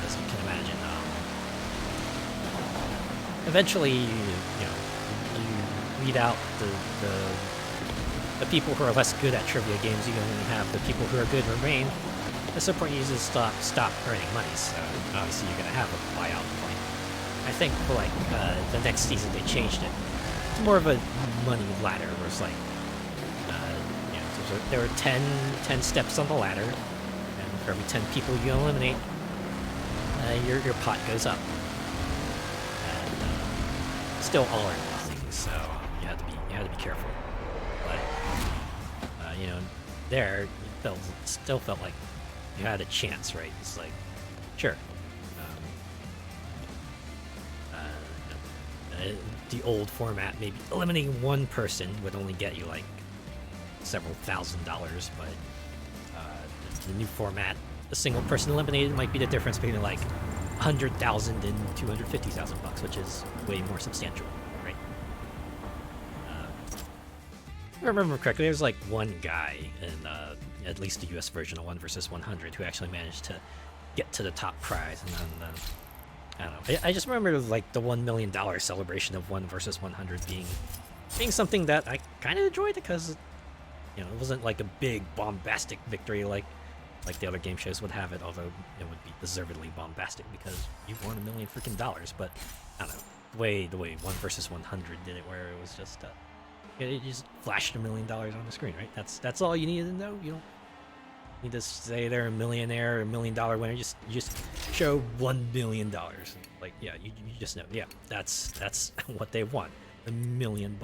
Speaker 1: as you can imagine, eventually, you weed out the people who are less good at trivia games. You only have the people who are good remain. At some point, you just stop earning money, so obviously you're gonna have a buyout point. I think for like the next season they changed it. It's more of a money ladder, where it's like, there are 10 steps on the ladder, and for every 10 people you eliminate, your pot goes up. And still all or nothing, so you had to be careful. But you know, there it still felt like you had a chance, right? It's like, sure. The old format, maybe eliminating one person would only get you like several $1,000s, but the new format, a single person eliminated might be the difference between like 100,000 and 250,000 bucks, which is way more substantial, right? If I remember correctly, there was like one guy in at least the US version of 1 versus 100 who actually managed to get to the top prize, and then I don't know. I just remember like the $1 million celebration of 1 versus 100 being something that I kind of enjoyed, because, you know, it wasn't like a big bombastic victory like the other game shows would have it, although it would be deservedly bombastic because you won $1 million freaking dollars. But I don't know, the way 1 versus 100 did it, where it was just it just flashed $1 million on the screen, right? That's all you needed to know. You don't need to say they're a millionaire or $1 million winner. You just show $1 million. Like, yeah, you just know, yeah, that's what they want, $1 million.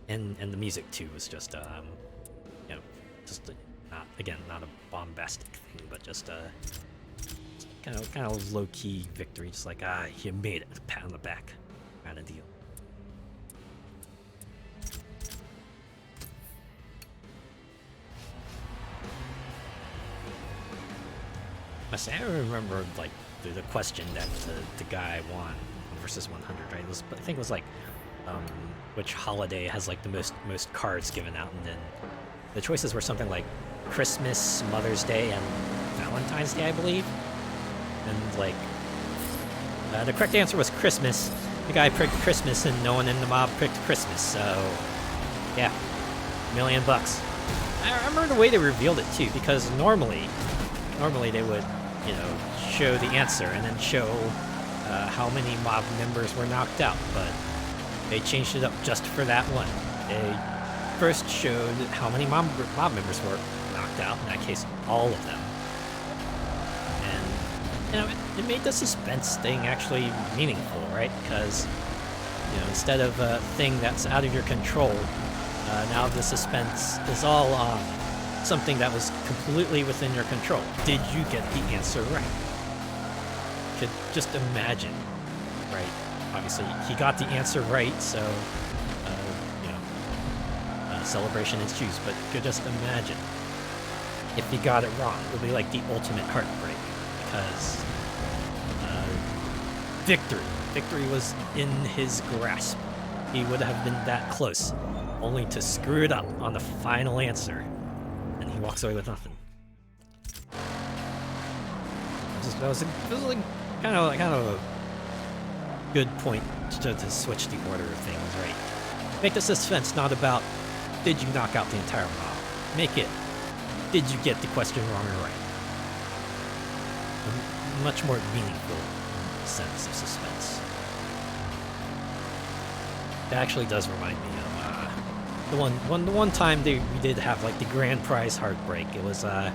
Speaker 1: And the music too was just you know, just not a bombastic thing, but just kind of low key victory, just like, you made it, pat on the back kind of deal. I remember like the question that the guy won versus 100, right? It was, I think it was like which holiday has like the most cards given out, and then The choices were something like Christmas, Mother's Day, and Valentine's Day, I believe. And like, the correct answer was Christmas. The guy picked Christmas, and no one in the mob picked Christmas. So, yeah, $1 million. I remember the way they revealed it too, because normally they would, you know, show the answer and then show how many mob members were knocked out, but they changed it up just for that one. They first showed how many mob members were knocked out, in that case, all of them. And, you know, it made the suspense thing actually meaningful, right? Because, you know, instead of a thing that's out of your control, now the suspense is all on something that was completely within your control. Did you get the answer right? Could just imagine, right? Obviously, he got the answer right, so, you know, celebration ensues, but could just imagine if he got it wrong. It would be like the ultimate heartbreak, because victory was in his grasp. He would have been that close, only to screw it up on the final answer, and he walks away with nothing. That was like kind of a good point to switch the order of things, right? Make the suspense not about did you knock out the entire mob. Make it did you get the question wrong or right. A much more meaningful sense of suspense. That actually does remind me of the one time we did have like the grand prize heartbreak. It was I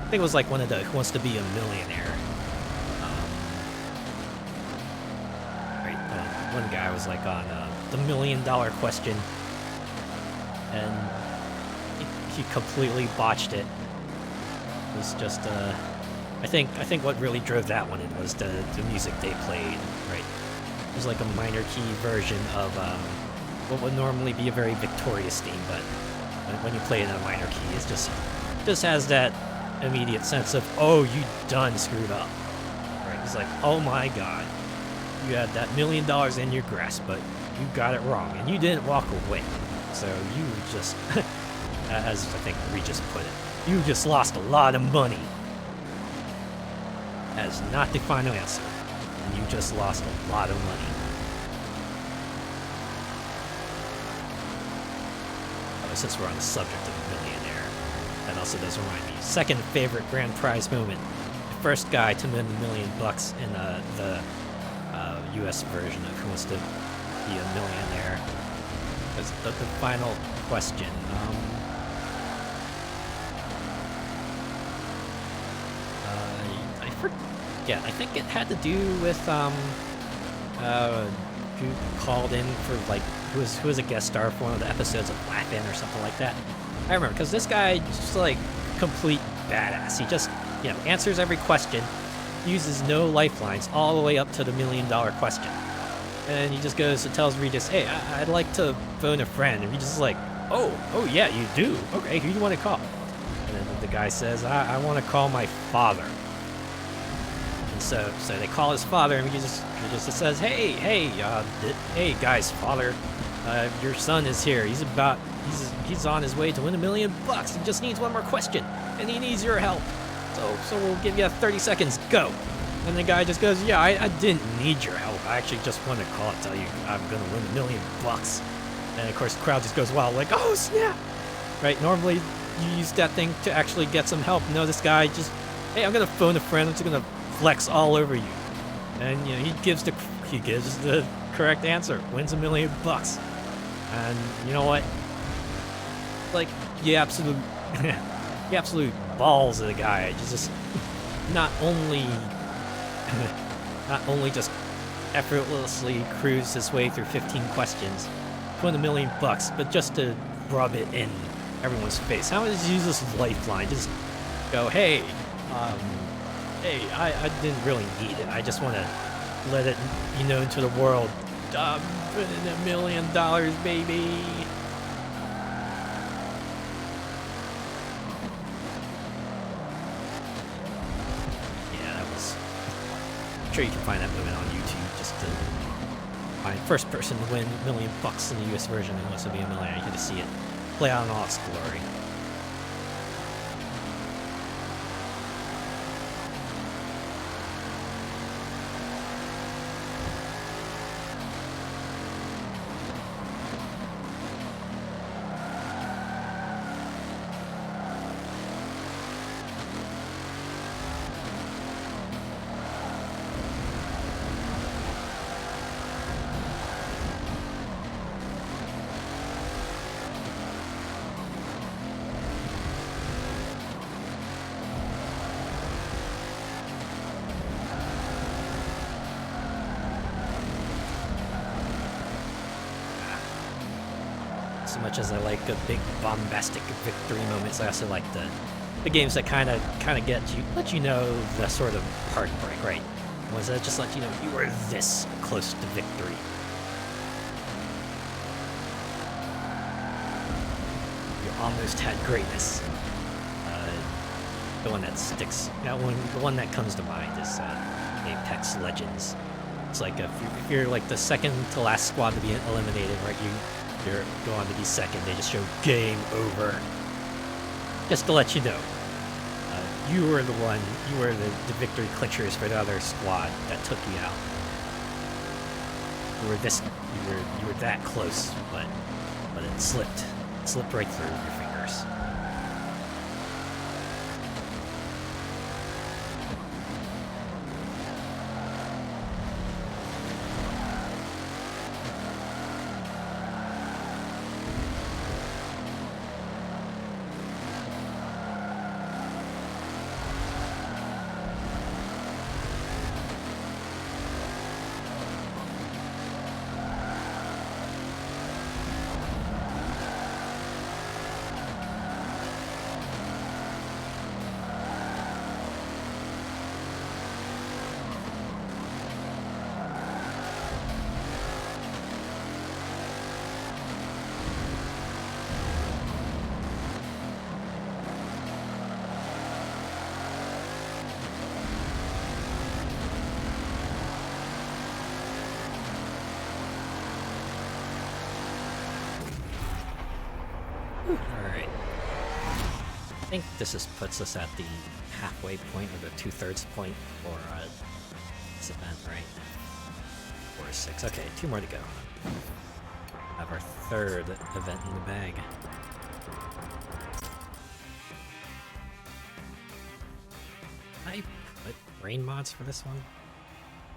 Speaker 1: think it was like one of the Who Wants to Be a Millionaire. One guy was like on the $1 million question, and he completely botched it. It was just I think what really drove that one in was the music they played. Right, it was like a minor key version of what would normally be a very victorious theme, but when you play it in a minor key, it just has that immediate sense of, oh, you done screwed up. Right, it's like, oh my god. You had that $1 million in your grasp, but you got it wrong, and you didn't walk away. So you just, as I think Regis put it, you just lost a lot of money. That is not the final answer, and you just lost a lot of money. Since we're on the subject of millionaire, that also does remind me. Second favorite grand prize moment: the first guy to win $1 million in the U.S. version of Who Wants to Be a Millionaire. Was the final question. I forget. I think it had to do with who called in for like who was a guest star for one of the episodes of Laugh-In or something like that. I remember because this guy just like complete badass. He just answers every question. Uses no lifelines all the way up to the $1 million question, and he just goes and tells Regis, "Hey, I'd like to phone a friend." And Regis is like, "Oh yeah, you do. Okay, who do you want to call?" And then the guy says, "I want to call my father." And so they call his father, and Regis just says, "Hey, guy's father, your son is here. He's on his way to win $1 million. He just needs one more question, and he needs your help. So we'll give you 30 seconds, go." And the guy just goes, "Yeah, I didn't need your help. I actually just wanted to call and tell you I'm going to win $1 million. And of course the crowd just goes wild, like, "Oh snap!" Right? Normally you use that thing to actually get some help. No, this guy just, "Hey, I'm going to phone a friend. I'm just going to flex all over you." And he gives the correct answer, wins $1 million. And you know what? Like, the absolute balls of the guy. Just not only just effortlessly cruise his way through 15 questions, win $1 million, but just to rub it in everyone's face. How does he use this lifeline? Just go, hey, I didn't really need it. I just want to let it be known to the world. I'm winning $1 million, baby. Sure, you can find that moment on YouTube. Just to find first person to win $1 million in the U.S. version and Who Wants to Be a Millionaire. You get to see it play out in all its glory. So much as I like a big bombastic victory moments, I also like the games that kind of let you know the sort of heartbreak, right? Ones that just let you know you were this close to victory. You almost had greatness. The one that sticks, the one that comes to mind is Apex Legends. It's like if you're like the second to last squad to be eliminated, right? You're going to be second. They just show game over, just to let you know you were the one. You were the victory clinchers for the other squad that took you out. You were that close, but it slipped right through your fingers. Alright. I think this puts us at the halfway point, or the 2/3 point for this event, right? 4 or 6. Okay, 2 more to go. Have our 3rd event in the bag. Did I put rain mods for this one?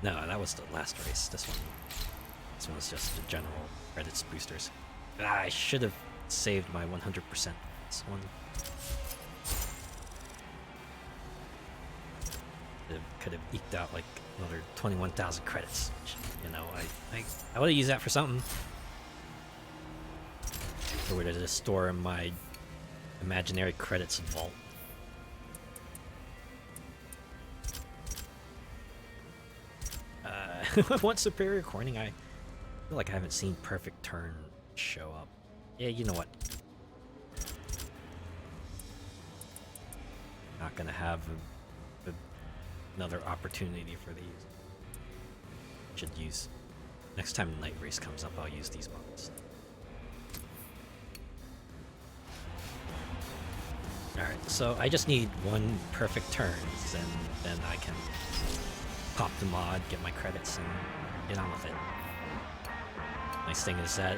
Speaker 1: No, that was the last race. This one was just the general credits boosters. I should have saved my 100% this one. Could have eked out like another 21,000 credits. Which, you know, I would have used that for something. Or would have just store in my imaginary credits vault. I want superior corning. I feel like I haven't seen Perfect Turn show up. Yeah, you know what? Not gonna have another opportunity for these. Should use next time the night race comes up. I'll use these mods. All right, so I just need 1 perfect turns, and then I can pop the mod, get my credits, and get on with it. Nice thing is that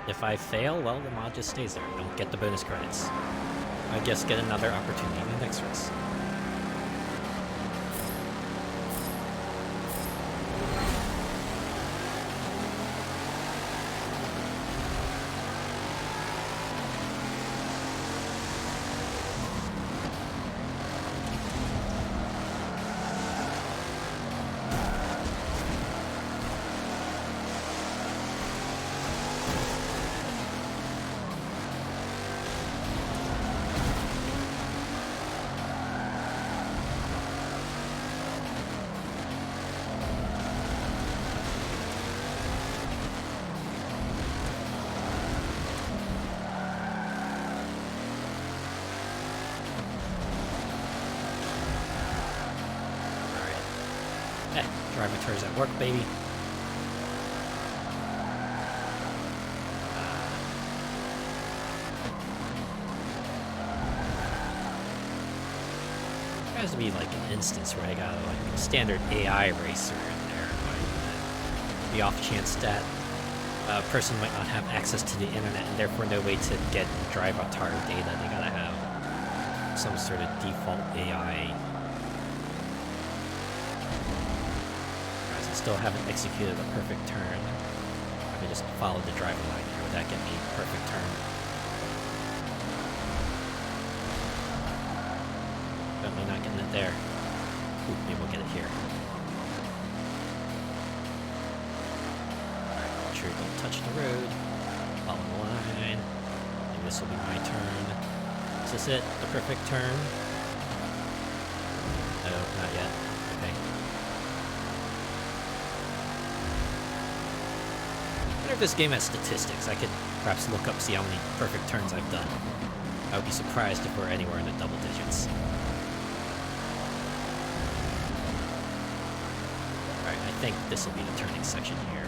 Speaker 1: if I fail, well, the mod just stays there. I don't get the bonus credits. I just get another opportunity in the next race. Driver tours at work, baby. There has to be like an instance where I got like a standard AI racer in there. Like, the off chance that a person might not have access to the internet and therefore no way to get drive autar data. They gotta have some sort of default AI. Still haven't executed a perfect turn. I can just follow the driver line here. Would that get me a perfect turn? Definitely not getting it there. Ooh, maybe we'll get it here. Alright, make sure you don't touch the road. Follow the line. this will be my turn. Is this it? The perfect turn? No, not yet. Okay. I wonder if this game has statistics. I could perhaps look up, see how many perfect turns I've done. I would be surprised if we're anywhere in the double digits. Alright, I think this will be the turning section here.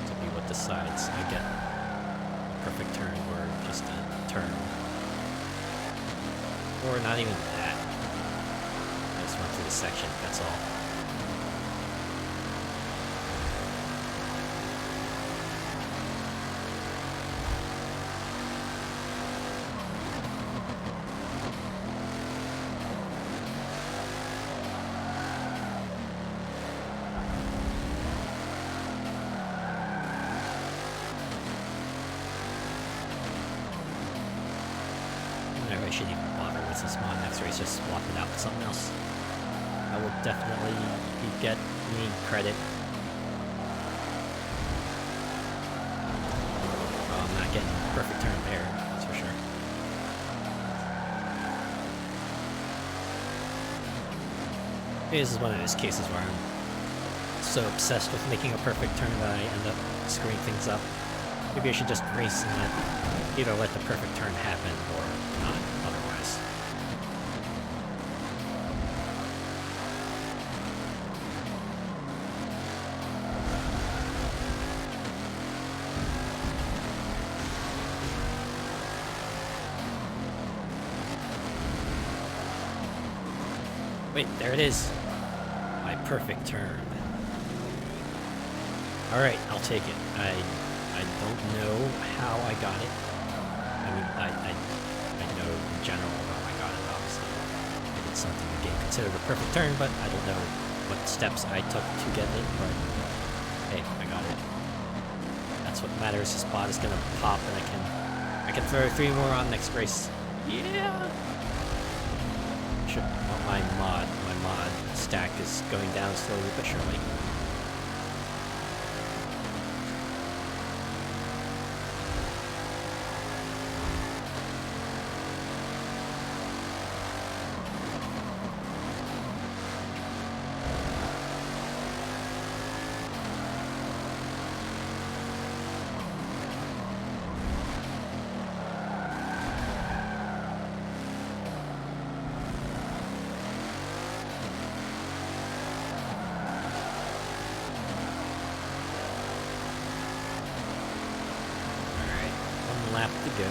Speaker 1: This will be what decides I get a perfect turn or just a turn. Or not even that. I just went through the section, that's all. I shouldn't even bother with this mod. Next race, just swap it out with something else. I will definitely get me credit. Well, I'm not getting a perfect turn there, that's for sure. Maybe this is one of those cases where I'm so obsessed with making a perfect turn that I end up screwing things up. Maybe I should just race and either let the perfect turn happen or not otherwise. Wait, there it is. My perfect turn. Alright, I'll take it. I don't know how I got it. I mean, I know in general how I got it, obviously. I did something the game considered a perfect turn, but I don't know what steps I took to get it, but hey, I got it. That's what matters. This bot is gonna pop and I can throw 3 more on next race. Yeah! Well, my mod stack is going down slowly but surely. Lap to go.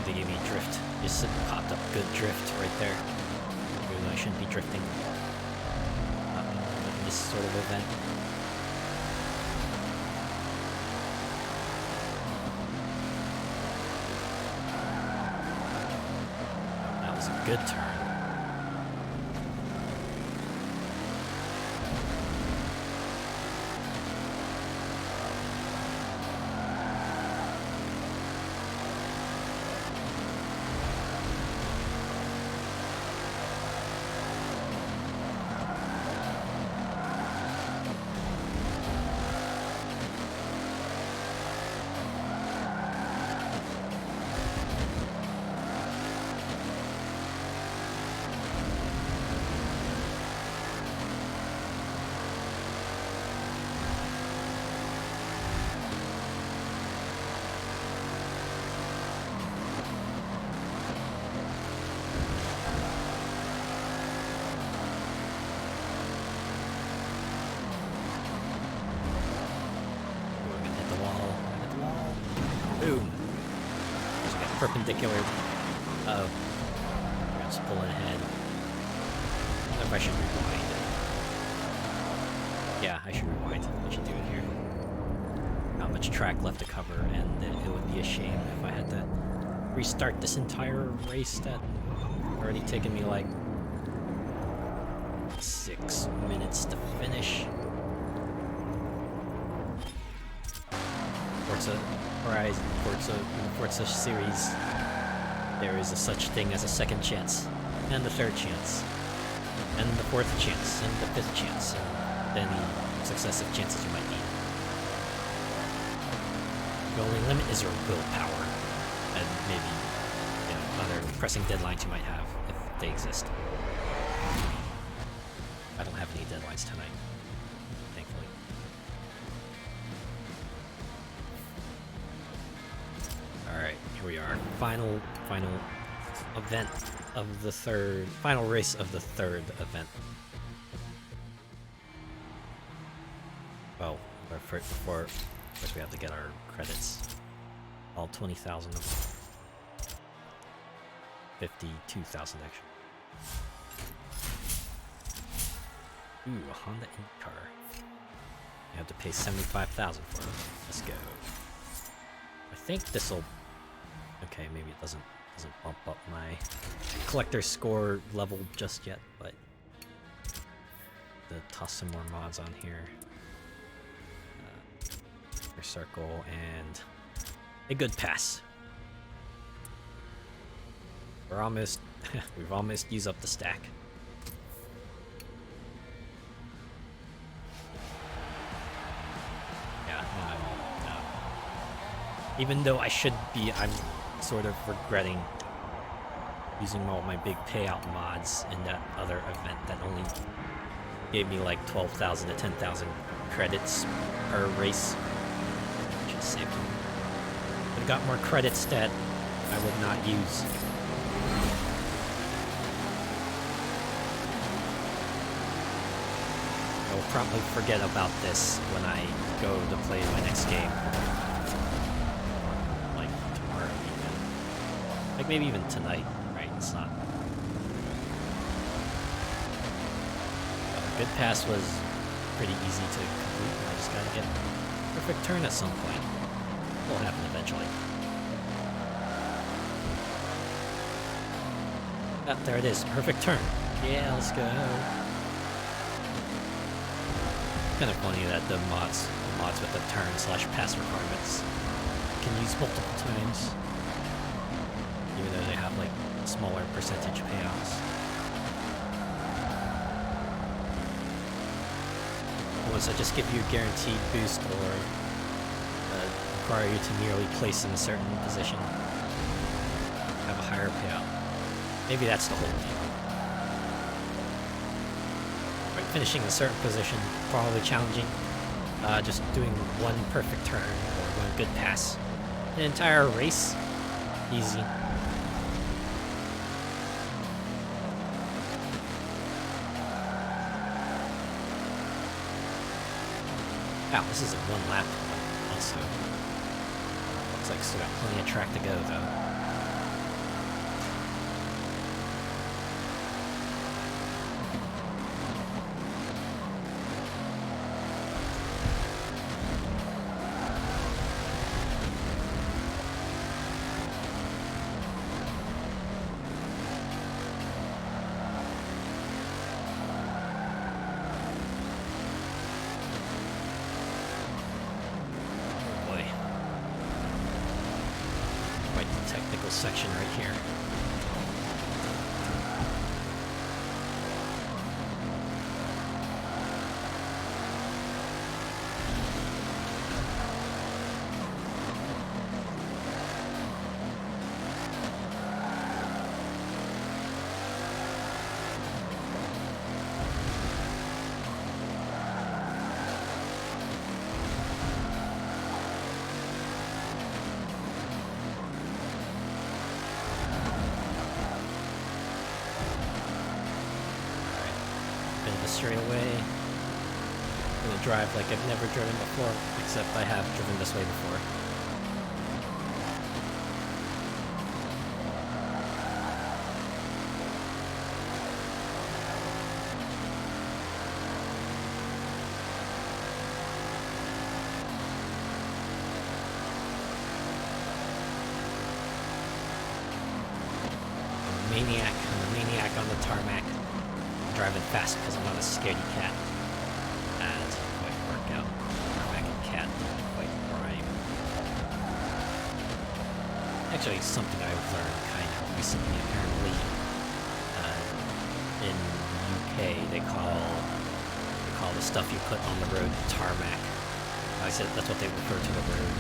Speaker 1: They gave me a drift. Just popped up good drift right there. Even though I shouldn't be drifting in this sort of event. That was a good turn. perpendicular. Just pulling ahead. I don't know if I should rewind. Yeah, I should rewind. I should do it here. Not much track left to cover, and it would be a shame if I had to restart this entire race that already taken me like 6 minutes to finish. Forza Horizon, in the Forza series, there is a such thing as a second chance, and a third chance, and the fourth chance, and the fifth chance, and then successive chances you might need. The only limit is your willpower, and maybe, you know, other pressing deadlines you might have, if they exist. I don't have any deadlines tonight, thankfully. Alright, here we are. Final event of the final race of the third event. Well, before, of course we have to get our credits. All 20,000 of them. 52,000 actually. Ooh, a Honda in-car. You have to pay 75,000 for it. Let's go. I think this'll... Okay, maybe it doesn't bump up my collector score level just yet, but... Toss some more mods on here. Circle and a good pass. We're almost... we've almost used up the stack. Even though I should be, I'm sort of regretting using all my big payout mods in that other event that only gave me like 12,000 to 10,000 credits per race. I should save them. But I got more credits that I would not use. I will probably forget about this when I go to play my next game. Like maybe even tonight, right? It's not. Good pass was pretty easy to complete. I just gotta get a perfect turn at some point. It'll happen eventually. Ah, there it is. Perfect turn. Yeah, let's go. Kind of funny that the mods with the turn/pass requirements can use multiple times. Even though they have like smaller percentage payouts. Ones that just give you a guaranteed boost or require you to merely place in a certain position have a higher payout. Maybe that's the whole deal. Right, finishing in a certain position, probably challenging. Just doing one perfect turn or one good pass. An entire race, easy. Wow, this is a one-lap one also. Looks like still got plenty of track to go, though. Section right here. Straight away. I'm gonna drive like I've never driven before, except I have driven this way before. maniac. I'm a maniac on the tarmac. I'm driving fast because I'm not a scaredy cat. That doesn't quite work out. Tarmac and cat don't quite rhyme. Actually, something I've learned kind of recently, apparently. In the UK, they call the stuff you put on the road tarmac. I said that's what they refer to the road.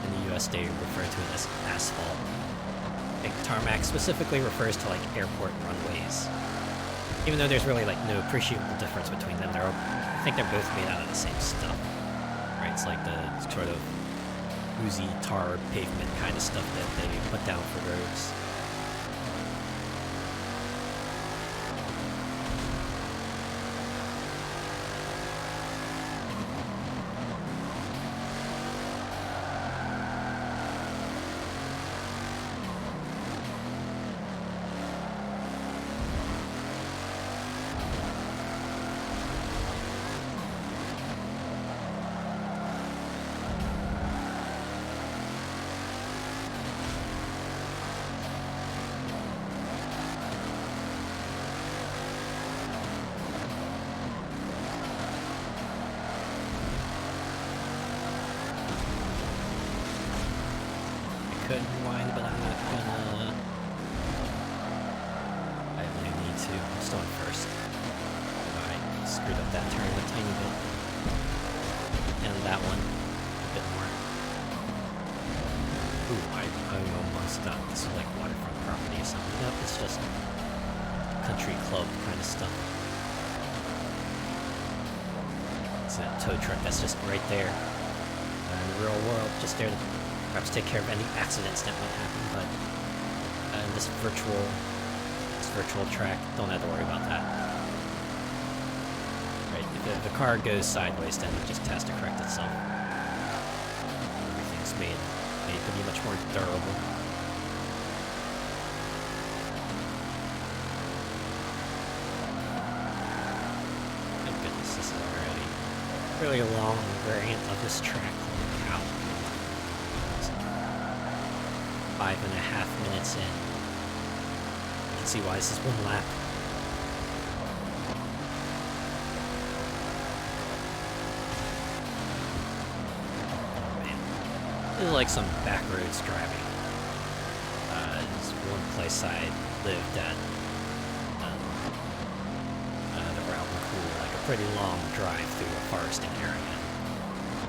Speaker 1: In the US, they refer to it as asphalt. Like, tarmac specifically refers to like airport runways. Even though there's really like no appreciable difference between them, I think they're both made out of the same stuff. Right? It's like the sort of oozy tar pavement kind of stuff that they put down for roads. Could rewind, but I'm not gonna. I have no need to. I'm still in first. Alright, screwed up that turn a tiny bit. And that one a bit more. Ooh, I almost thought this was like waterfront property or something. Nope, it's just country club kind of stuff. It's a tow truck that's just right there. In the real world, just there to perhaps take care of any accidents that might happen, but in this virtual track, don't have to worry about that. Right, if the car goes sideways, then it just has to correct itself. Everything's made to be much more durable. My goodness, this is a really long variant of this track. Holy cow. 5.5 minutes in. You can see why this is one lap. Oh man. This is like some backroads driving. This one place I lived at. The route was cool, like a pretty long drive through a forested area.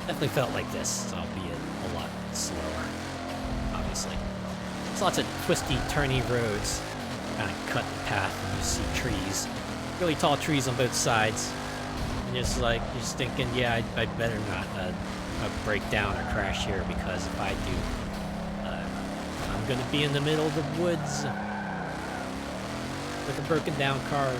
Speaker 1: Definitely felt like this, albeit a lot slower, obviously. Lots of twisty, turny roads, kind of cut the path, and you see trees, really tall trees on both sides, and you're just thinking, yeah, I better not break down or crash here, because if I do, I'm gonna be in the middle of the woods with a broken down car.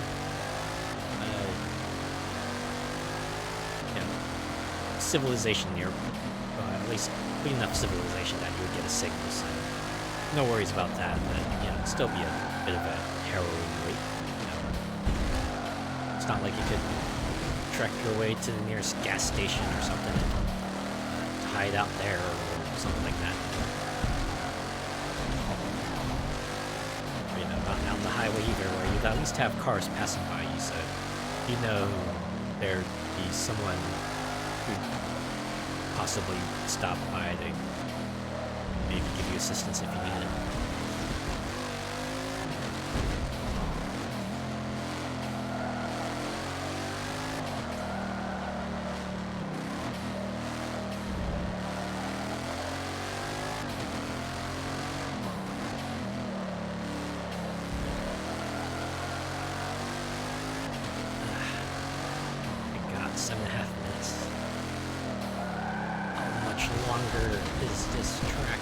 Speaker 1: Civilization near, at least enough civilization that you would get a signal sign. No worries about that, but, you know, it'd still be a bit of a harrowing wait, you know. It's not like you could trek your way to the nearest gas station or something and hide out there or something like that. Or, you know, not out on the highway either, where you'd at least have cars passing by you, so you know there'd be someone who'd possibly stop by to maybe give you assistance if you need it. My God, 7.5 minutes. How much longer is this track?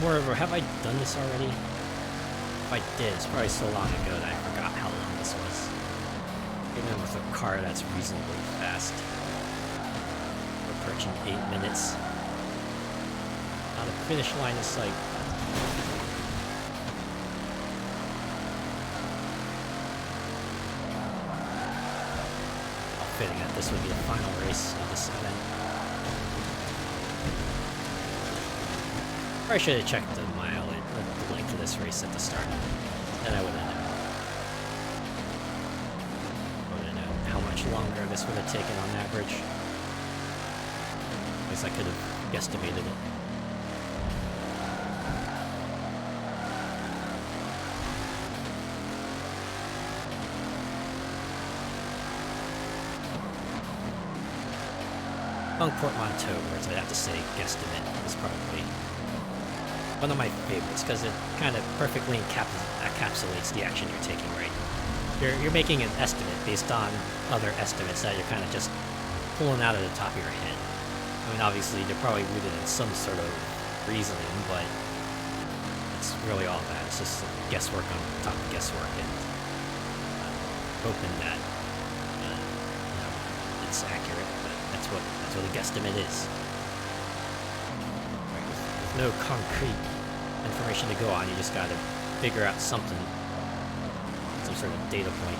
Speaker 1: Moreover, have I done this already? If I did, it's probably so long ago that I forgot how long this was. Even with a car that's reasonably fast. We're approaching 8 minutes. Now the finish line is like... fitting that this would be the final race of this event. I should have checked the mileage, this race at the start. Then I would have known how much longer this would have taken on average. At least I could have guesstimated it. Among portmanteaus, I'd have to say guesstimate is probably one of my favorites because it kind of perfectly encapsulates the action you're taking, right? You're making an estimate based on other estimates that you're kind of just pulling out of the top of your head. I mean, obviously, they're probably rooted in some sort of reasoning, but it's really all that. It's just guesswork on top of guesswork, and hoping that it's accurate. But that's what a guesstimate is. Right, with no concrete information to go on, you just got to figure out something, some sort of data point.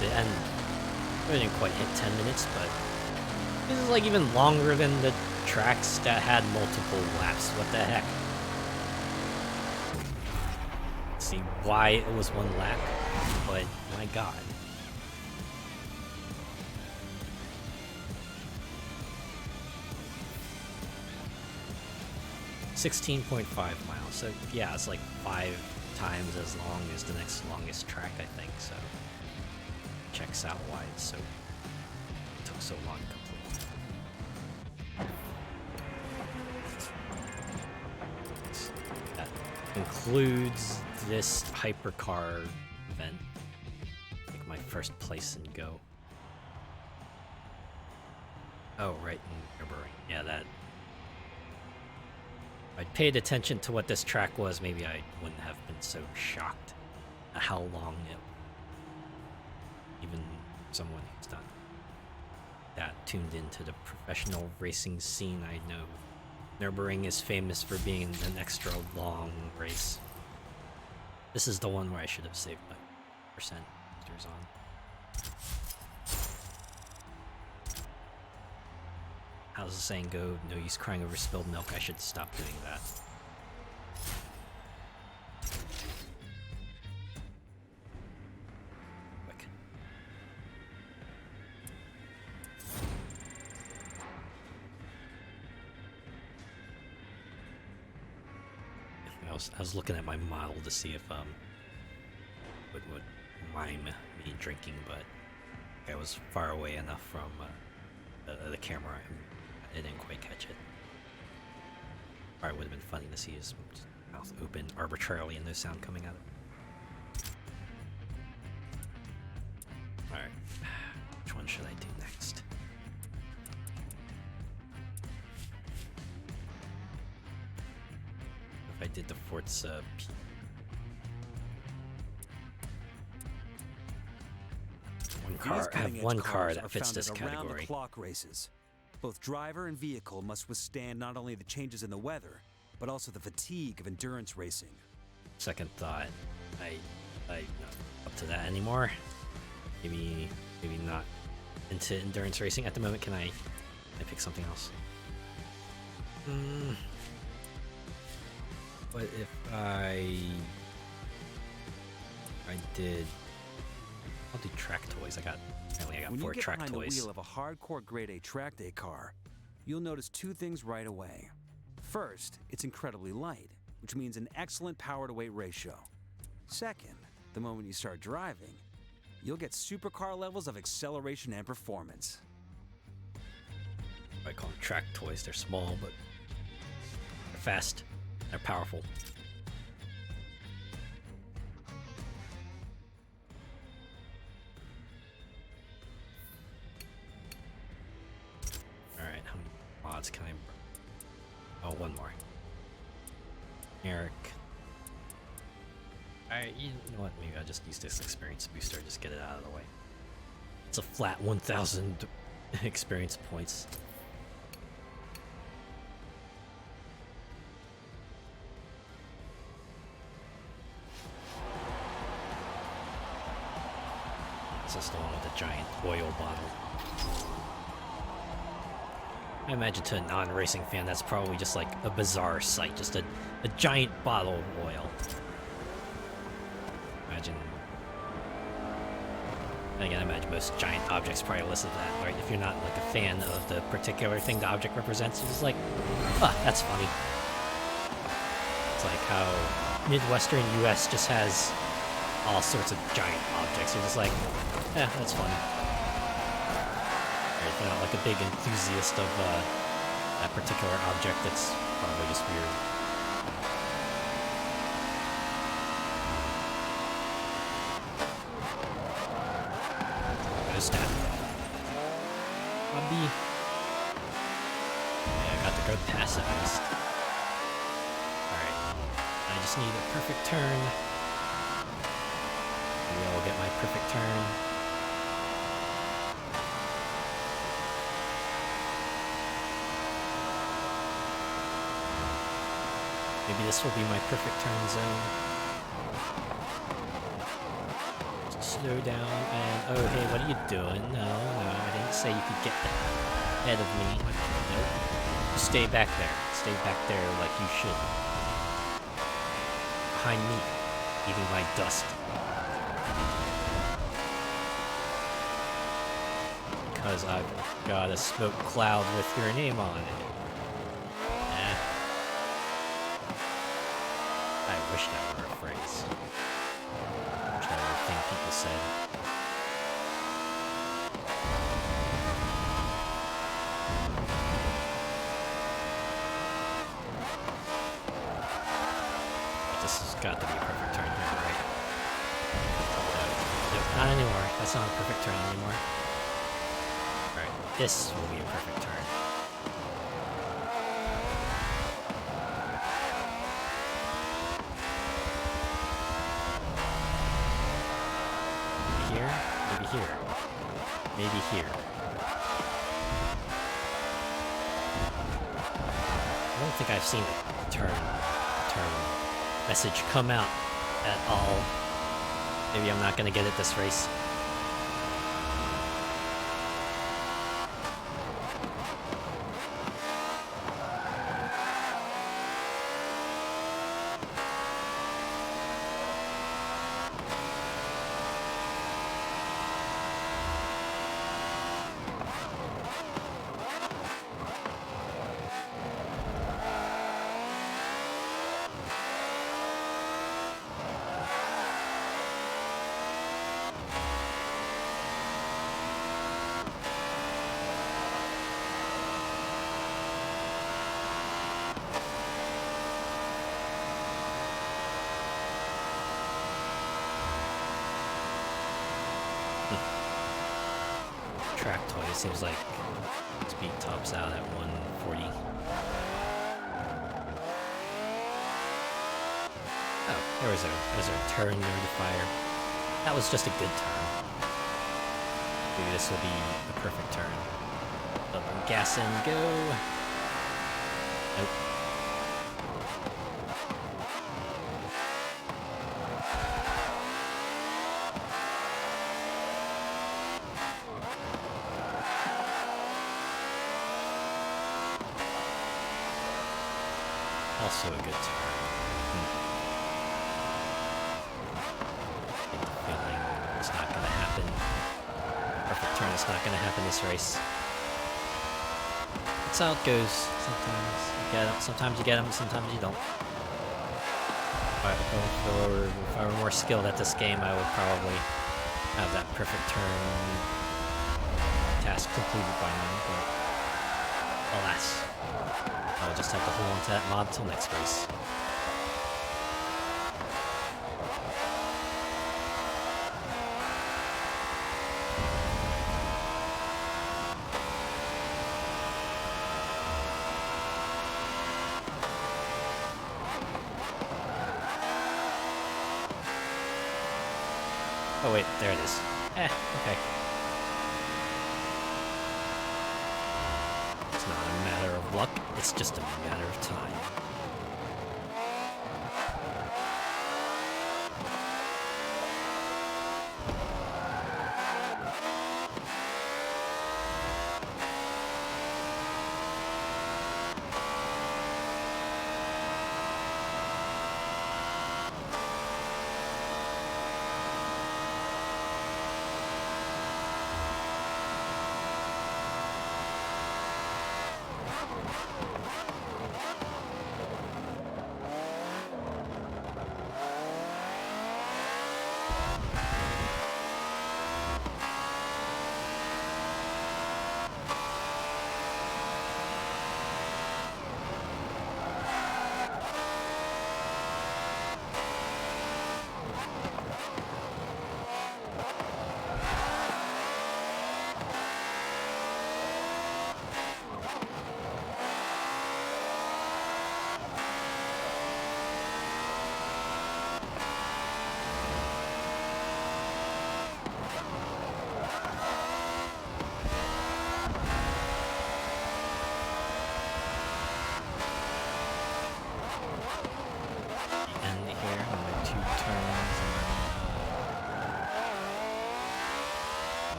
Speaker 1: The end, we didn't quite hit 10 minutes, but this is like even longer than the tracks that had multiple laps. What the heck? See why it was one lap, but my god. .5 miles, so yeah, it's like 5 times as long as the next longest track, I think, so checks out why it took so long to complete. So that concludes this hypercar event. I think my first place in Go. Oh, right, in Nürburgring. Yeah, that. If I'd paid attention to what this track was, maybe I wouldn't have been so shocked at how long it was. Even someone who's done that tuned into the professional racing scene, I know Nürburgring is famous for being an extra long race. This is the one where I should have saved my percent boosters on. How's the saying go? No use crying over spilled milk. I should stop doing that. I was looking at my model to see if would mime me drinking, but I was far away enough from the camera, I didn't quite catch it. Probably would have been funny to see his mouth open arbitrarily and no sound coming out of it. Alright, which one should I do next? I did the Forza P. I have one car that fits this category.
Speaker 2: Around-the-clock races. Both driver and vehicle must withstand not only the changes in the weather, but also the fatigue of endurance racing.
Speaker 1: Second thought, I not up to that anymore. Maybe not into endurance racing at the moment. Can I pick something else? But if I did, I'll do track toys. I got 4 track toys. When you get behind the wheel of a hardcore Grade A track day car, you'll notice 2 things right away. First, it's incredibly light, which means an excellent power-to-weight ratio. Second, the moment you start driving, you'll get supercar levels of acceleration and performance. I call them track toys. They're small, but they're fast. They're powerful. Alright, how many mods can I... Oh, one more. Eric. Alright, you know what? Maybe I'll just use this experience booster, just get it out of the way. It's a flat 1,000 experience points. giant oil bottle. I imagine to a non-racing fan, that's probably just like a bizarre sight, just a giant bottle of oil. Imagine. Again, I imagine most giant objects probably listed that, right? If you're not like a fan of the particular thing the object represents, it's just like, ah, that's funny. It's like how Midwestern US just has all sorts of giant objects. You're just like, eh, that's funny. Right, if you're not like a big enthusiast of that particular object, that's probably just weird. There's that. Bobby. Yeah, I got the good pass at least. I just need a perfect turn. Maybe I'll get my perfect turn. Maybe this will be my perfect turn zone. Just slow down and... Oh, hey, what are you doing? No, I didn't say you could get ahead of me. Nope. Stay back there. Stay back there like you should. Behind me, eating my dust. Because I've got a smoke cloud with your name on it. Eh. I wish that were a phrase. I wish that were a thing people said. Got to be a perfect turn here, right? Nope, not anymore. That's not a perfect turn anymore. Alright, this will be a perfect turn. Maybe here? Maybe here. Maybe here. I don't think I've seen a turn message come out at all. Maybe I'm not gonna get it this race. Track toy, it seems like speed tops out at 140. Oh, there's a turn notifier. That was just a good turn. Maybe this will be the perfect turn. Up and gas and go. Nope. Also a good turn. I get the feeling it's not going to happen. Perfect turn is not going to happen this race. That's how it goes. Sometimes you get them, sometimes you get them, sometimes you don't. If I were more skilled at this game, I would probably have that perfect turn task completed by now, but alas. I'll just have to hold on to that mod till next race. Oh wait, there it is. Okay. It's not a matter of luck, it's just a matter of time.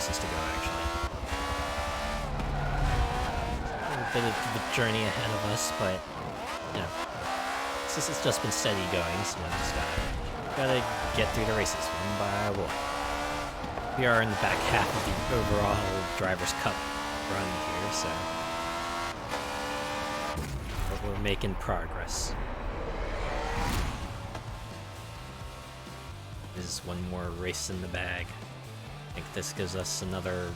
Speaker 1: races to go, actually. A little bit of the journey ahead of us, but, you know, this has just been steady going, so we just gotta get through the races one by one. We are in the back half of the overall Drivers' Cup run here, so but we're making progress. There's one more race in the bag. I think this gives us another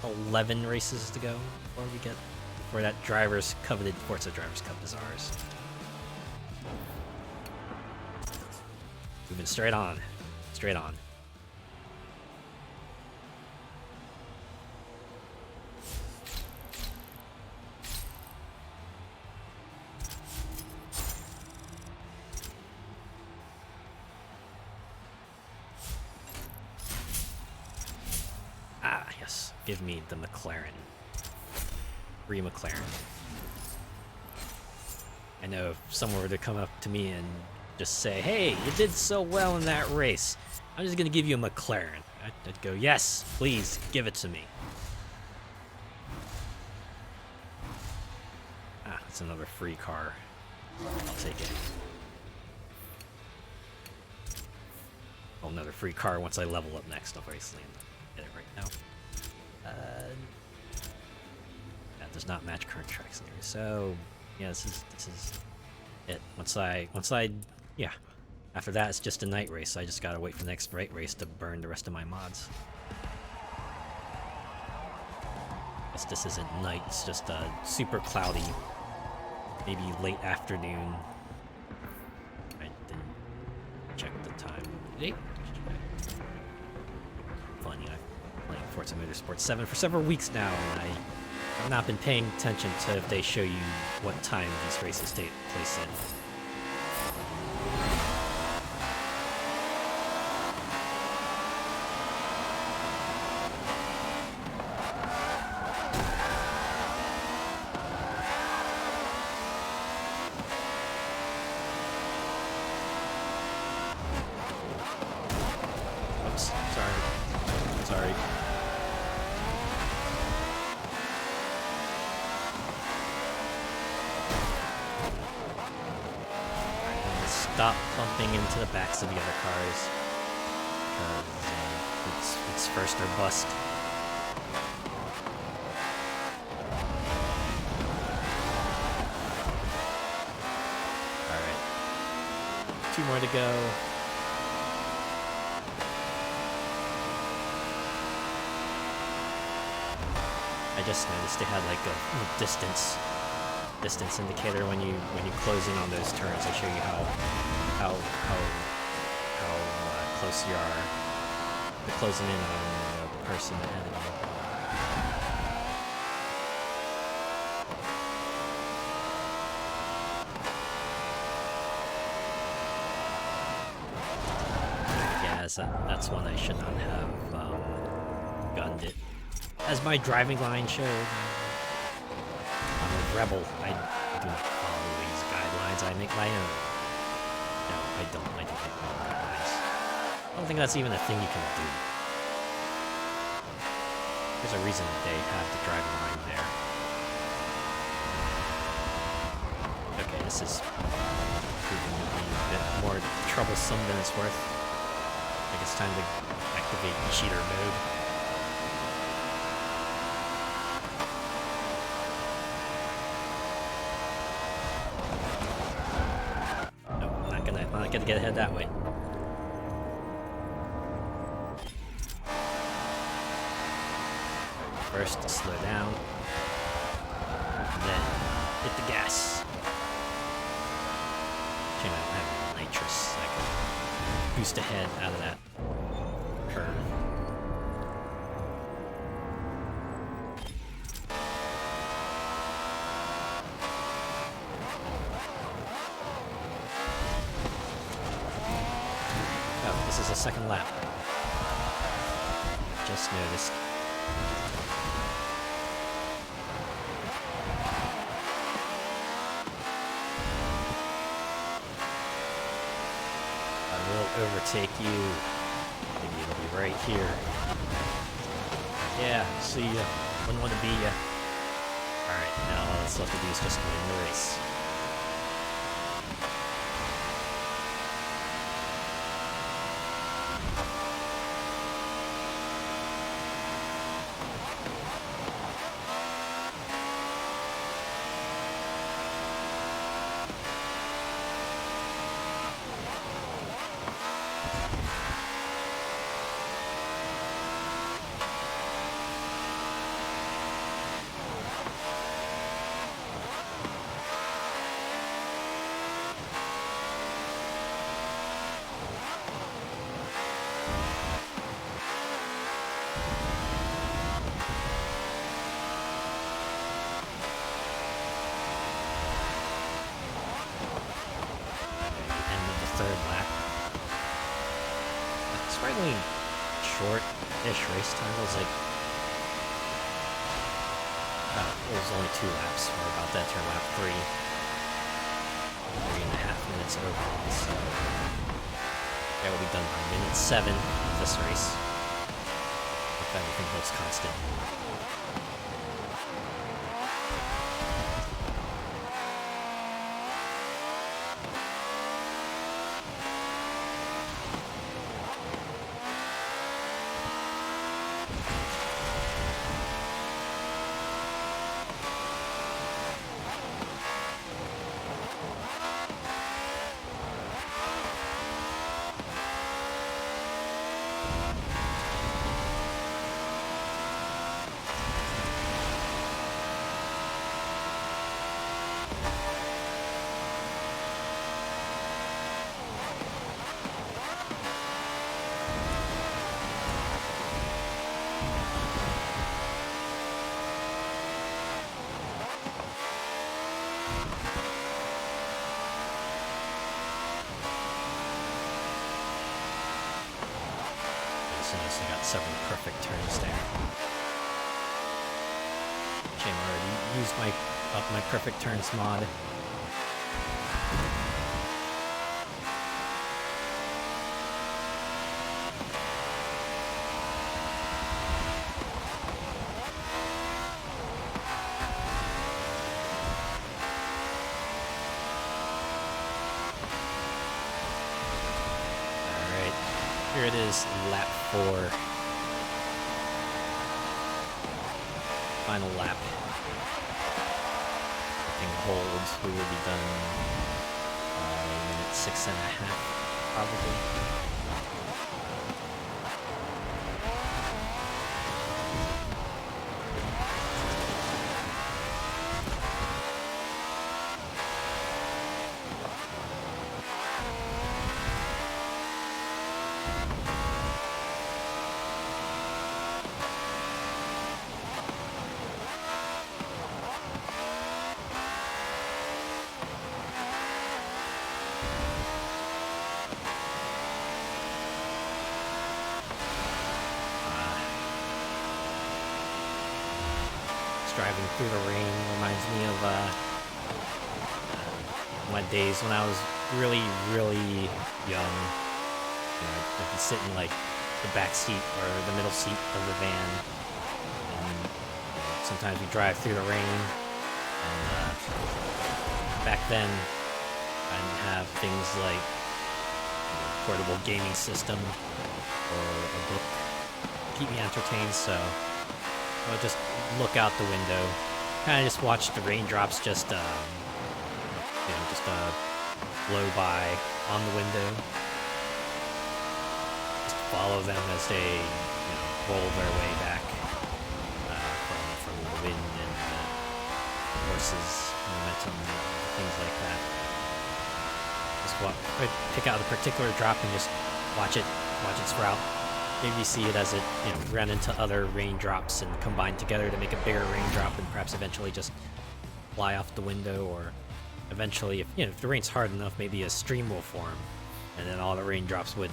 Speaker 1: 11 races to go before that coveted Forza Drivers' Cup is ours. Moving straight on. Straight on. Ah, yes. Give me the McLaren. Free McLaren. I know if someone were to come up to me and just say, hey, you did so well in that race, I'm just gonna give you a McLaren. I'd go, yes, please, give it to me. Ah, it's another free car. I'll take it. Oh, another free car once I level up next, obviously. Get it right now. That does not match current track scenery. So, yeah, this is it. Yeah. After that, it's just a night race. I just gotta wait for the next night race to burn the rest of my mods. Guess this isn't night. It's just super cloudy, maybe late afternoon. I didn't check the time. Hey. Funny, I've been playing Forza Motorsport 7 for several weeks now, and I've not been paying attention to if they show you what time these races take place in. Oops, sorry. Stop bumping into the backs of the other cars, because it's first or bust. Alright. 2 more to go. I just noticed they had like a distance indicator when you close in on those turns. They show you how close you are to closing in on the person ahead of you. Yeah, that's one I should not have gunned it. As my driving line showed, I'm a rebel. I do not follow these guidelines. I make my own. No, I don't. I don't make my own guidelines. I don't think that's even a thing you can do. There's a reason they have the driving line there. Okay, this is proving to be a bit more troublesome than it's worth. I think it's time to activate cheater mode. I'm not gonna get ahead that way. First, slow down, and then hit the gas. Shame I don't have any nitrous, so I can boost ahead out of that curve. This is a second lap. Just noticed. I will overtake you. Maybe it'll be right here. Yeah, see ya. Wouldn't want to be ya. Alright, now all that's left to do is just win the race. Third lap. Surprisingly short-ish race time. It was like it was only 2 laps. We're about to enter lap 3. 3.5 minutes overall. So yeah, we'll be done by minute 7 of this race if everything holds constant. So I got several perfect turns there. Shame I already used my perfect turns mod. Here it is, lap 4. Final lap. Everything holds. We will be done by minute 6.5, probably. Driving through the rain reminds me of my days when I was really, really young. You know, I'd be sitting like the back seat or the middle seat of the van, and sometimes we drive through the rain. And back then, I didn't have things like portable gaming system or a book to keep me entertained, so I would just look out the window, kind of just watch the raindrops just blow by on the window. Just follow them as they, roll their way back from the wind and horses, momentum, and things like that. Just pick out a particular drop and just watch its route. Maybe see it as it ran into other raindrops and combined together to make a bigger raindrop, and perhaps eventually just fly off the window, or eventually, if the rain's hard enough, maybe a stream will form, and then all the raindrops would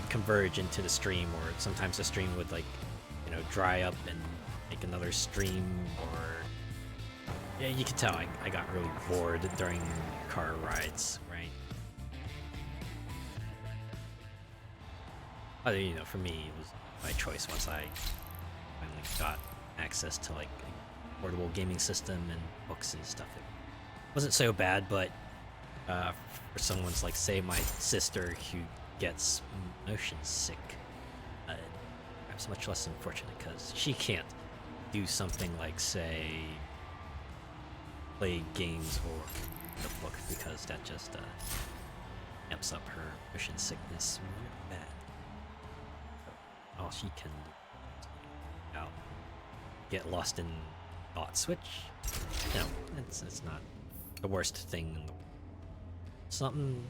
Speaker 1: converge into the stream, or sometimes the stream would dry up and make another stream, or yeah, you can tell I got really bored during car rides, right? For me, it was my choice once I finally got access to like a portable gaming system and books and stuff. It wasn't so bad, but for someone's like, say, my sister who gets motion sick, perhaps much less unfortunate because she can't do something like, say, play games or the book, because that just amps up her motion sickness real bad. So all she can do is get lost in thoughts, which, you know, it's not the worst thing in the world. Something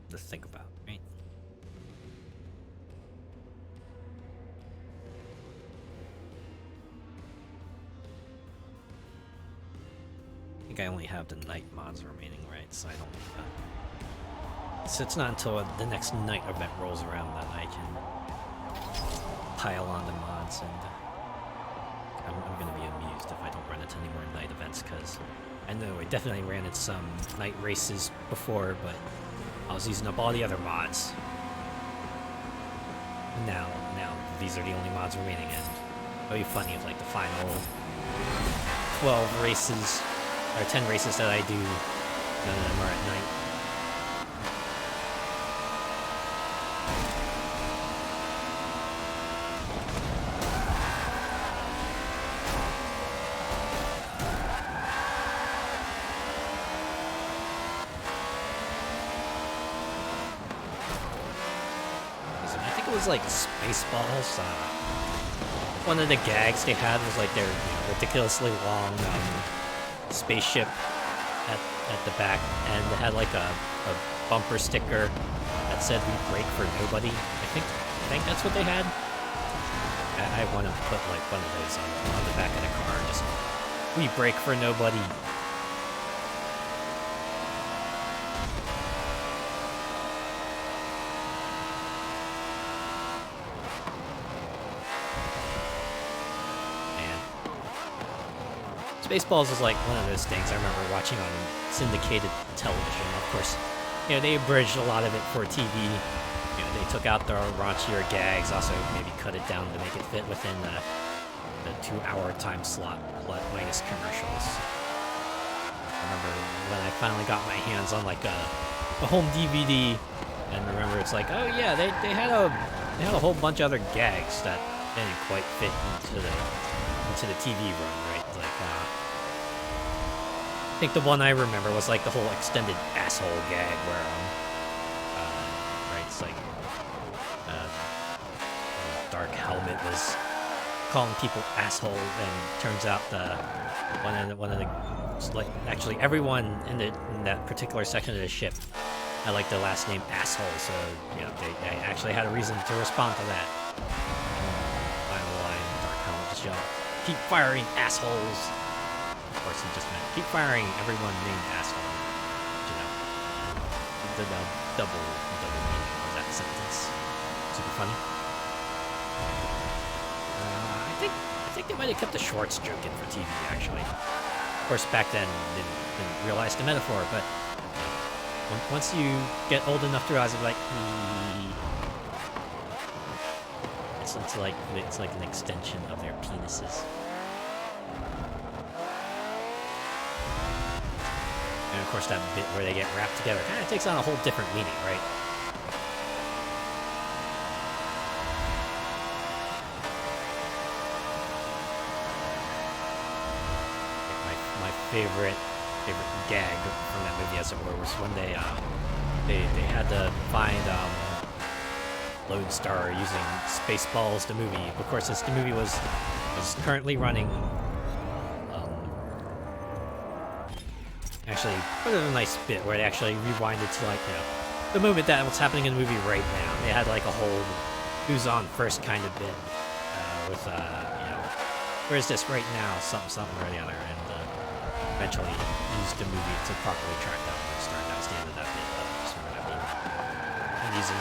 Speaker 1: to think about, right? I think I only have the night mods remaining, right? So I don't. So it's not until the next night event rolls around that I can pile on the mods, and I'm gonna be amused if I don't run into any more night events, because I know I definitely ran into some night races before, but I was using up all the other mods. Now these are the only mods remaining, and it'll be funny if like the final 12 races or 10 races that I do, none of them are at night. Like Spaceballs. One of the gags they had was like their ridiculously long spaceship at the back, and they had like a bumper sticker that said "We brake for nobody." I think that's what they had. I want to put like one of those on the back of the car. Just "We brake for nobody." Spaceballs is like one of those things I remember watching on syndicated television. Of course, you know, they abridged a lot of it for TV. You know, they took out the raunchier gags, also maybe cut it down to make it fit within the 2-hour time slot, minus commercials. I remember when I finally got my hands on like a home DVD, and remember it's like, oh yeah, they had a whole bunch of other gags that didn't quite fit into the TV run, right? Like, I think the one I remember was like the whole extended asshole gag where, right, it's like, Dark Helmet was calling people asshole, and turns out one of the like actually everyone in that particular section of the ship had like the last name asshole, so you know they actually had a reason to respond to that. Final line, Dark Helmet just yelled, "Keep firing, assholes!" Of course, he just meant keep firing everyone named asshole. You know, the double meaning of that sentence. Super funny. I think they might have kept the Schwartz joke in for TV, actually. Of course, back then didn't realize the metaphor, but once you get old enough to realize it, like, it's like an extension of their penises. And of course, that bit where they get wrapped together kind of takes on a whole different meaning, right? My favorite gag from that movie, as it were, was when they had to find Lone Star using Spaceballs, the movie. Of course, since the movie was currently running. Actually, put in a nice bit where they actually rewinded to like, you know, the moment that what's happening in the movie right now. They had like a whole who's on first kind of bit with you know, where's this right now, something or the other, and eventually used the movie to properly track down Lone Star. That was the end of that bit. Just remember that being amusing.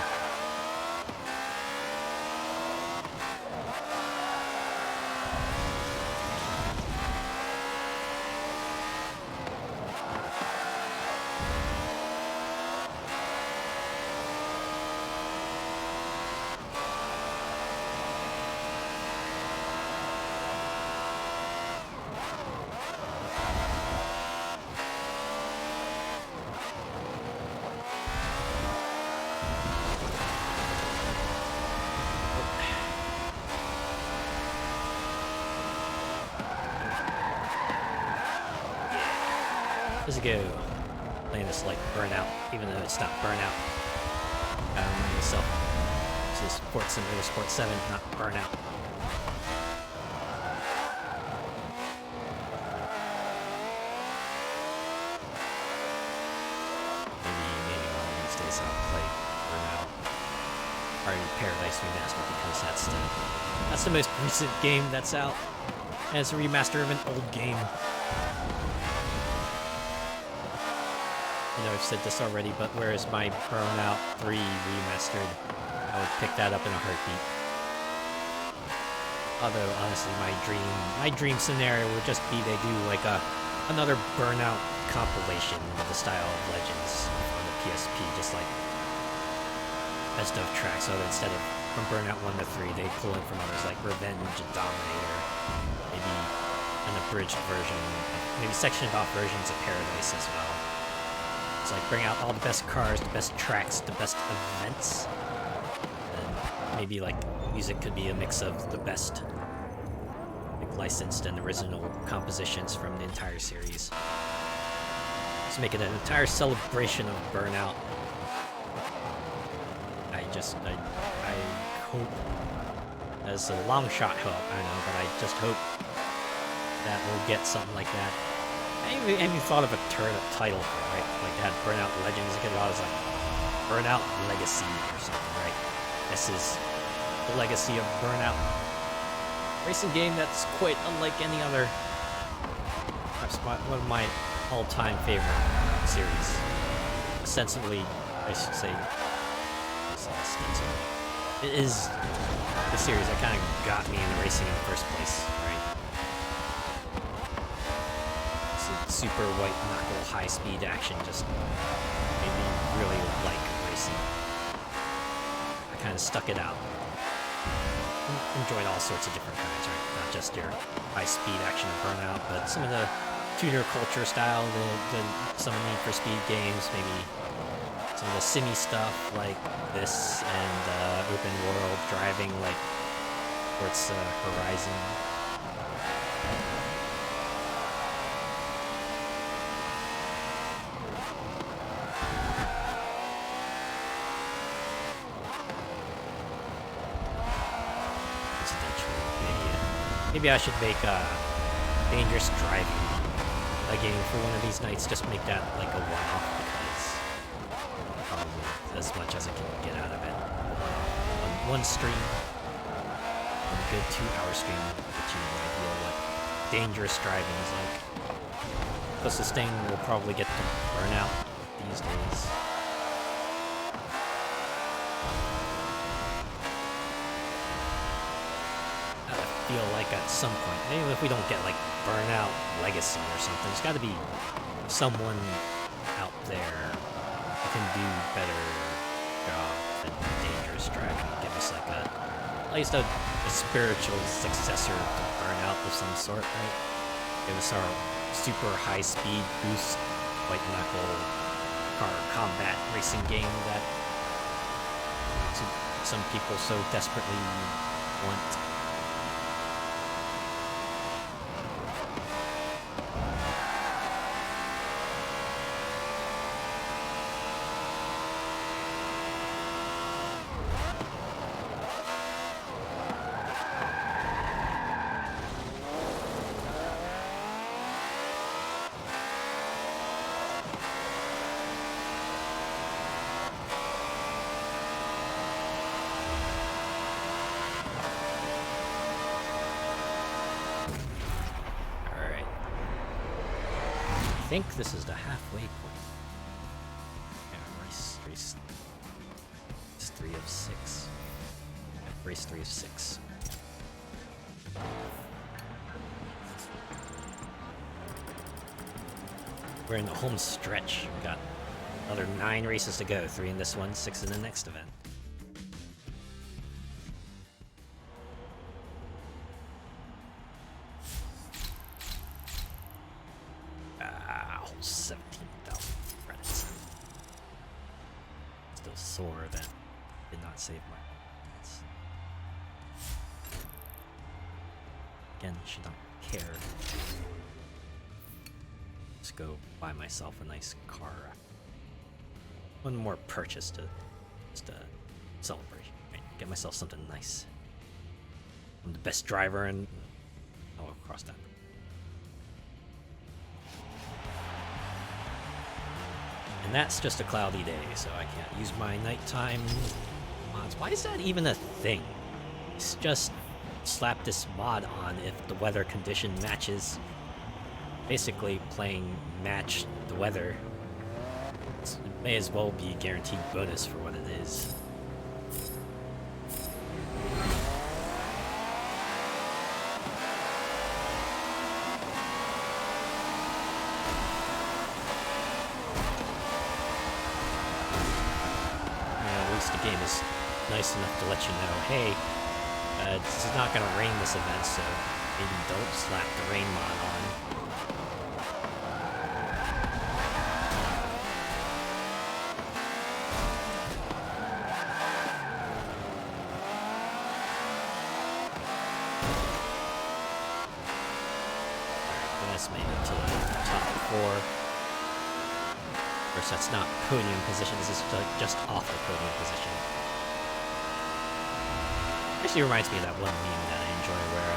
Speaker 1: Does it go? Playing this like Burnout, even though it's not Burnout. Myself. This is Forza Motorsport 7, not Burnout. Maybe one of these days I'll play Burnout. Or Paradise Remastered, because that's the most recent game that's out. And it's a remaster of an old game. I know I've said this already, but whereas my Burnout 3 remastered, I would pick that up in a heartbeat. Although honestly, my dream scenario would just be they do like another Burnout compilation in the style of Legends on the PSP, just like best of tracks. So instead of from Burnout 1 to 3, they pull in from others like Revenge and Dominator, maybe an abridged version, maybe sectioned off versions of Paradise as well. It's like bring out all the best cars, the best tracks, the best events. And maybe like music could be a mix of the best like licensed and original compositions from the entire series. Just make it an entire celebration of Burnout. I hope, as a long shot hope, I know, but I just hope that we'll get something like that. I haven't even thought of a title for it, right? Like they had Burnout Legends, I was like, Burnout Legacy or something, right? This is the legacy of Burnout. Racing game that's quite unlike any other. Perhaps one of my all-time favorite series. Ostensibly, I should say, ostensibly. It is the series that kind of got me into racing in the first place, right? Super white knuckle high speed action just made me really like racing. I kind of stuck it out. Enjoyed all sorts of different kinds, right? Not just your high speed action of Burnout, but some of the tuner culture style, some Need for Speed games, maybe some of the simmy stuff like this, and open world driving like Forza Horizon. Maybe I should make Dangerous Driving a game for one of these nights. Just make that like a one-off, because probably as much as I can get out of it. One stream, a good 2-hour stream, will get you an idea what dangerous driving is like. Closest thing we'll probably get to Burnout these days. Feel like at some point, maybe if we don't get like Burnout Legacy or something, there's got to be someone out there who can do better job than Dangerous Driving. Give us like at least a spiritual successor to Burnout of some sort, right? Give us our super high speed boost, white knuckle car combat racing game that some people so desperately want. I think this is the halfway point. Yeah, race 3 of 6. Yeah, race 3 of 6. We're in the home stretch. We got another 9 races to go. 3 in this one, 6 in the next event. That did not save my points. Again, should not care. let's go buy myself a nice car. One more purchase to just celebrate. Right? Get myself something nice. I'm the best driver in... Oh, I'll cross that. And that's just a cloudy day, so I can't use my nighttime mods. Why is that even a thing? It's just slap this mod on if the weather condition matches. Basically playing match the weather. It may as well be a guaranteed bonus for what it is. The game is nice enough to let you know, hey, this is not going to rain this event, so maybe don't slap the rain mod on. Alright, let's make it to the top 4. Of course, that's not podium position, this is just off the podium position. Actually reminds me of that one meme that I enjoy where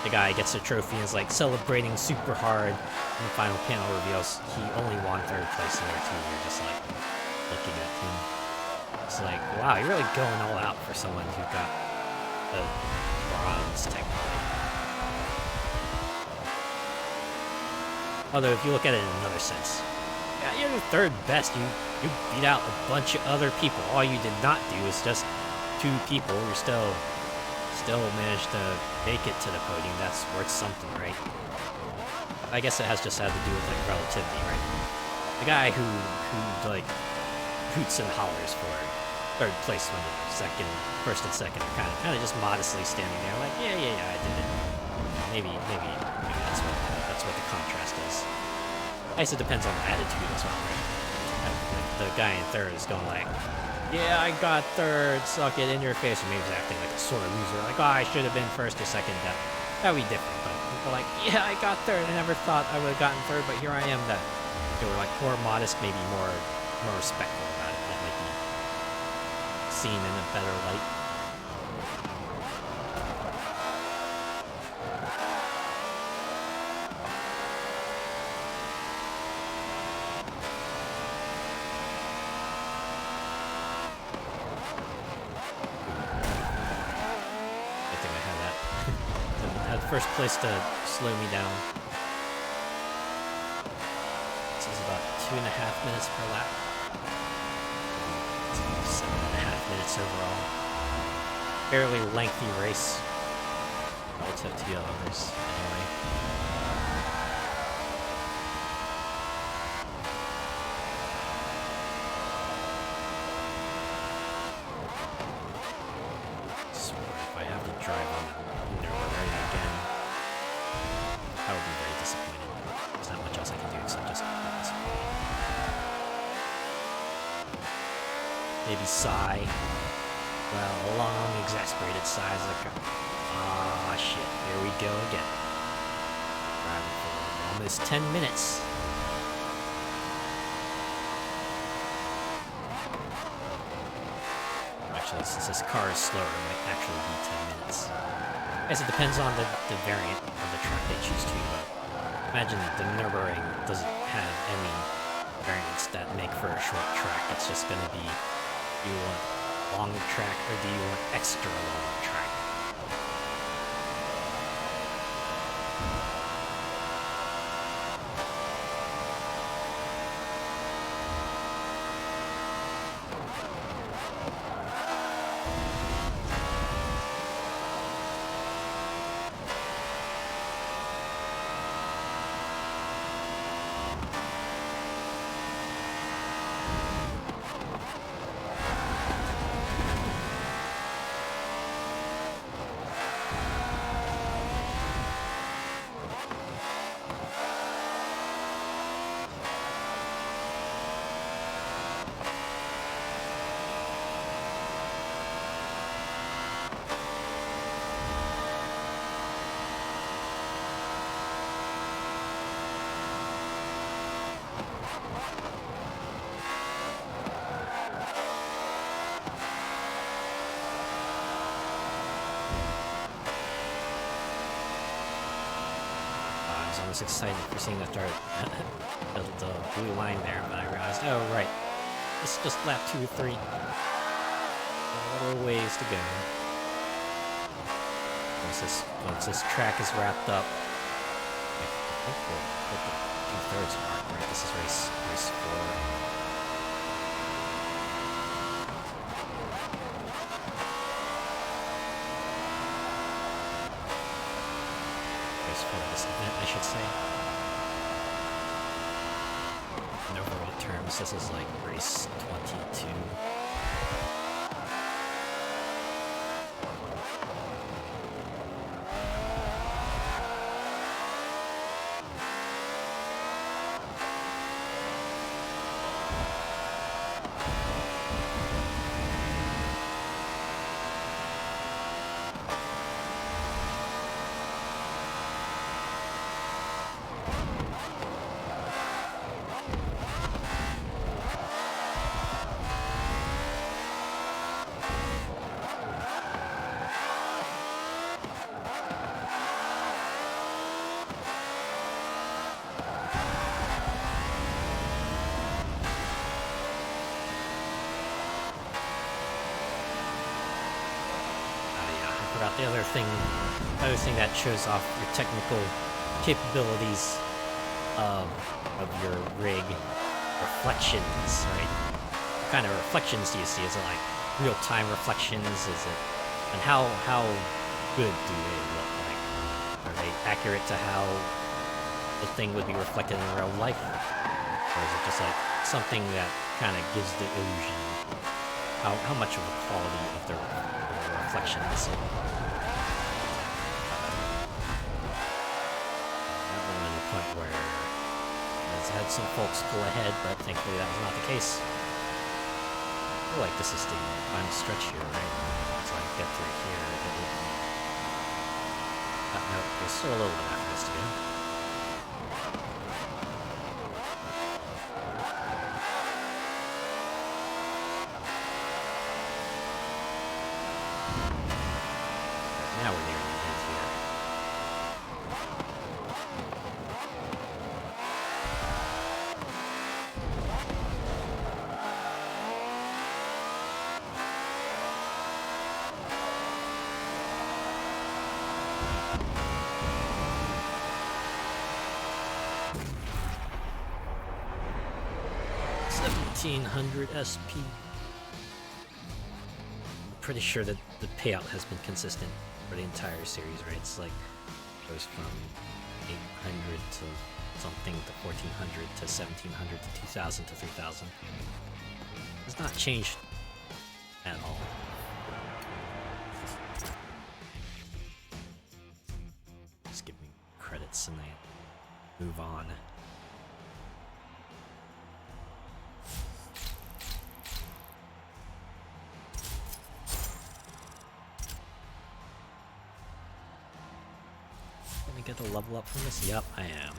Speaker 1: the guy gets a trophy and is like celebrating super hard, and the final panel reveals he only won 3rd place in there too. You're just like looking at him. It's like, wow, you're really going all out for someone who got the bronze technically. Although if you look at it in another sense, yeah, you're the 3rd best. You beat out a bunch of other people. All you did not do is just 2 people. You're still managed to make it to the podium. That's worth something, right? I guess it has just had to do with like relativity, right? The guy who like hoots and hollers for 3rd place when the 1st and 2nd are kind of just modestly standing there, like yeah, I did it. Maybe that's what the contrast is. I guess it depends on the attitude as well, right? The guy in 3rd is going like, yeah, I got 3rd, suck it in your face, or maybe he's acting like a sore loser, like, oh, I should have been 1st or 2nd, that would be different, but people are like, yeah, I got 3rd, I never thought I would have gotten 3rd, but here I am, that they were like more modest, maybe more respectful about it, that might be seen in a better light. First place to slow me down. This is about 2.5 minutes per lap. 7.5 minutes overall. Fairly lengthy race relative to the others, anyway. If I have to drive on again, I would be very disappointed. There's not much else I can do except just be disappointed. Maybe sigh. Well, a long, exasperated sigh is like, ah, shit, here we go again. Driving for almost 10 minutes. Actually, since this car is slower, it might actually be 10 minutes. I guess it depends on the variant of the track they choose to, but imagine the Nürburgring doesn't have any variants that make for a short track. It's just going to be, do you want long track or do you want extra long track? I was almost excited for seeing that start the blue line there, but I realized, oh right, it's just lap 2 or 3. A little ways to go. Once this track is wrapped up, I think we'll hit the 2/3 mark, right? This is race 4. For this event, I should say. In overall terms, this is like race 22. The other thing that shows off your technical capabilities of your rig, reflections, right? What kind of reflections do you see? Is it like real-time reflections? Is it, and how good do they look like? Are they accurate to how the thing would be reflected in real life, or is it just like something that kind of gives the illusion? How much of a quality of the reflection is it? Where has had some folks pull ahead, but thankfully that was not the case. I feel like this is the final stretch here, right? So I get through here, it will be... no, there's still a little bit after this to go. Now we're near the end here. $1,700 SP. I'm pretty sure that the payout has been consistent for the entire series, right? It's like goes from 800 to something to 1400 to 1700 to 2000 to 3000. It's not changed at all. Just give me credits and I move on. Get a level up from this? Yep, I am.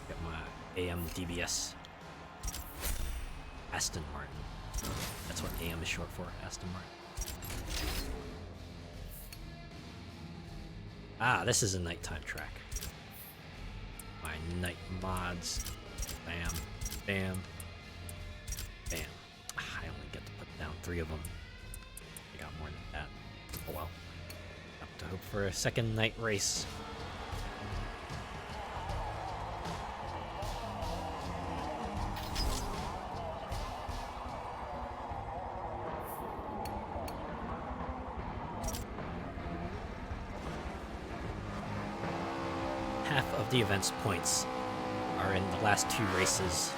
Speaker 1: Get my AM DBS. Aston Martin. That's what AM is short for, Aston Martin. Ah, this is a nighttime track. My night mods. Bam, bam, bam. I only get to put down 3 of them. I got more than that. Oh well. Have to hope for a second night race. Half of the event's points are in the last 2 races.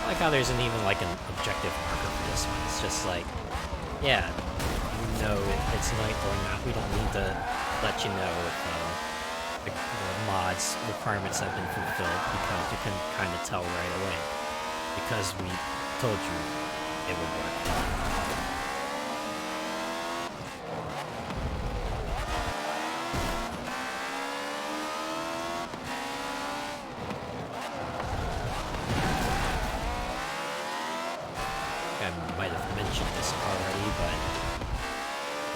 Speaker 1: I like how there isn't even like an objective marker for this one. It's just like, yeah, you know it's night or not. We don't need to let you know if the mod's requirements have been fulfilled, because you can kind of tell right away, because we told you it would work.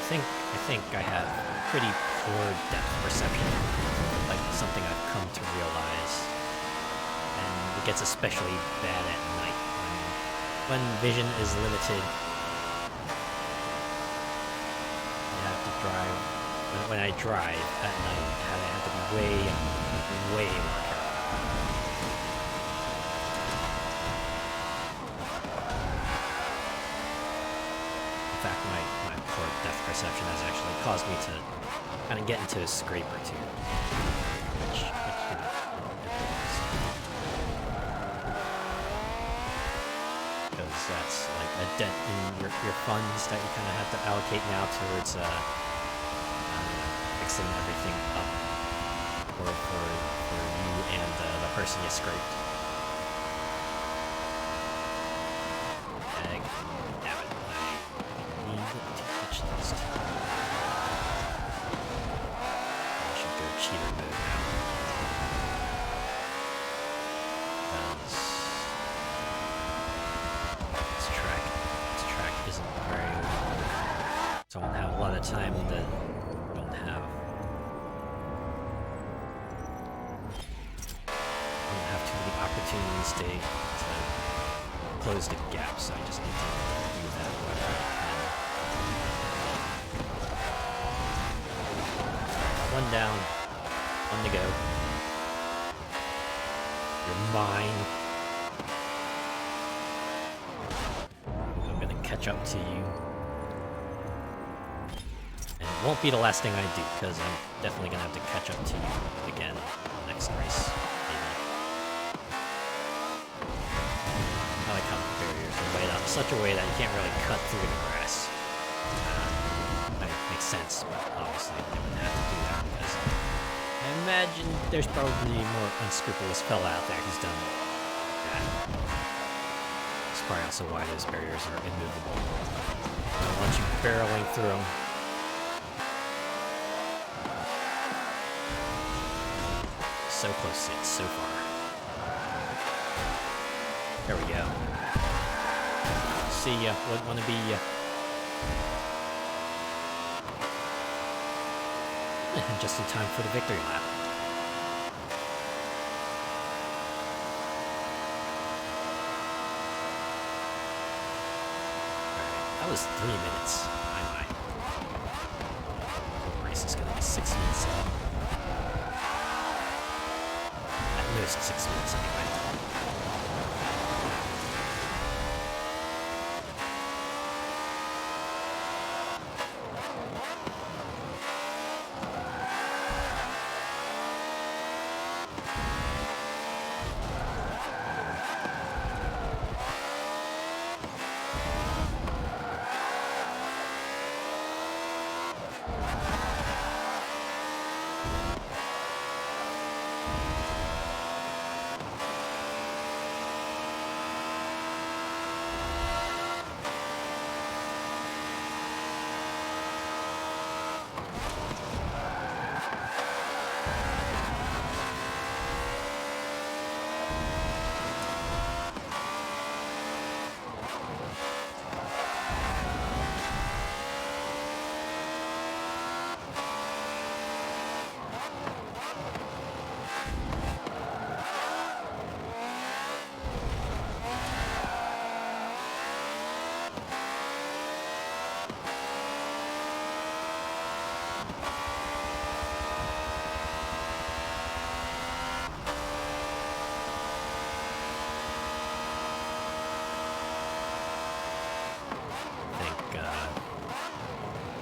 Speaker 1: think I have pretty poor depth perception, like something I've come to realize, and it gets especially bad at night when vision is limited. You have to drive. When I drive at night, I have to be way more careful. In fact, my poor depth perception has actually caused me to kind of get into a scrape or two, which you know, because that's like a dent in your funds that you kind of have to allocate now towards fixing everything up for you and the person you scraped. Egg. Damn it. I need to catch these two. I should go cheater mode now. Because this track isn't very long. So I won't have a lot of time to opportunities to close the gap, so I just need to do that wherever I can. One down, one to go. You're mine. I'm gonna catch up to you. And it won't be the last thing I do, because I'm definitely gonna have to catch up to you again next race. Such a way that you can't really cut through the grass. That makes sense, but obviously they wouldn't have to do that because I imagine there's probably a more unscrupulous fella out there who's done that. That's probably also why those barriers are immovable. I don't want you barreling through them. So close, it's so far. There we go. See ya, wouldn't want to be ya. Just in time for the victory lap. Alright, that was 3 minutes. My. The race is gonna be 6 minutes long. At most 6 minutes anyway.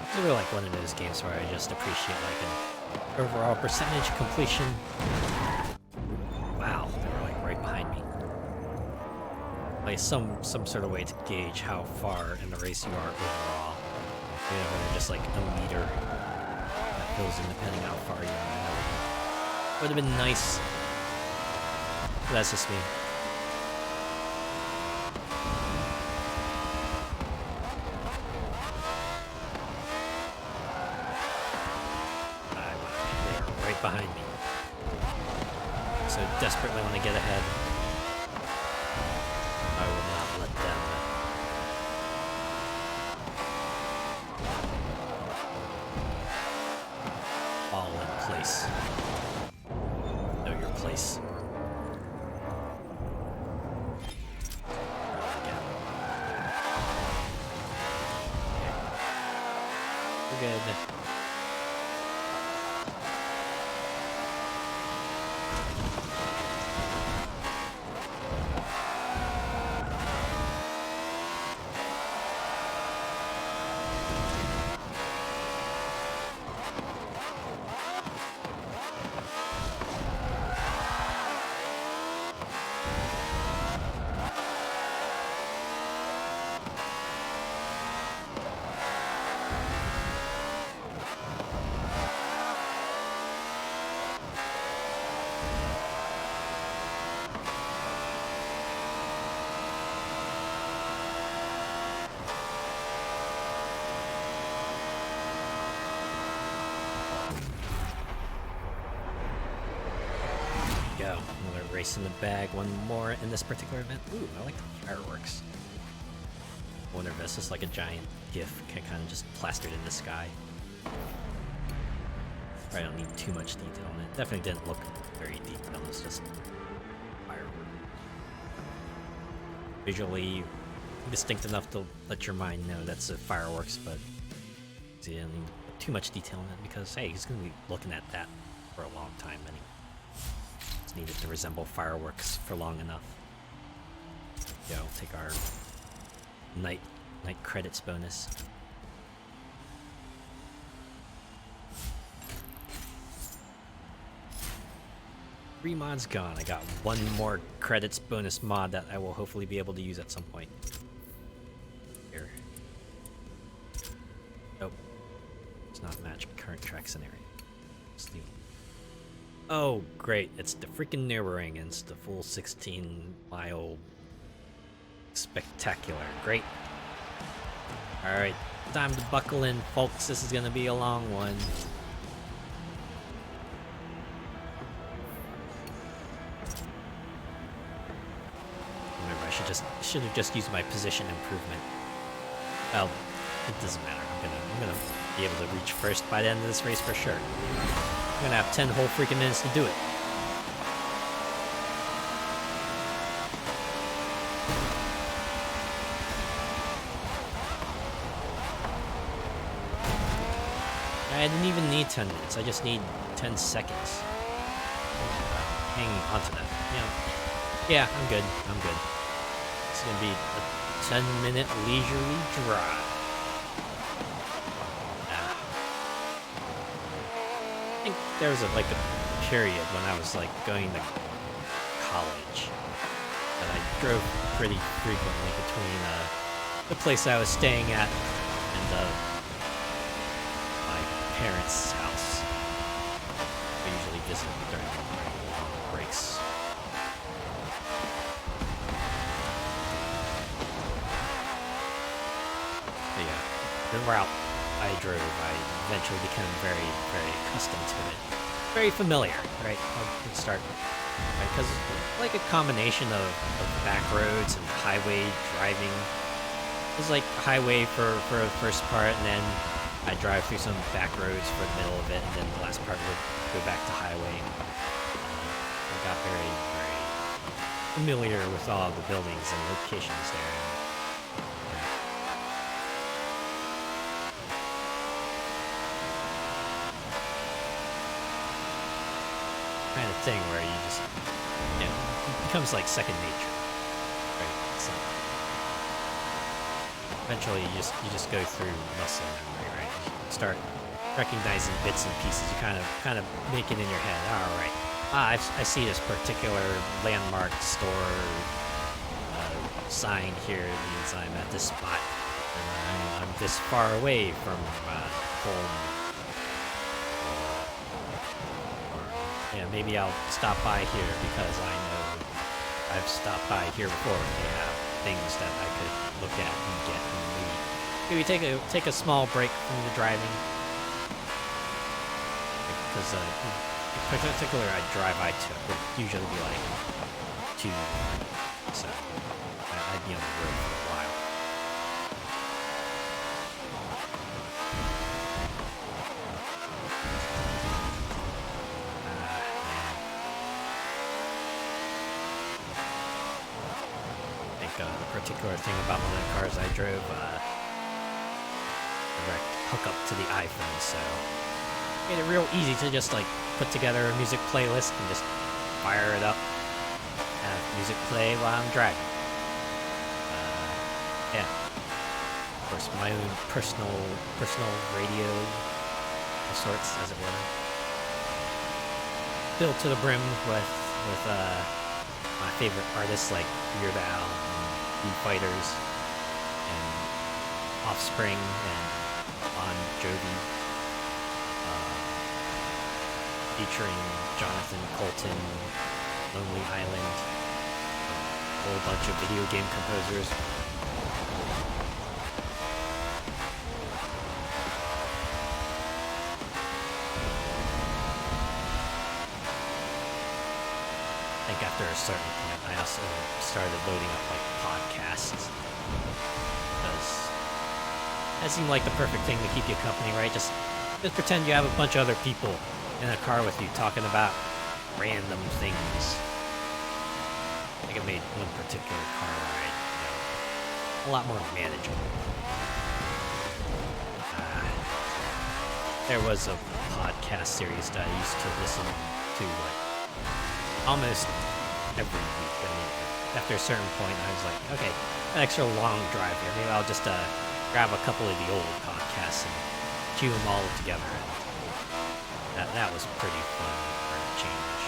Speaker 1: It's really like one of those games where I just appreciate like an overall percentage completion. Wow, they were like right behind me. Like some sort of way to gauge how far in the race you are overall. You know, when just like a meter that fills in depending how far you are. Would have been nice. But that's just me. Behind me. So desperately want to get ahead. I will not let them. place. Know your place. We're good. Go. Another race in the bag. One more in this particular event. Ooh, I like the fireworks. I wonder if that's just like a giant GIF kind of just plastered in the sky. I don't need too much detail on it. Definitely didn't look very detailed. It's just fireworks. Visually distinct enough to let your mind know that's a fireworks, but you don't need too much detail on it because, hey, he's going to be looking at that for a long time, and he needed to resemble fireworks for long enough. Yeah, we'll take our night credits bonus. Three mods gone. I got one more credits bonus mod that I will hopefully be able to use at some point. Here. Nope. It's not match current track scenario. Steal. Oh, great. It's the freaking Nürburgring, and it's the full 16-mile spectacular. Great. Alright, time to buckle in, folks. This is going to be a long one. Remember, I should have just used my position improvement. Well, it doesn't matter. I'm gonna be able to reach first by the end of this race for sure. I'm gonna have 10 whole freaking minutes to do it. I didn't even need 10 minutes, I just need 10 seconds. Hanging onto that. Yeah, I'm good. It's gonna be a 10-minute leisurely drive. I think there was a period when I was going to college that I drove pretty frequently between the place I was staying at and my parents' house. I usually visit during long breaks. But yeah, the route I drove, I eventually became very, very accustomed to it. Very familiar, right? I'll start, right? Because like a combination of back roads and highway driving. It was like highway for the first part, and then I drive through some back roads for the middle of it, and then the last part would go back to highway. I got very, very familiar with all the buildings and locations there. Kind of thing where you just, it becomes like second nature, right? So eventually you just go through muscle memory, right? You start recognizing bits and pieces. You kind of make it in your head. All right, I see this particular landmark store sign here. It means I'm at this spot, and I'm this far away from home. Yeah, maybe I'll stop by here because I know I've stopped by here before and they have things that I could look at and get and read. Maybe take a small break from the driving. Because the particular drive I took would usually be like 2 minutes. So I'd be on the road for a while. particular thing about one of the cars I drove, direct hookup to the iPhone, so made it real easy to just like put together a music playlist and just fire it up, have music play while I'm driving. Yeah. Of course, my own personal radio of sorts, as it were. Filled to the brim with my favorite artists like Weird Al and Foo Fighters and Offspring and Bon Jovi, featuring Jonathan Colton, Lonely Island, a whole bunch of video game composers. I think after a certain point, I also started loading up like podcasts, because that seemed like the perfect thing to keep you company, right? Just pretend you have a bunch of other people in a car with you talking about random things. I think it made one particular car ride, a lot more manageable. There was a podcast series that I used to listen to like almost every week. I mean, after a certain point, I was like, okay, an extra long drive here. Maybe I'll just grab a couple of the old podcasts and chew them all together. And that was pretty fun for a change.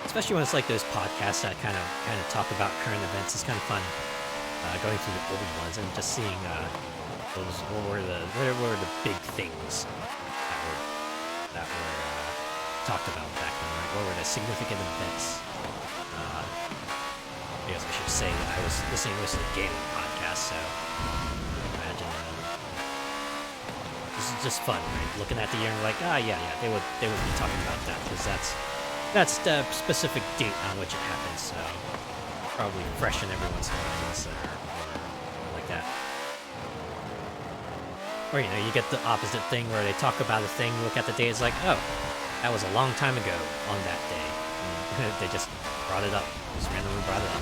Speaker 1: Especially when it's like those podcasts that kind of talk about current events. It's kind of fun going through the old ones and just seeing those what were the big things that were talked about back then, right? What were the significant events? I guess I should say that I was listening to a gaming podcast, so imagine this is just fun, right? Looking at the year and like, yeah, they would be talking about that, because that's the specific date on which it happened, so probably fresh in everyone's minds or like that. Or, you get the opposite thing where they talk about a thing, look at the date, it's like, oh, that was a long time ago on that day. And they just brought it up. Just randomly brought it up.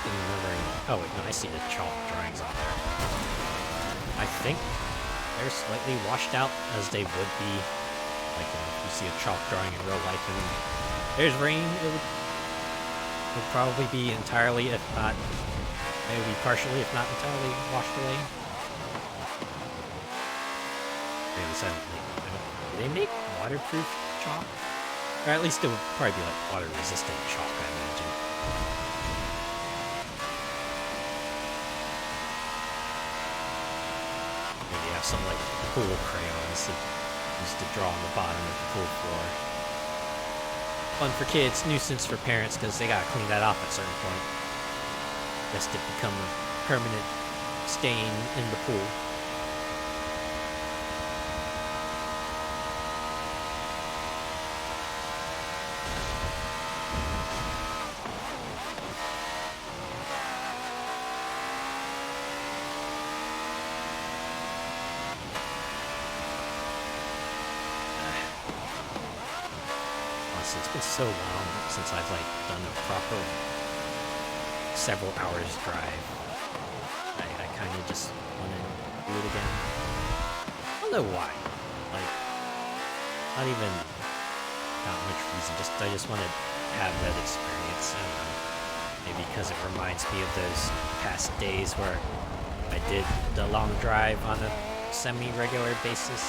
Speaker 1: I'm remembering... Oh, wait, no, I see the chalk drawings on there. I think they're slightly washed out as they would be. Like, if you see a chalk drawing in real life and there's rain, it would probably be entirely, if not, maybe partially, if not entirely, washed away. Do they make waterproof chalk? Or at least it would probably be like water-resistant chalk, I imagine. Maybe you have something like pool crayons that used to draw on the bottom of the pool floor. Fun for kids, nuisance for parents, because they gotta clean that off at a certain point. Lest it become a permanent stain in the pool. It's been so long since I've done a proper several hours drive. I kind of just want to do it again. I don't know why. Not even not much reason. I just want to have that experience. I don't know. Maybe because it reminds me of those past days where I did the long drive on a semi-regular basis.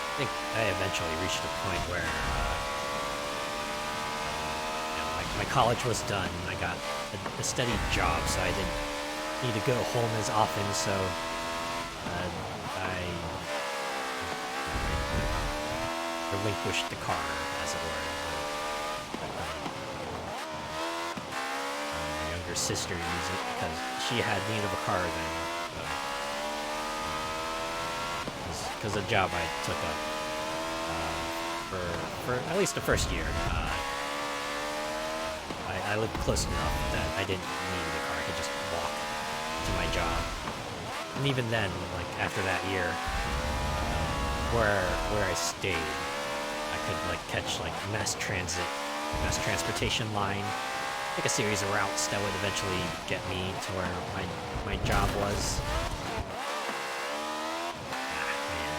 Speaker 1: I think I eventually reached a point where my college was done. I got a steady job, so I didn't need to go home as often. So I relinquished the car, as it were. My younger sister used it because she had need of a car then. Because the job I took up for at least the first year I lived close enough that I didn't need a car. I could just walk to my job. And even then, like after that year, where I stayed, I could like catch like mass transportation line, take a series of routes that would eventually get me to where my job was. Man.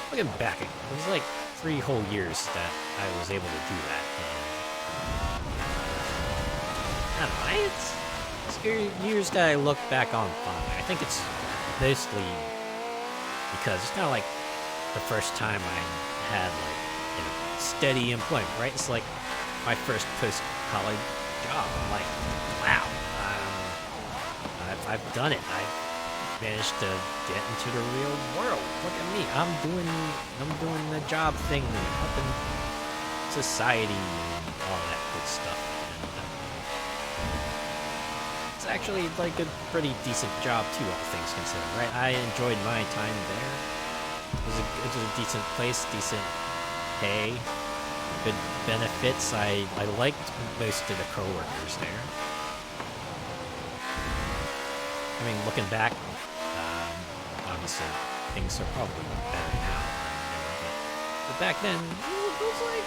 Speaker 1: Looking back, it was like 3 whole years that I was able to do that. And I don't know, it's years that I look back on fondly. I think it's mostly because it's kind of like the first time I had like, you know, steady employment, right? It's like my first post-college job. I'm like, wow, I've done it. I've managed to get into the real world. Look at me. I'm doing the job thing, helping society and all that good stuff. And, it's actually like a pretty decent job too, all things considered, right? I enjoyed my time there. It was a decent place, decent pay, good benefits. I liked most of the coworkers there. I mean, looking back, obviously things are probably better now. But back then, it was like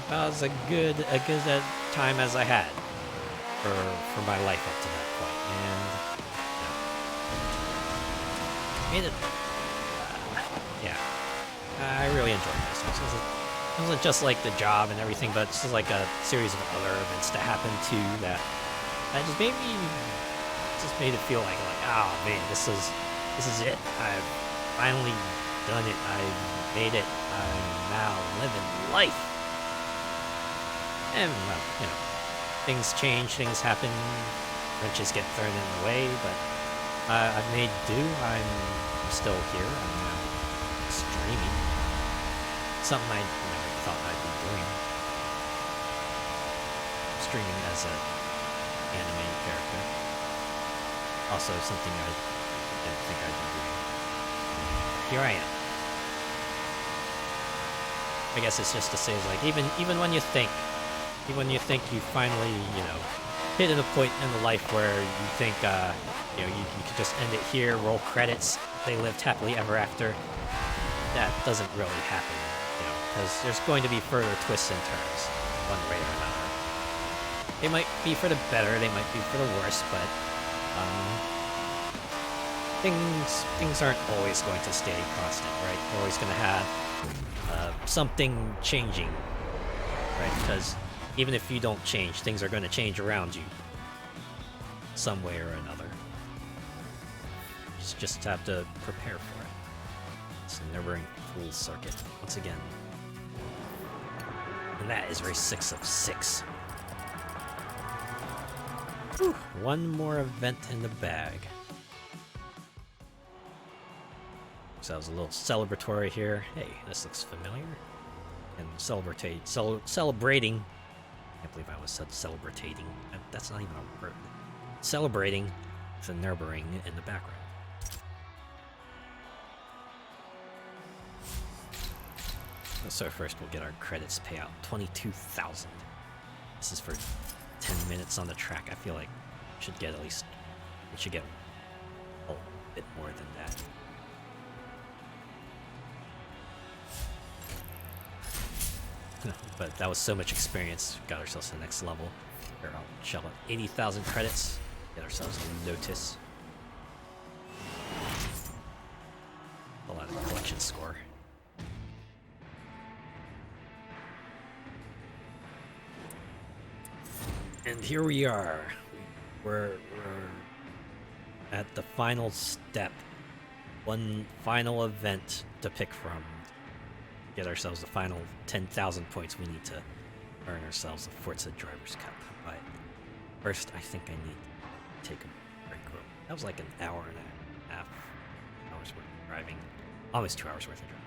Speaker 1: about as good a time as I had for my life up to that point. And I really enjoyed myself. It wasn't just like the job and everything, but it's just like a series of other events that happened too that just made it feel like oh man, this is it. I've finally done it. I've made it. I'm now living life. And well, you know, things change, things happen, wrenches get thrown in the way, but I've made do. I'm still here. I'm now streaming. Something I never thought I'd be doing. Streaming as an animated character. Also something I didn't think I'd be doing. Here I am. I guess it's just to say, like, even when you think you finally, you know, hit a point in the life where you think, you know, you could just end it here, roll credits, they lived happily ever after. That doesn't really happen, you know, because there's going to be further twists and turns, one way or another. They might be for the better, they might be for the worse, but things aren't always going to stay constant, right? You're always going to have something changing, right? Because even if you don't change, things are going to change around you, some way or another. You just have to prepare for it. It's a never-ending full circuit once again. And that is race 6 of 6. Whew, one more event in the bag. So that was a little celebratory here. Hey, this looks familiar. And celebrating. I can't believe I almost said celebrating. That's not even a word. Celebrating the Nürburgring in the background. So first we'll get our credits payout. 22,000. This is for 10 minutes on the track. I feel like we should get a bit more than that. But that was so much experience. Got ourselves to the next level. Here, I'll shell out 80,000 credits. Get ourselves a Lotus. A lot of collection score. And here we are. We're at the final step. One final event to pick from. Get ourselves the final 10,000 points we need to earn ourselves a Forza Drivers' Cup. But first, I think I need to take a break. That was like an hour and a half hours worth of driving. Almost 2 hours worth of driving.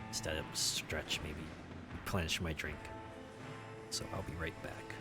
Speaker 1: Instead of stretch, maybe replenish my drink. So I'll be right back.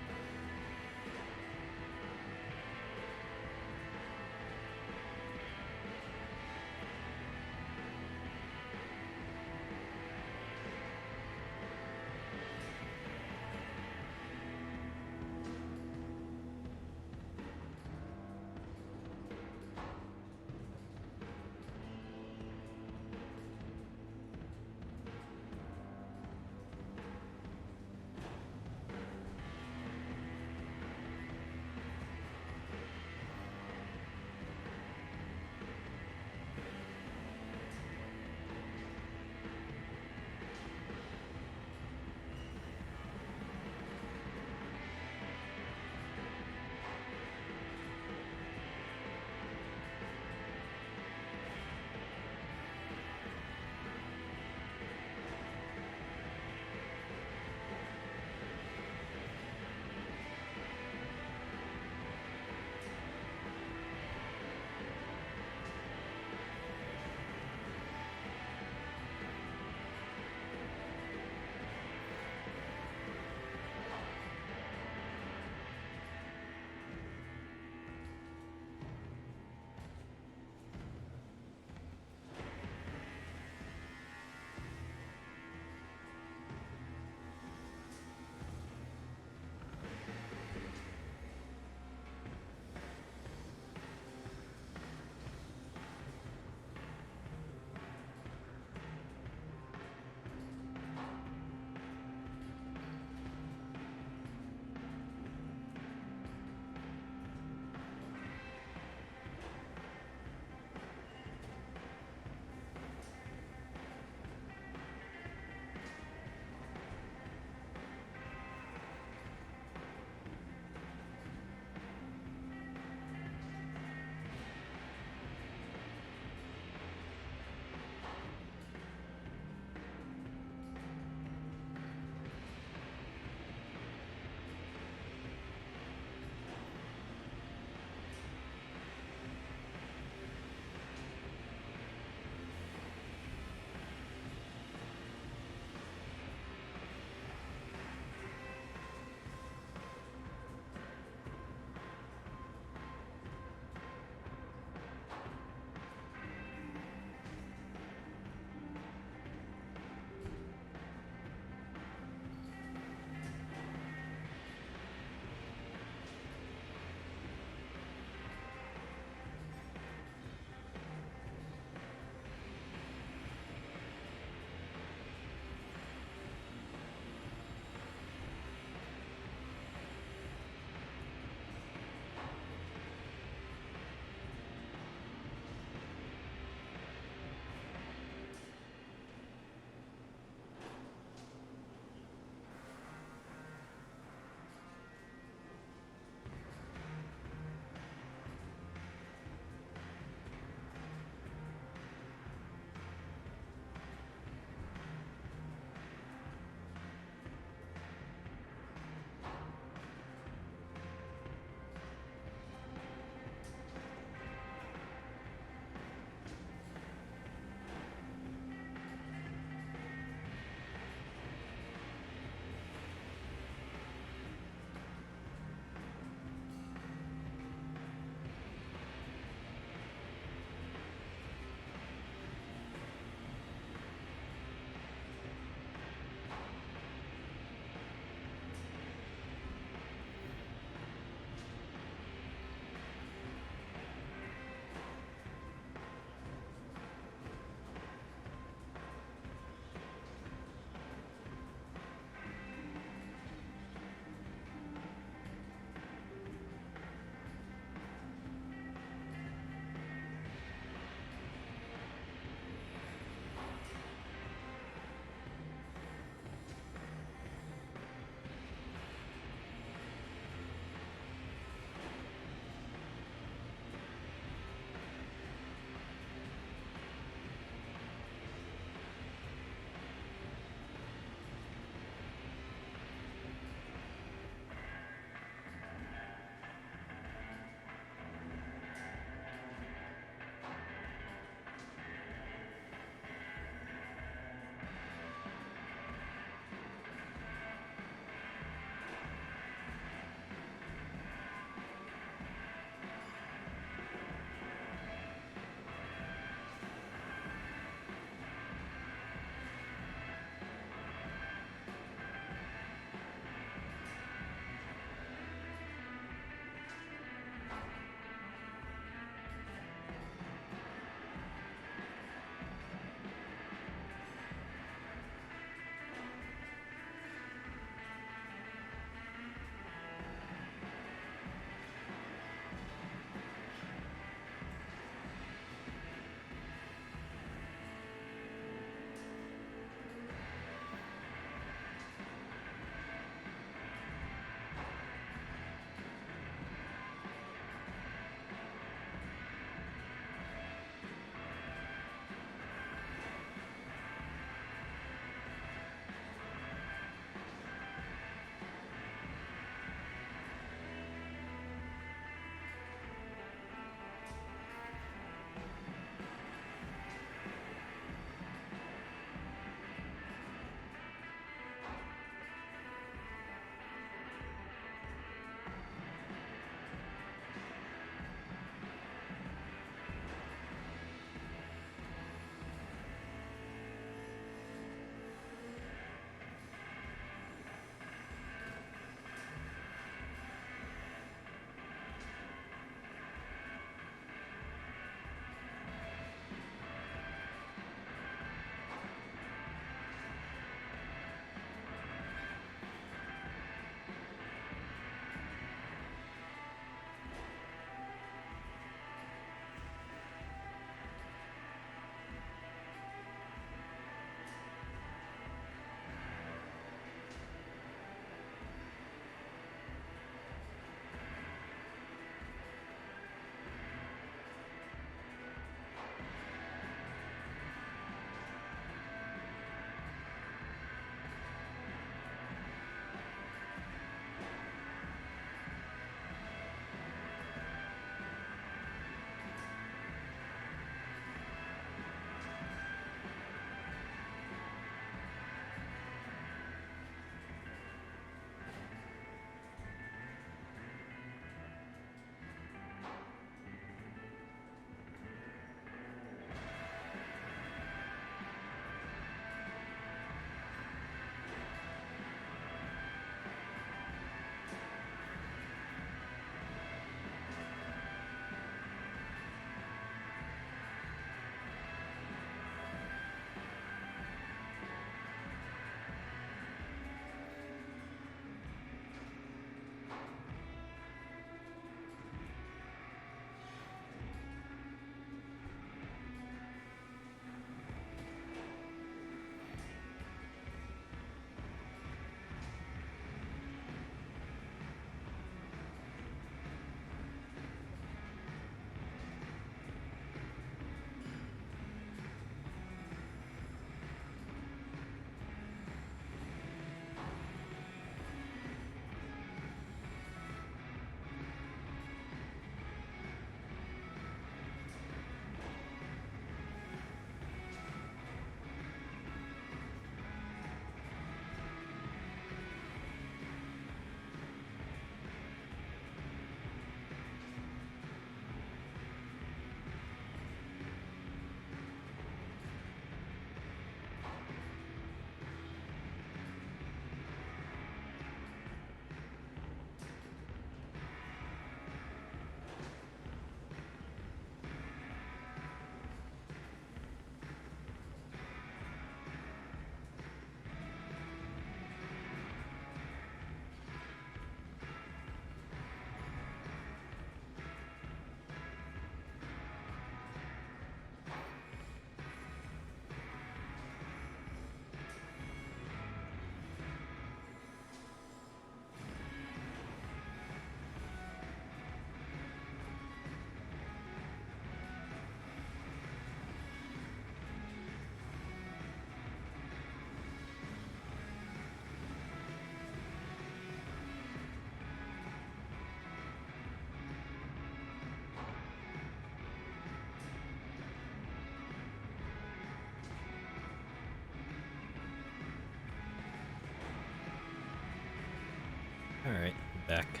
Speaker 1: Alright, back.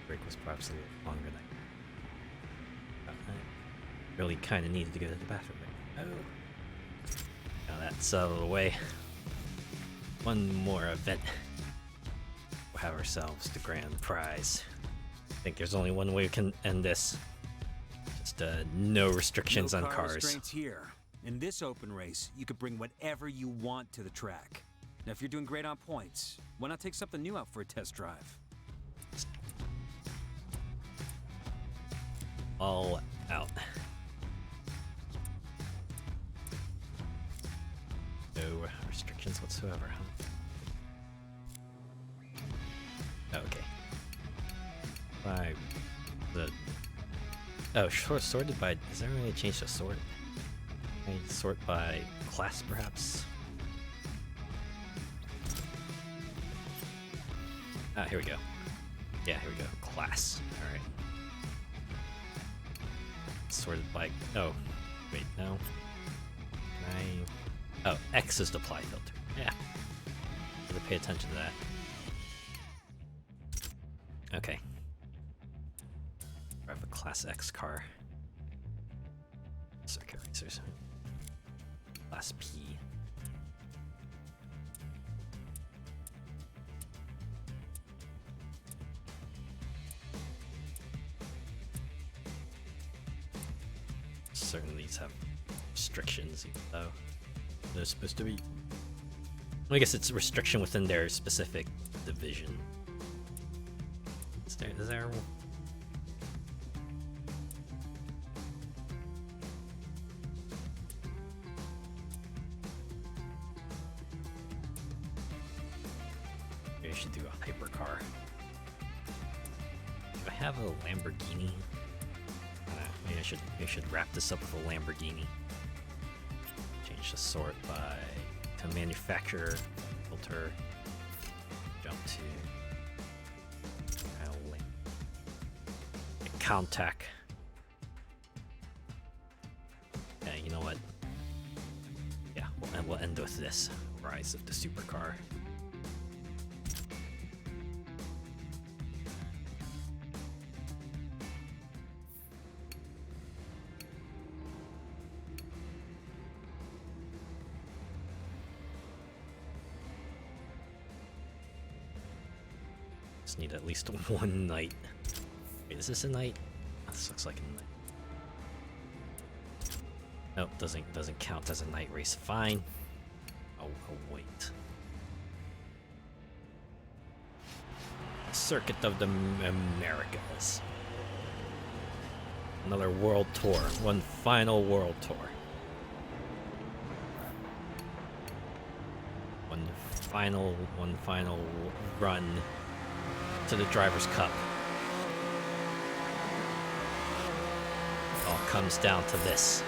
Speaker 1: Break was perhaps a little longer than I really kind of needed to go to the bathroom. Oh. Now that's out of the way. One more event. We'll have ourselves the grand prize. I think there's only one way we can end this. Just no restrictions
Speaker 2: No
Speaker 1: on
Speaker 2: car
Speaker 1: cars.
Speaker 2: restraints here. In this open race, you could bring whatever you want to the track. Now, if you're doing great on points, why not take something new out for a test drive?
Speaker 1: All out. No restrictions whatsoever, huh? Okay. By the... Oh, sorted by... Is there any change to sort? Can I sort by class, perhaps? Ah, here we go. Yeah, here we go. Class. Alright. Sorted by... Oh. Wait, no. Can I... Oh, X is the apply filter. Yeah. Gotta pay attention to that. Okay. I have a Class X car. Circuit racers. Class P. Certain of these have restrictions, even though they're supposed to be. I guess it's a restriction within their specific division. Is there maybe I should do a hypercar. Do I have a Lamborghini? Maybe I should wrap this up with a Lamborghini. Change the sort by to manufacturer, filter, jump to contact. Yeah, you know what? Yeah, we'll end with this. Rise of the supercar. Just need at least one night. Wait, is this a night? This looks like a night. Nope, doesn't count as a night race. Fine. Oh wait. Circuit of the Americas. Another world tour. One final world tour. One final run to the Drivers' Cup. It all comes down to this.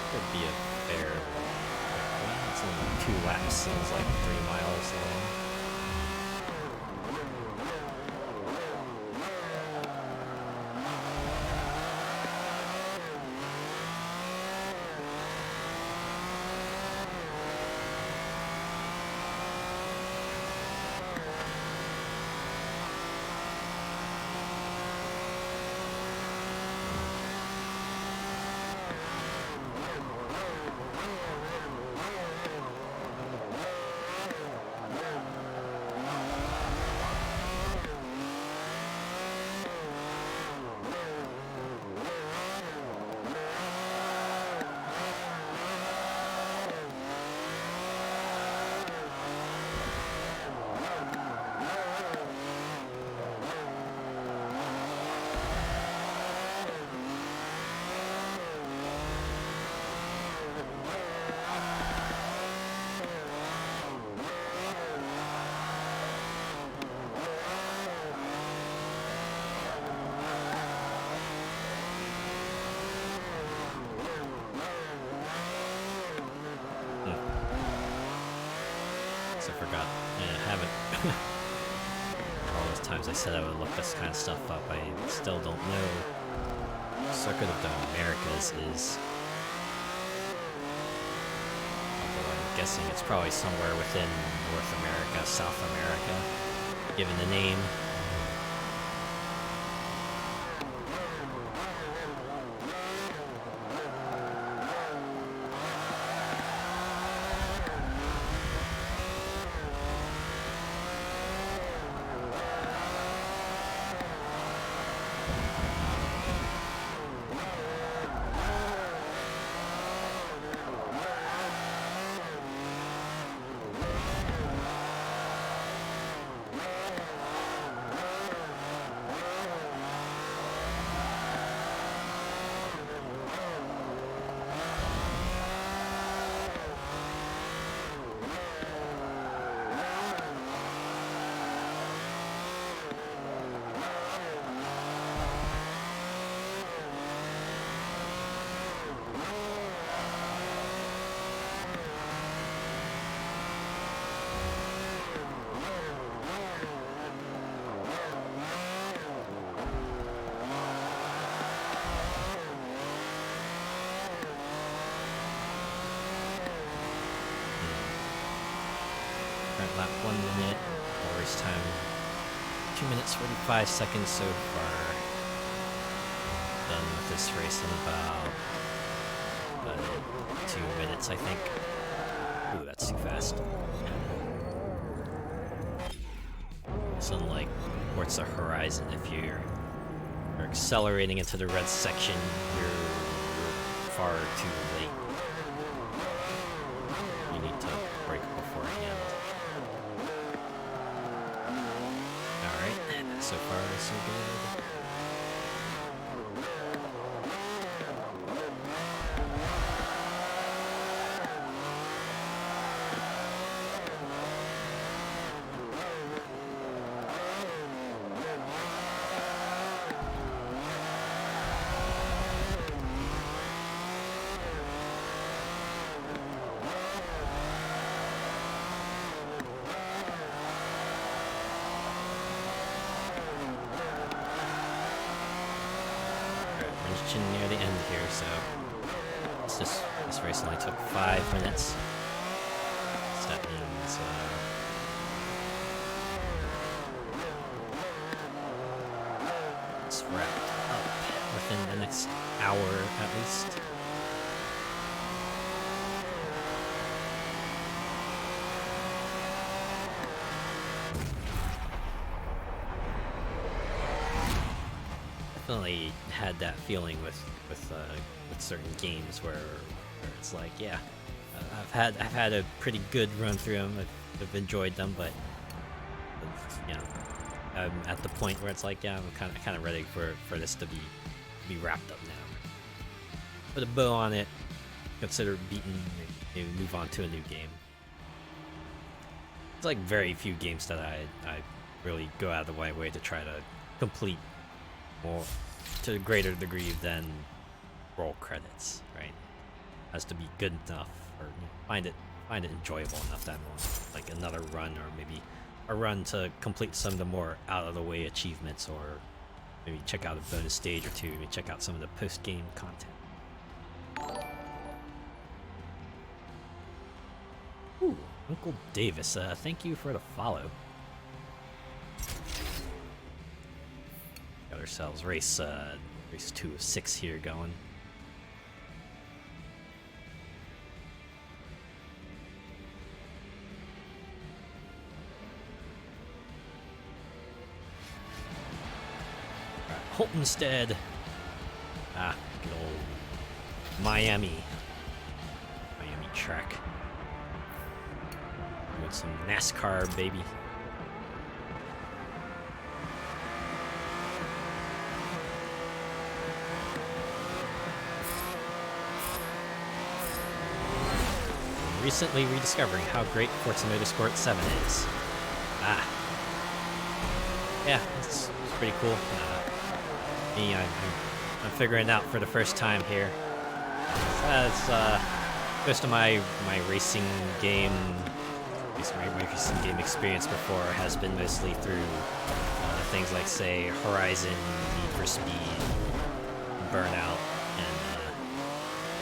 Speaker 1: Could be a fair. It's only 2 laps, so it's like 3 miles long. forgot. I haven't. All those times I said I would look this kind of stuff up, I still don't know. Circuit of the Americas is. Although I'm guessing it's probably somewhere within North America, South America, given the name. Current lap 1 minute, race time 2 minutes 45 seconds so far. Done with this race in about 2 minutes, I think. Ooh, that's too fast. It's unlike Forza Horizon, if you're accelerating into the red section, you're far too late. You need to brake beforehand. Alright, so far so good. Near the end here, so this race only took 5 minutes. So that means it's wrapped up within the next hour at least. Definitely had that feeling with certain games where it's like, yeah, I've had a pretty good run through them. I've enjoyed them, but you know, I'm at the point where it's like, yeah, I'm kind of ready for this to be wrapped up now. Put a bow on it, consider beating, maybe move on to a new game. It's like very few games that I really go out of my way to try to complete more to a greater degree than roll credits, right? Has to be good enough, or find it enjoyable enough that I want like another run, or maybe a run to complete some of the more out of the way achievements, or maybe check out a bonus stage or two, maybe check out some of the post game content. Ooh, Uncle Davis, thank you for the follow. Got ourselves race 2 of 6 here going. Holtonstead. Ah, good old Miami track. With some NASCAR, baby. Recently rediscovering how great Forza Motorsport 7 is. Ah. Yeah, it's pretty cool. I'm figuring it out for the first time here. It's most of my racing game least my recent game experience before has been mostly through things like, say, Horizon, Need for Speed, Burnout, and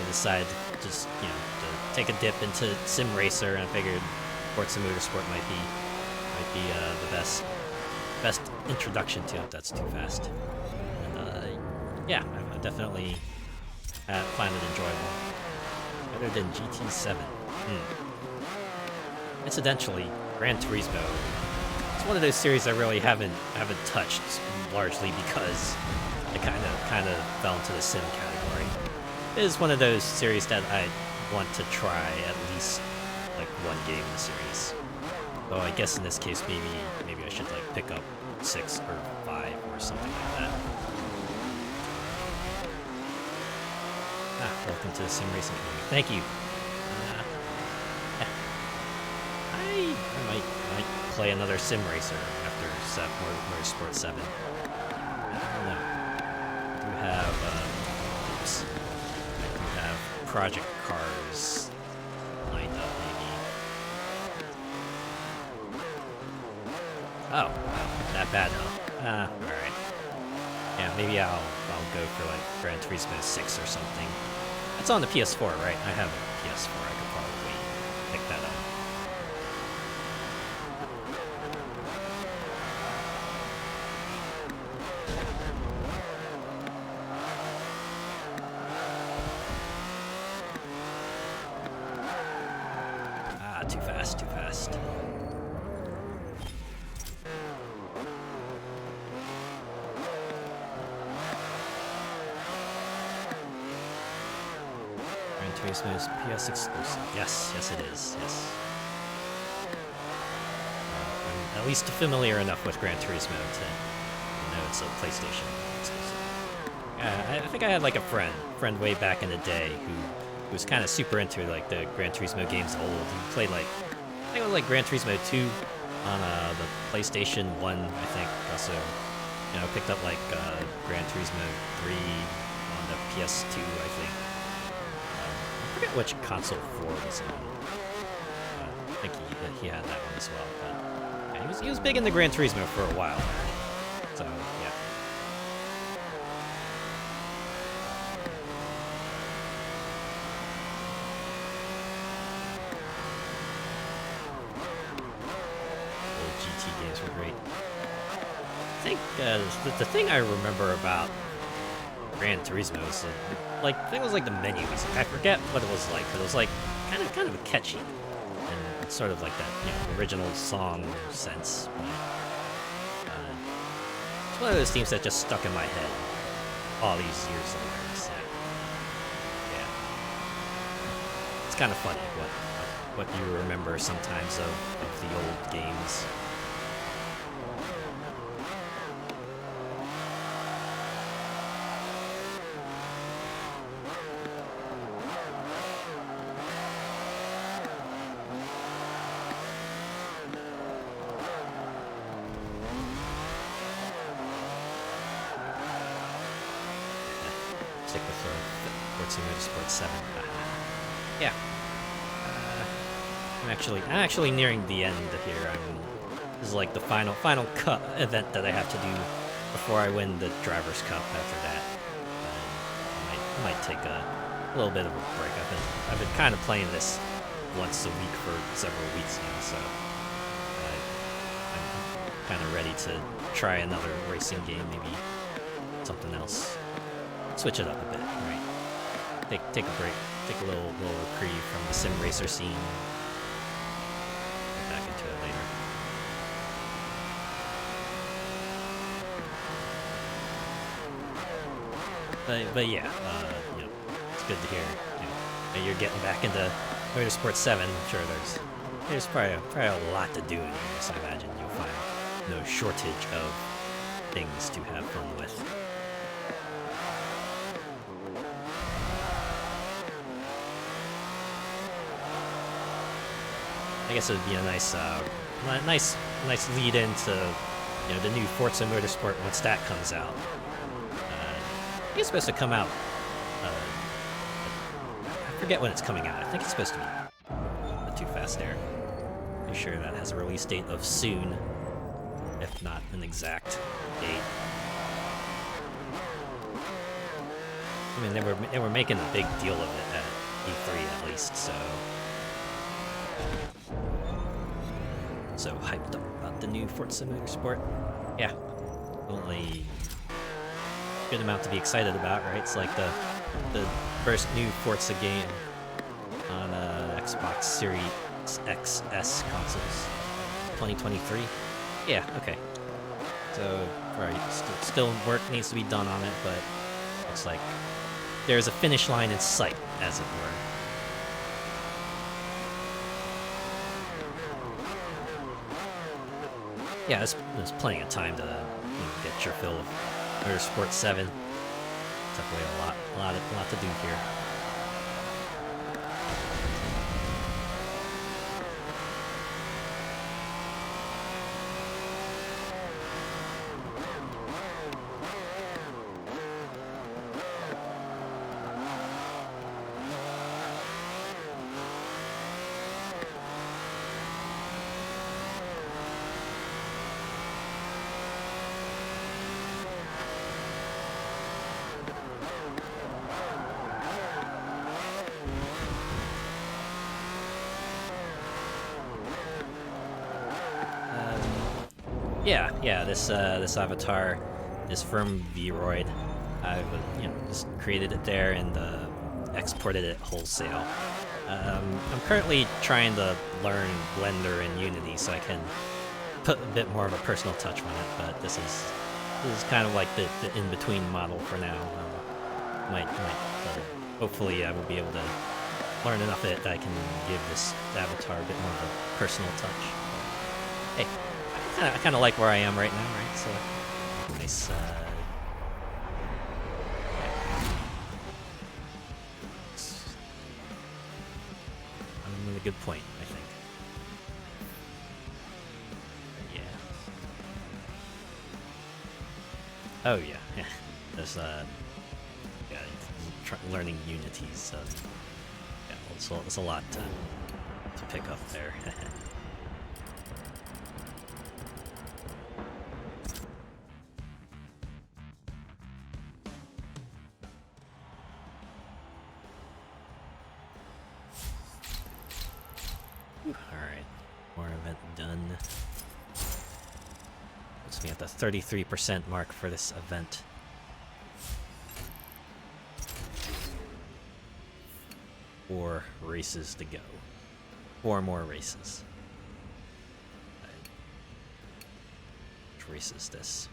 Speaker 1: I decided to just, you know, to take a dip into Sim Racer, and I figured Forza Motorsport might be the best introduction to it. That's too fast. And yeah, I definitely find it enjoyable. Better than GT7. Incidentally, Gran Turismo. It's one of those series I really haven't touched, largely because it kind of fell into the sim category. It is one of those series that I want to try at least like one game in the series. Though I guess in this case maybe I should like pick up 6 or 5 or something like that. Welcome to the sim racing community. Thank you. Yeah. I might play another sim racer after Motorsport 7. I don't know. I do have Project Cars lined up, maybe. Oh, wow, that bad, huh? Alright. Yeah, maybe I'll go for like Gran Turismo 6 or something. It's on the PS4, right? I have a PS4. I could probably pick that up. Too fast, too fast. Gran Turismo is PS exclusive. Yes, it is. Yes. I'm at least familiar enough with Gran Turismo to know it's a PlayStation exclusive. I think I had like a friend way back in the day who was kind of super into like the Gran Turismo games old. He played like, I think it was like Gran Turismo 2 on the PlayStation 1, I think. Also, you know, picked up like Gran Turismo 3 on the PS2, I think. I forget which console 4 was on. I think he had that one as well. But yeah, he was big into Gran Turismo for a while. So yeah. Games were great. I think the thing I remember about Gran Turismo is like I think it was like the menu music. I forget what it was like, but it was like kind of catchy and sort of like that, you know, original song sense. It's one of those themes that just stuck in my head all these years later. So, yeah, it's kind of funny what you remember sometimes of the old games. Stick with Forza Motorsport 7. Yeah. I'm actually nearing the end here. This is like the final cup event that I have to do before I win the Drivers' Cup. After that, I might take a little bit of a break. I've been kind of playing this once a week for several weeks now, so I'm kind of ready to try another racing game, maybe something else. Switch it up a bit, right? Take a break, take a little reprieve from the sim racer scene. Get back into it later. But yeah, you know, it's good to hear, you know, that you're getting back into Motorsport 7. I'm sure there's probably a lot to do in here, so I imagine you'll find no shortage of things to have fun with. I guess it would be a nice lead into, you know, the new Forza Motorsport once that comes out. I think it's supposed to come out. I forget when it's coming out. I think it's supposed to be too fast there. Pretty sure that has a release date of soon, if not an exact date. I mean, they were making a big deal of it at E3 at least, so hyped up about the new Forza Motorsport. Yeah, only good amount to be excited about, right? It's like the first new Forza game on Xbox Series XS consoles, 2023. Yeah, okay. So, right, still work needs to be done on it, but looks like there's a finish line in sight, as it were. Yeah, there's plenty of time to get your fill of Motorsport 7. Definitely a lot to do here. Yeah. This avatar is from Vroid. I've just created it there and exported it wholesale. I'm currently trying to learn Blender and Unity so I can put a bit more of a personal touch on it. But this is kind of like the in-between model for now. Hopefully I will be able to learn enough of it that I can give this avatar a bit more of a personal touch. Hey. I kind of like where I am right now, right? So, nice, I'm at a good point, I think. Yeah. Oh, yeah. There's, learning Unity, so, yeah, it's a lot to pick up there. Alright, more event done. Puts me at the 33% mark for this event. Four races to go. 4 more races. Which race is this?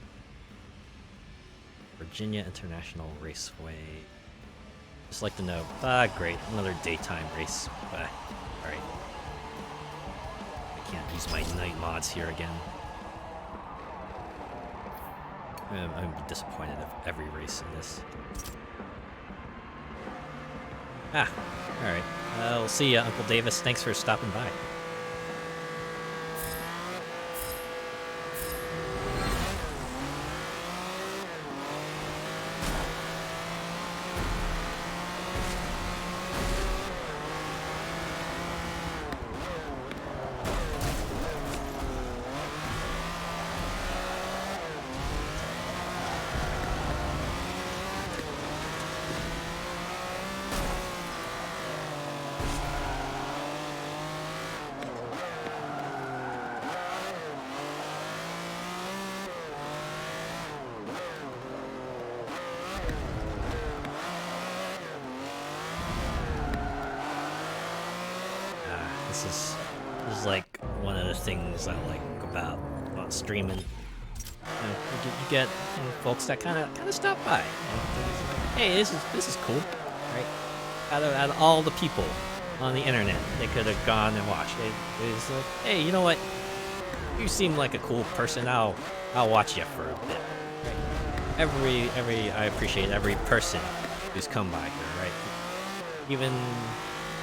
Speaker 1: Virginia International Raceway. Just like to know. Great, another daytime race. Alright. Can't use my night mods here again. I'd be disappointed if every race in this. Alright. We'll see you, Uncle Davis. Thanks for stopping by. This is like one of the things I like about streaming. You get folks that kind of stop by. Hey, this is cool, right? Out of all the people on the internet, they could have gone and watched. It's like, hey, you know what? You seem like a cool person. I'll watch you for a bit. Right? I appreciate every person who's come by here, right? Even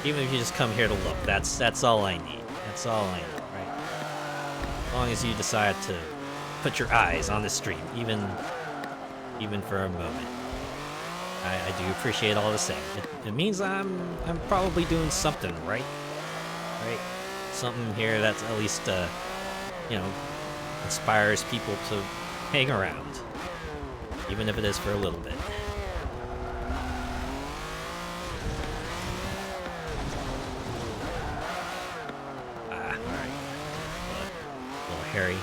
Speaker 1: if you just come here to look, that's all I need. That's all I need, right? As long as you decide to put your eyes on the stream, even for a moment, I do appreciate all the same. It means I'm probably doing something right. something here that's at least, you know, inspires people to hang around, even if it is for a little bit. Alright. A little hairy.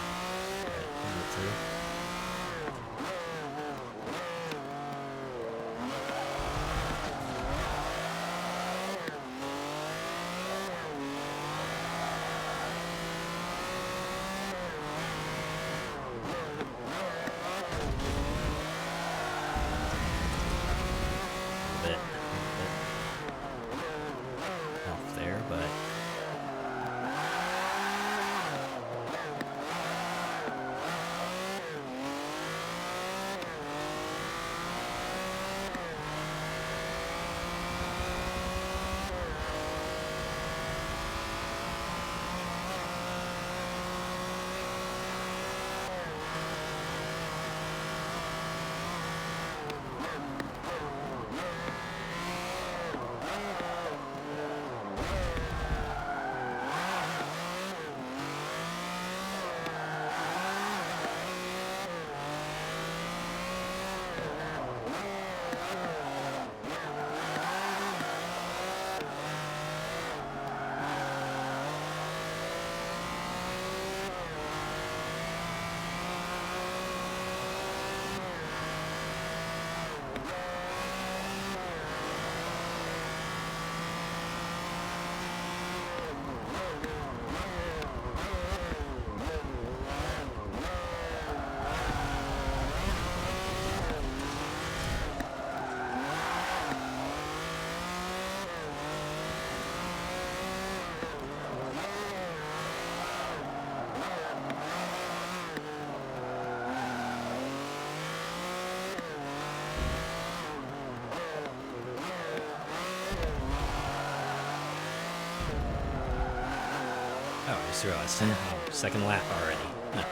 Speaker 1: Oh, I just realized. Oh, second lap already. Huh.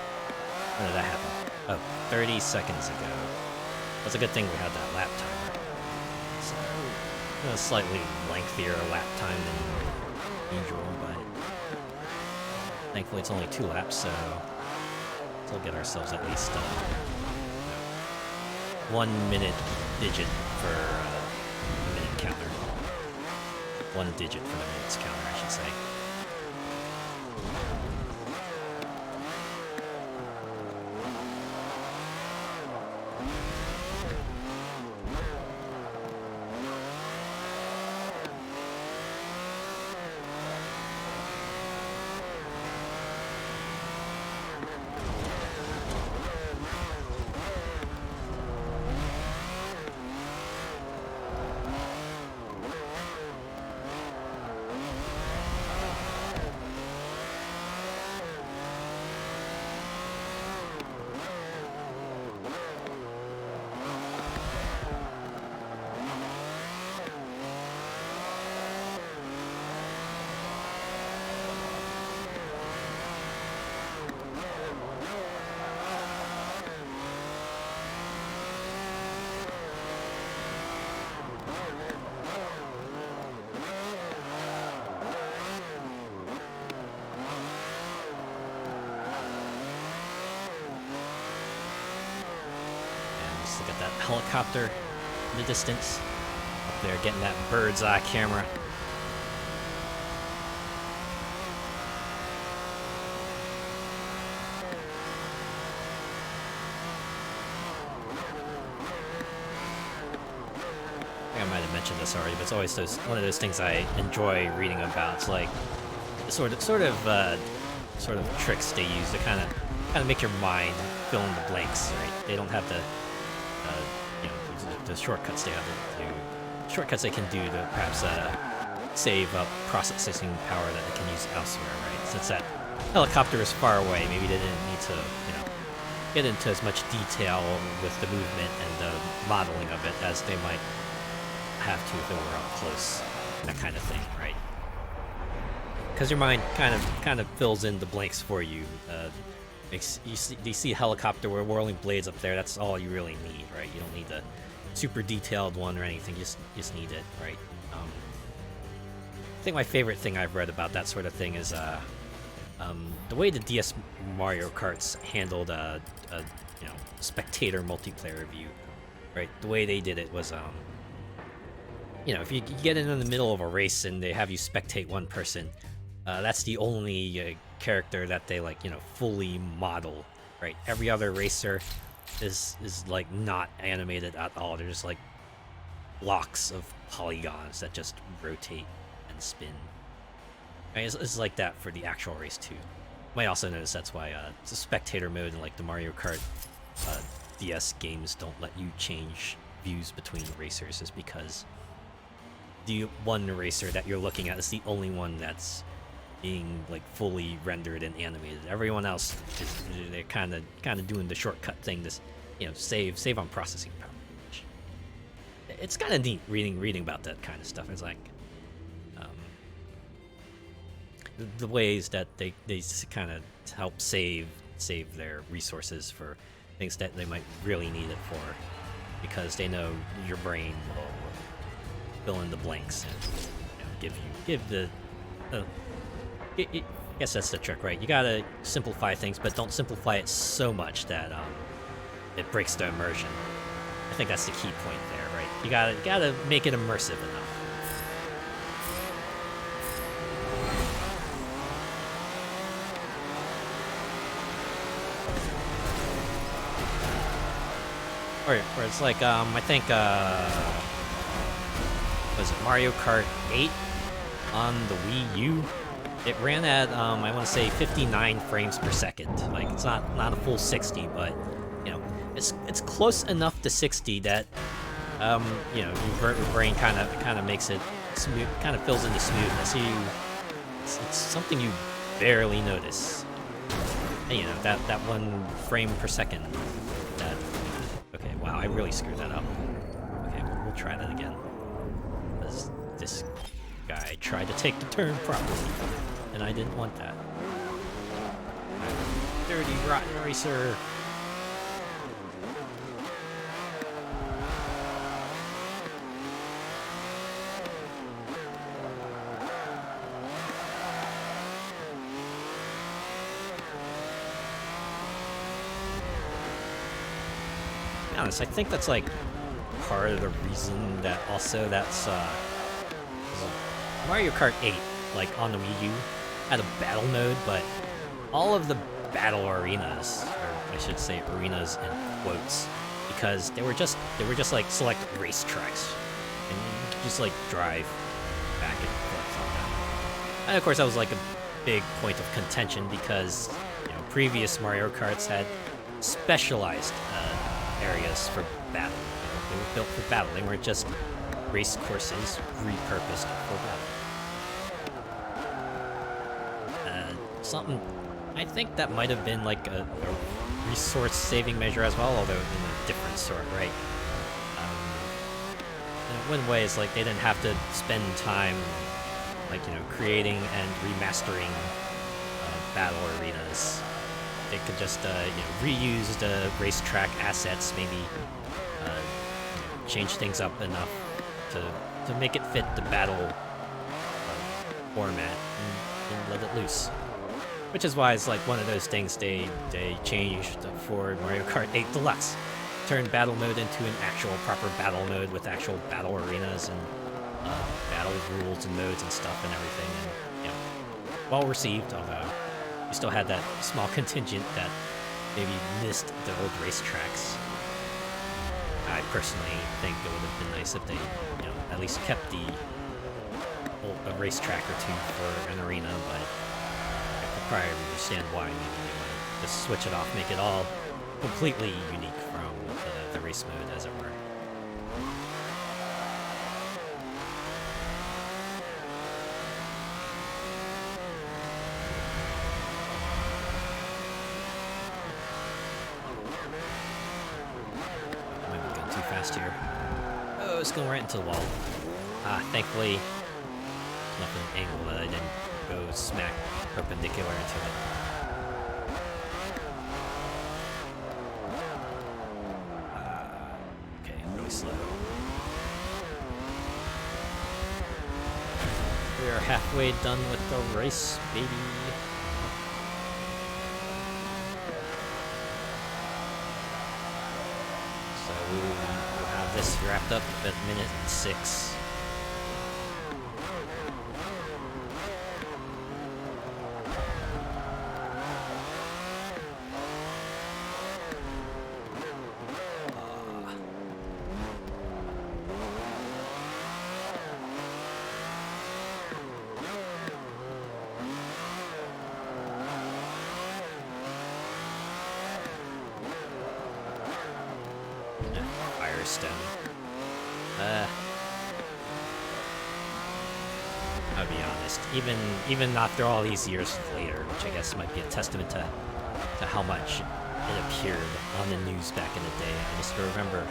Speaker 1: When did that happen? Oh, 30 seconds ago. That's a good thing we had that lap timer. So, a slightly lengthier lap time than usual, but thankfully it's only 2 laps, so we'll get ourselves at least 1 minute digit for the minute counter. 1 digit for the minutes counter, I should say. Look at that helicopter in the distance. Up there getting that bird's eye camera. I think I might have mentioned this already, but it's always one of those things I enjoy reading about. It's like sort of tricks they use to kind of make your mind fill in the blanks, right? They don't have the the shortcuts they have to do. Shortcuts they can do to perhaps save up processing power that they can use elsewhere, right? Since that helicopter is far away, maybe they didn't need to, get into as much detail with the movement and the modeling of it as they might have to if they were up close, that kind of thing, right? Because your mind kind of fills in the blanks for you. You see a helicopter with whirling blades up there. That's all you really need, right? You don't need the super detailed one or anything. You just need it, right? think my favorite thing I've read about that sort of thing is the way the DS Mario Karts handled you know, spectator multiplayer view, right? The way they did it was you know, if you get in the middle of a race and they have you spectate one person, that's the only character that they, like, you know, fully model, right? Every other racer is like not animated at all. They're just like blocks of polygons that just rotate and spin. I mean, it's like that for the actual race too. You might also notice that's why it's a spectator mode in like the Mario Kart DS games don't let you change views between racers, is because the one racer that you're looking at is the only one that's being like fully rendered and animated. Everyone else is, they're kind of doing the shortcut thing, this, you know, save on processing power. It's kind of neat reading about that kind of stuff. It's like the ways that they kind of help save their resources for things that they might really need it for, because they know your brain will fill in the blanks and, you know, give the I guess that's the trick, right? You gotta simplify things, but don't simplify it so much that it breaks the immersion. I think that's the key point there, right? You gotta make it immersive enough. Or it's like I think was it Mario Kart 8 on the Wii U? It ran at I want to say 59 frames per second. Like, it's not a full 60, but you know, it's close enough to 60 that you know, your brain kind of makes it smooth, kind of fills in the smoothness. It's something you barely notice. And, you know, that 1 frame per second. That, okay, wow, I really screwed that up. Okay, we'll try that again. This guy tried to take the turn properly, and I didn't want that. Dirty, rotten racer. To be honest, I think that's like part of the reason that also that's Mario Kart 8, like on the Wii U, had a battle mode, but all of the battle arenas, or I should say arenas in quotes, because they were just like select racetracks, and you just like drive back and forth on them. And of course that was like a big point of contention, because, you know, previous Mario Karts had specialized areas for battle. You know, they were built for battle. They weren't just race courses repurposed for battle. Something, I think that might have been like a resource-saving measure as well, although in a different sort, right? In one way, it's like they didn't have to spend time, like, you know, creating and remastering battle arenas. They could just, you know, reuse the racetrack assets, maybe you know, change things up enough to make it fit the battle format and let it loose. Which is why it's like one of those things they changed for Mario Kart 8 Deluxe. Turned battle mode into an actual proper battle mode with actual battle arenas and battle rules and modes and stuff and everything. And, you know, well received, although you still had that small contingent that maybe missed the old racetracks. I personally think it would have been nice if they, you know, at least kept a racetrack or two for an arena, but probably understand why. Maybe they want to just switch it off, make it all completely unique from the race mode, as it were. I might be going too fast here. Oh, it's going right into the wall. Thankfully, nothing angle that I didn't go smack perpendicular into it. Okay, really slow. We're halfway done with the race, baby. So we'll have this wrapped up at minute 6. Firestone. I'll be honest. Even after all these years later, which I guess might be a testament to how much it appeared on the news back in the day, I just remember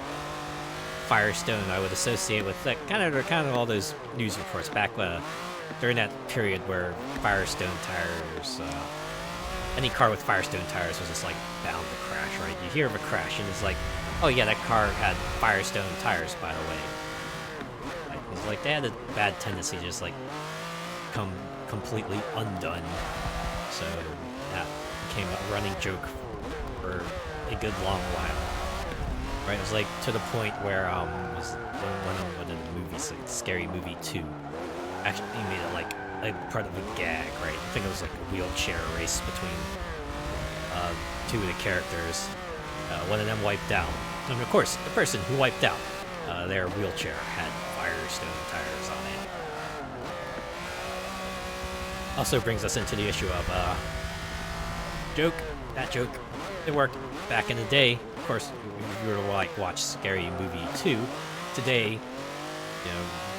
Speaker 1: Firestone. I would associate with that kind of all those news reports back during that period where Firestone tires. Any car with Firestone tires was just like bound to crash, right? You hear of a crash and it's like, oh yeah, that car had Firestone tires, by the way. Like, it's like they had a bad tendency to just like come completely undone. So that became a running joke for a good long while. Right? It was like to the point where it was one of the movies, like Scary Movie 2, actually made it like part of a gag, right? I think it was like a wheelchair race between two of the characters. One of them wiped out. And of course, the person who wiped out their wheelchair had Firestone tires on it. Also brings us into the issue of that joke. It worked back in the day. Of course, if you were to like watch Scary Movie 2 today,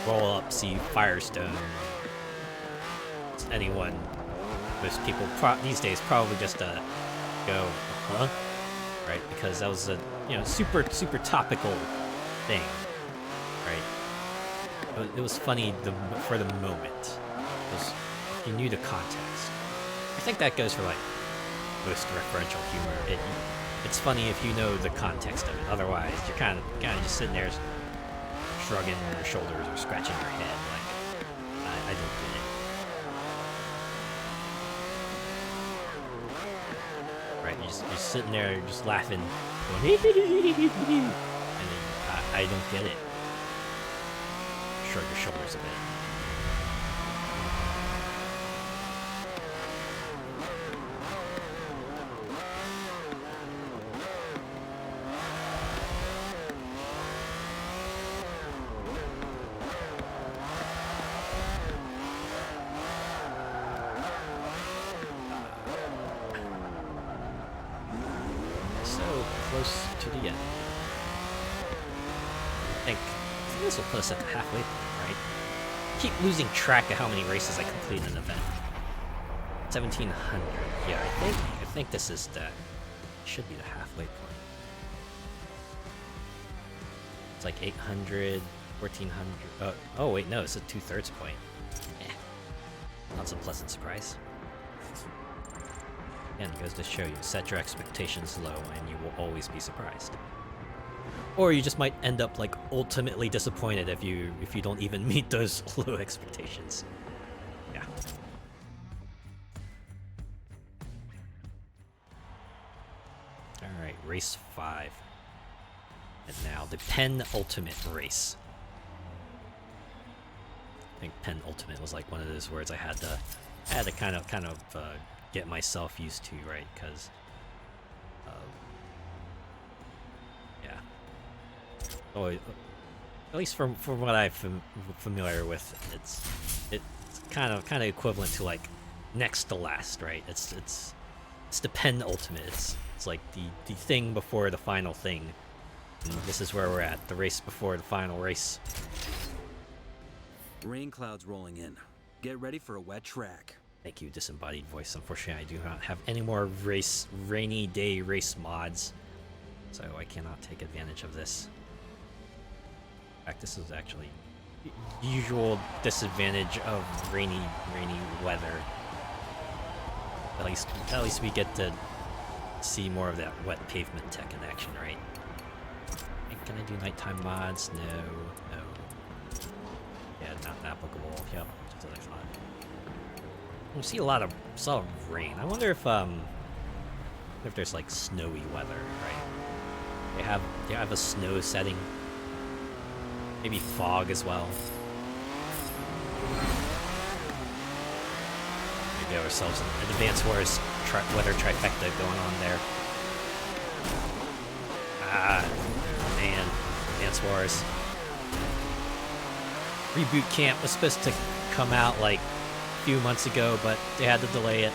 Speaker 1: roll up, see Firestone. Anyone, most people these days probably just go, huh? Right? Because that was a super topical thing, right? It was funny for the moment. You knew the context. I think that goes for like most referential humor. It's funny if you know the context of it. Otherwise, you're kind of just sitting there shrugging your shoulders or scratching your head like, I don't get it. Right, you're sitting there, you're just laughing, going, and then I don't get it. Shrug your shoulders a bit. Close to the end. I think this will put us at the halfway point, right? Keep losing track of how many races I complete in an event. 1,700. Yeah, I think this is should be the halfway point. It's like 800, 1,400. Oh wait, no, it's a 2/3 point. That's a pleasant surprise. And it goes to show you, set your expectations low and you will always be surprised. Or you just might end up like ultimately disappointed if you don't even meet those low expectations. Yeah. Alright, race 5. And now the penultimate race. I think penultimate was like one of those words I had to kind of get myself used to, right? Because, yeah. Oh, at least from what I'm familiar with, it's kind of equivalent to like next to last, right? It's the penultimate. It's like the thing before the final thing. And this is where we're at, the race before the final race.
Speaker 2: Rain clouds rolling in. Get ready for a wet track.
Speaker 1: Thank you, disembodied voice. Unfortunately, I do not have any more rainy day race mods, so I cannot take advantage of this. In fact, this is actually usual disadvantage of rainy weather. At least we get to see more of that wet pavement tech in action, right? Can I do nighttime mods? No. Yeah, not applicable. Yep. as I thought. We see a lot of rain. I wonder if there's like snowy weather, right? They have a snow setting. Maybe fog as well. We get ourselves an Advance Wars weather trifecta going on there. Ah, man, Advance Wars. Reboot Camp was supposed to come out like a few months ago, but they had to delay it.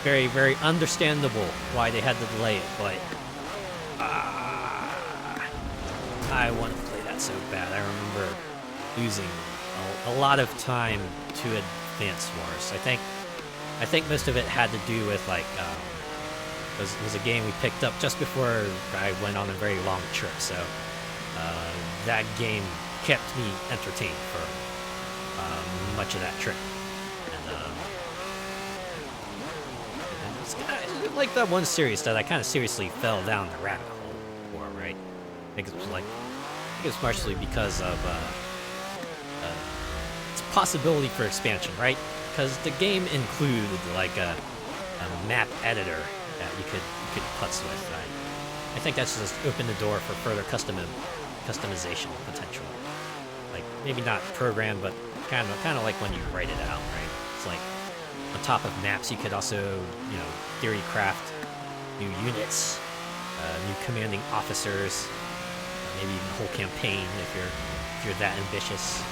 Speaker 1: Very, very understandable why they had to delay it, but I want to play that so bad. I remember losing a lot of time to Advance Wars. I think most of it had to do with like it was a game we picked up just before I went on a very long trip, so that game kept me entertained for much of that trip. And it's like that one series that I kind of seriously fell down the rabbit hole for, right? I think it's partially because of its possibility for expansion, right? Because the game included like a map editor that you could putz with. I think that's just opened the door for further customization potential. Like maybe not programmed, but kind of like when you write it out, right? It's like on top of maps, you could also theory craft new units, new commanding officers, maybe even a whole campaign if you're that ambitious.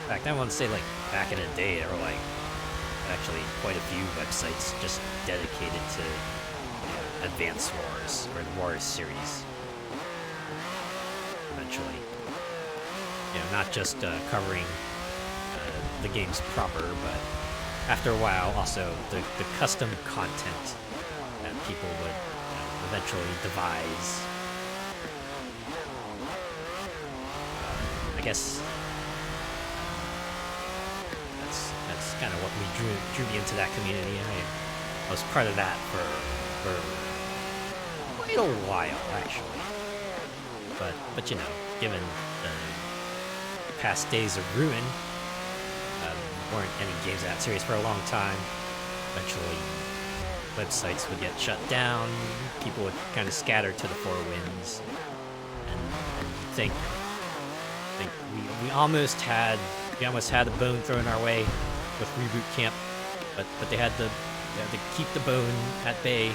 Speaker 1: In fact, I want to say like back in the day, there were like actually quite a few websites just dedicated to Advance Wars or the Wars series. Eventually, not just covering the games proper, but after a while, also the custom content that people would eventually devise. I guess that's kind of what drew me into that community. I was part of that for quite a while, actually. But given the past days of ruin, weren't any games of that series for a long time. Eventually, websites would get shut down. People would kind of scatter to the four winds, and think we almost had a bone thrown our way with Reboot Camp, but they had to keep the bone at bay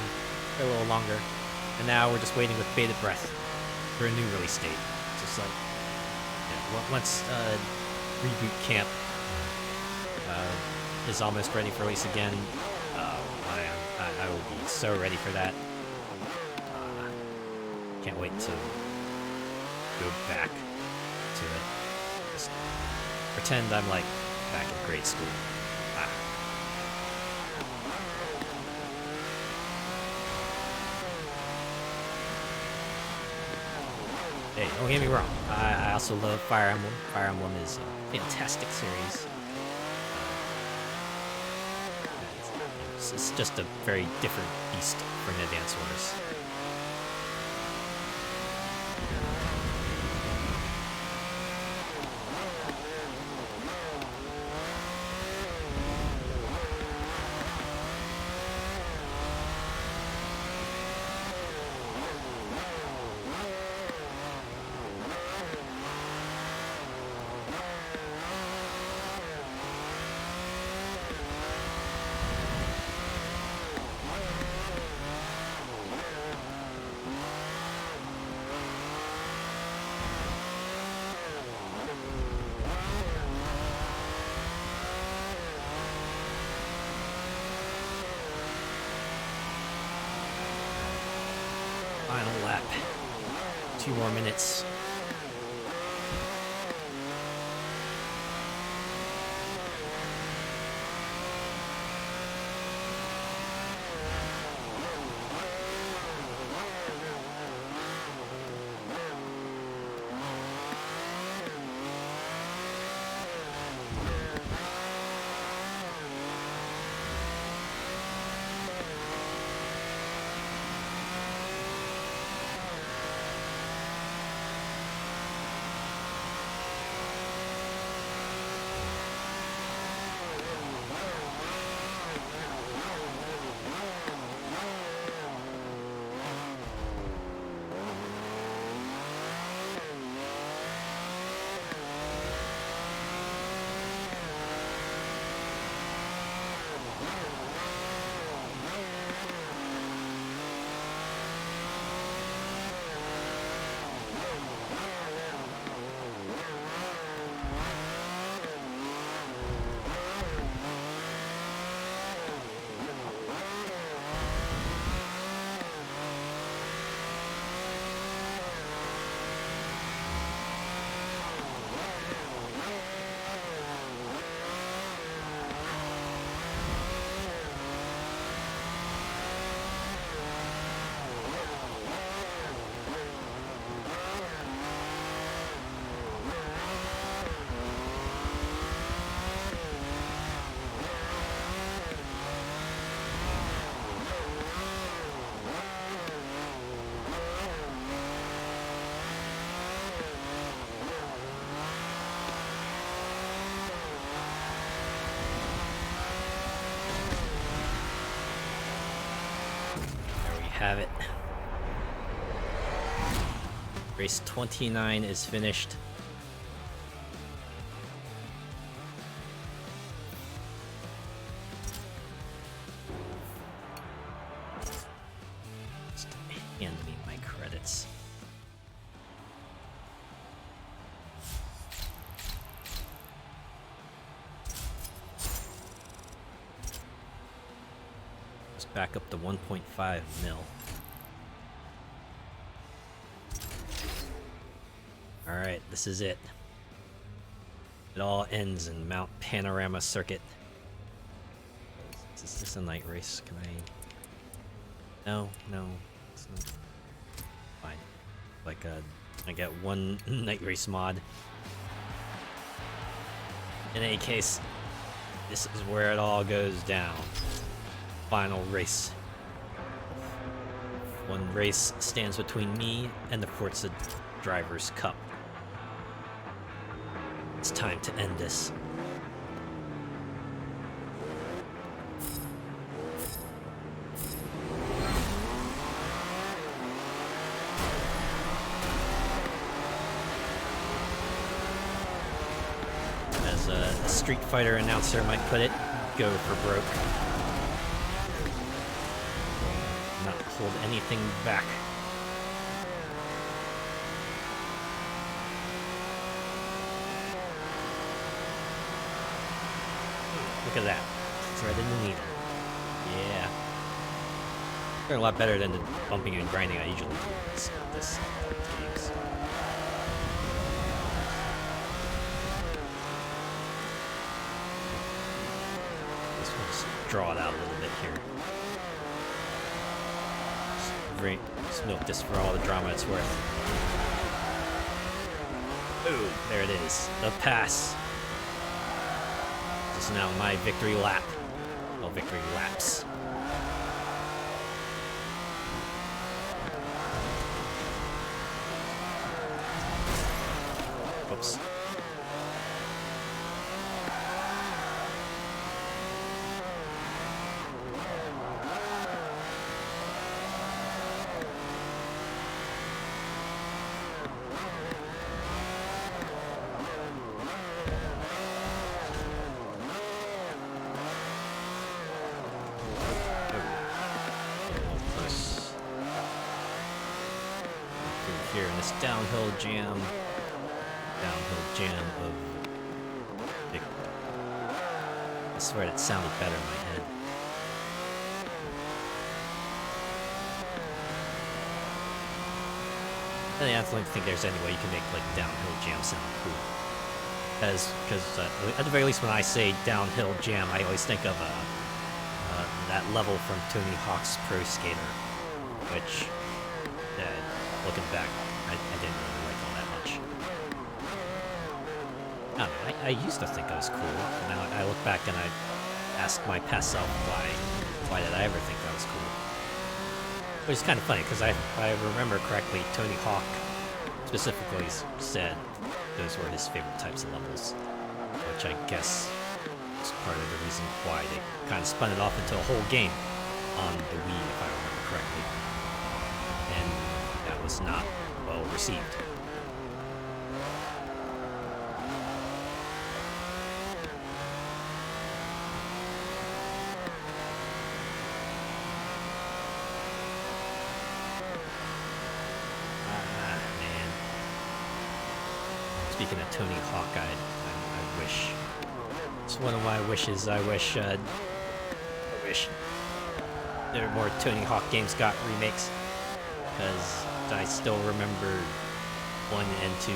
Speaker 1: for a little longer, and now we're just waiting with bated breath for a new release date. Just like once Reboot Camp is almost ready for release again, I will be so ready for that. Can't wait to go back to it. Just pretend I'm like back in grade school. Hey, don't get me wrong. I also love Fire Emblem. Fire Emblem is a fantastic series. It's just a very different beast from Advance Wars. Final lap. 2 more minutes. have it. Race 29 is finished. Just hand me my credits. Just back up to 1.5 mil. Alright, this is it. It all ends in Mount Panorama Circuit. Is this a night race? Can I... No, it's not. Fine. Like, I get one night race mod. In any case, this is where it all goes down. Final race. One race stands between me and the Forza Drivers' Cup. It's time to end this. As a Street Fighter announcer might put it, go for broke. Not hold anything back. Look at that. Thread in the needle. Yeah. They're a lot better than the bumping and grinding I usually do this games. Let's draw it out a little bit here. Just milk this for all the drama it's worth. Ooh, there it is. The pass. This is now my victory lap. Well, victory laps. Whoops. Here in this downhill jam of big. I swear it sounded better in my head. I don't think there's any way you can make like downhill jam sound cool. Because at the very least, when I say downhill jam, I always think of that level from Tony Hawk's Pro Skater, which. Looking back, I didn't really like all that much. I don't know, I used to think that was cool. Now I look back and I ask my past self why did I ever think that was cool? Which is kind of funny because if I remember correctly, Tony Hawk specifically said those were his favorite types of levels, which I guess is part of the reason why they kind of spun it off into a whole game on the Wii, if I remember correctly. And that was not well received. Man. Speaking of Tony Hawk, I wish. It's one of my wishes. I wish there were more Tony Hawk games got remakes. Because I still remember 1 and 2,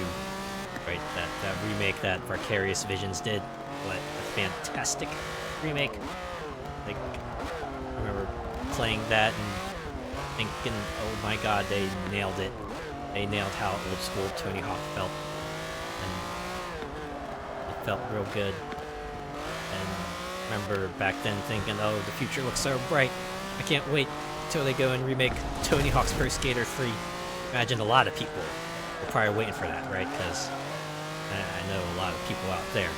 Speaker 1: right? That remake that Vicarious Visions did. What a fantastic remake. Like, I remember playing that and thinking, oh my god, they nailed it. They nailed how old school Tony Hawk felt. And it felt real good. And I remember back then thinking, oh, the future looks so bright. I can't wait until they go and remake Tony Hawk's Pro Skater 3. Imagine a lot of people were probably waiting for that, right? Because I know a lot of people out there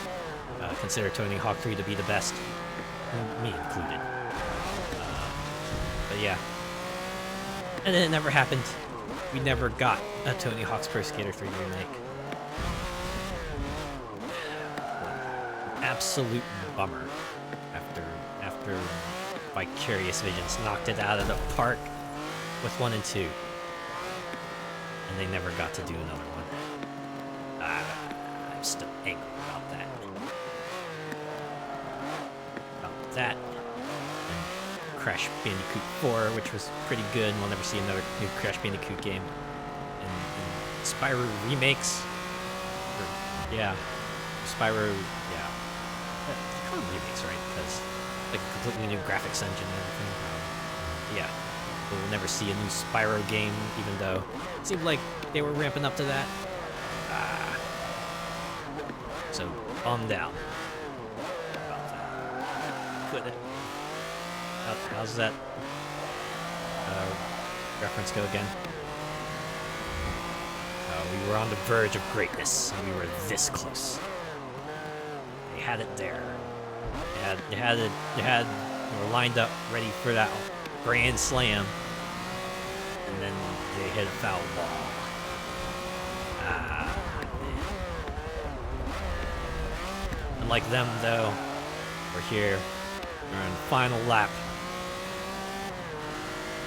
Speaker 1: consider Tony Hawk 3 to be the best, me included. But yeah, And then it never happened. We never got a Tony Hawk's Pro Skater 3 remake. Absolute bummer. After Vicarious Visions knocked it out of the park with 1 and 2. And they never got to do another one. I'm still angry about that. And Crash Bandicoot 4, which was pretty good, and we'll never see another new Crash Bandicoot game. And Spyro remakes. Spyro, yeah. They call them remakes, right? Because like a completely new graphics engine and everything. Yeah. We'll never see a new Spyro game, even though it seemed like they were ramping up to that. So bummed out about that. Good. How's that reference go again? We were on the verge of greatness, and we were this close. They had it there. They were lined up, ready for that grand slam, and then they hit a foul ball. Unlike them, though, we're here. We're on the final lap.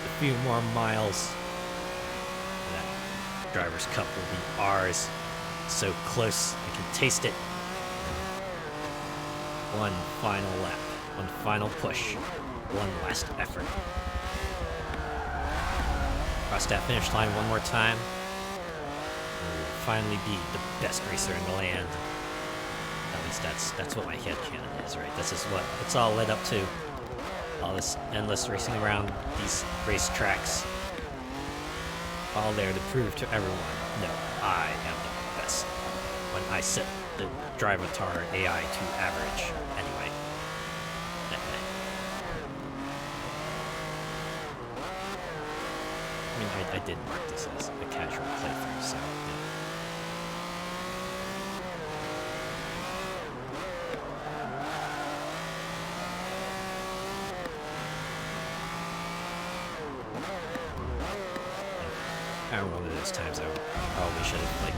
Speaker 1: A few more miles. That driver's cup will be ours. So close, I can taste it. One final lap. One final push. One last effort. Cross that finish line one more time. And we'll finally be the best racer in the land. At least that's what my headcanon is, right? This is what it's all led up to. All this endless racing around these racetracks. All there to prove to everyone, no, I am the best. When I set the Drivatar AI to average, anyway. I mean, I did mark this as a casual playthrough, so yeah. I remember one of those times I probably should have like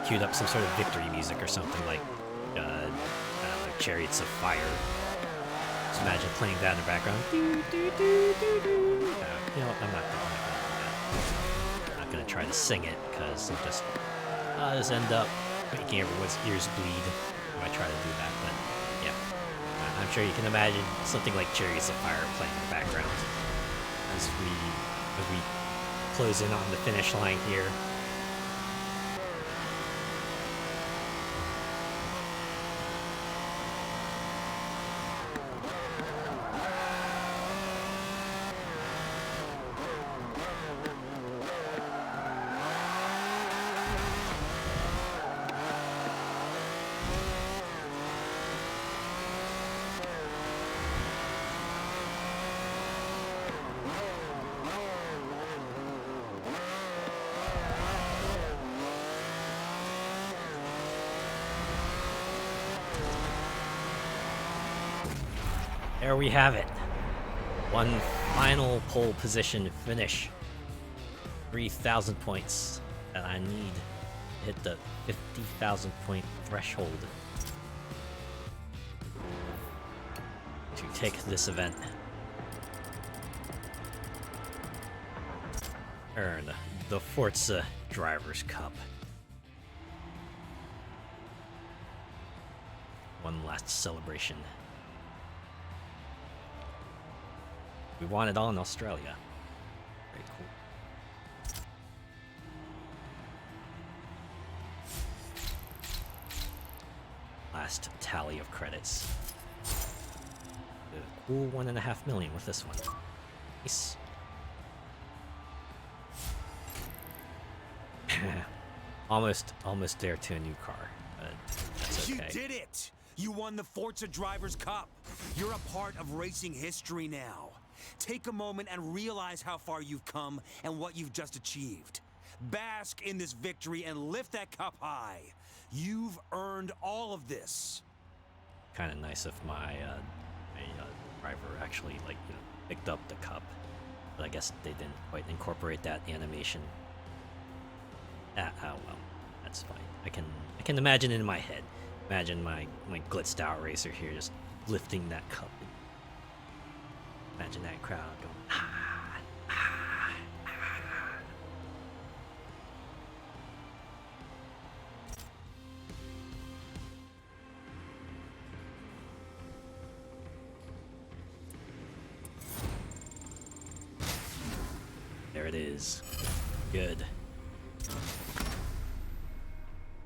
Speaker 1: queued up some sort of victory music or something like I don't know, Chariots of Fire. Just imagine playing that in the background. You know what, I'm not gonna do that. I'm not gonna try to sing it because I'll just end up making everyone's ears bleed if I try to do that. But yeah, I'm sure you can imagine something like Chariots of Fire playing in the background as we close in on the finish line here. There we have it. One final pole position finish. 3,000 points that I need to hit the 50,000 point threshold to take this event. Earn the Forza Drivers' Cup. One last celebration. We won it all in Australia. Very cool. Last tally of credits. A cool 1.5 million with this one. Nice. almost there to a new car, but that's okay.
Speaker 2: You did it! You won the Forza Drivers' Cup. You're a part of racing history now. Take a moment and realize how far you've come and what you've just achieved. Bask in this victory and lift that cup high. You've earned all of this.
Speaker 1: Kind of nice if my driver actually picked up the cup. But I guess they didn't quite incorporate that animation. Oh well, that's fine. I can imagine it in my head. Imagine my glitzed out racer here just lifting that cup. Imagine that crowd going ah, ah, ah. There it is. Good.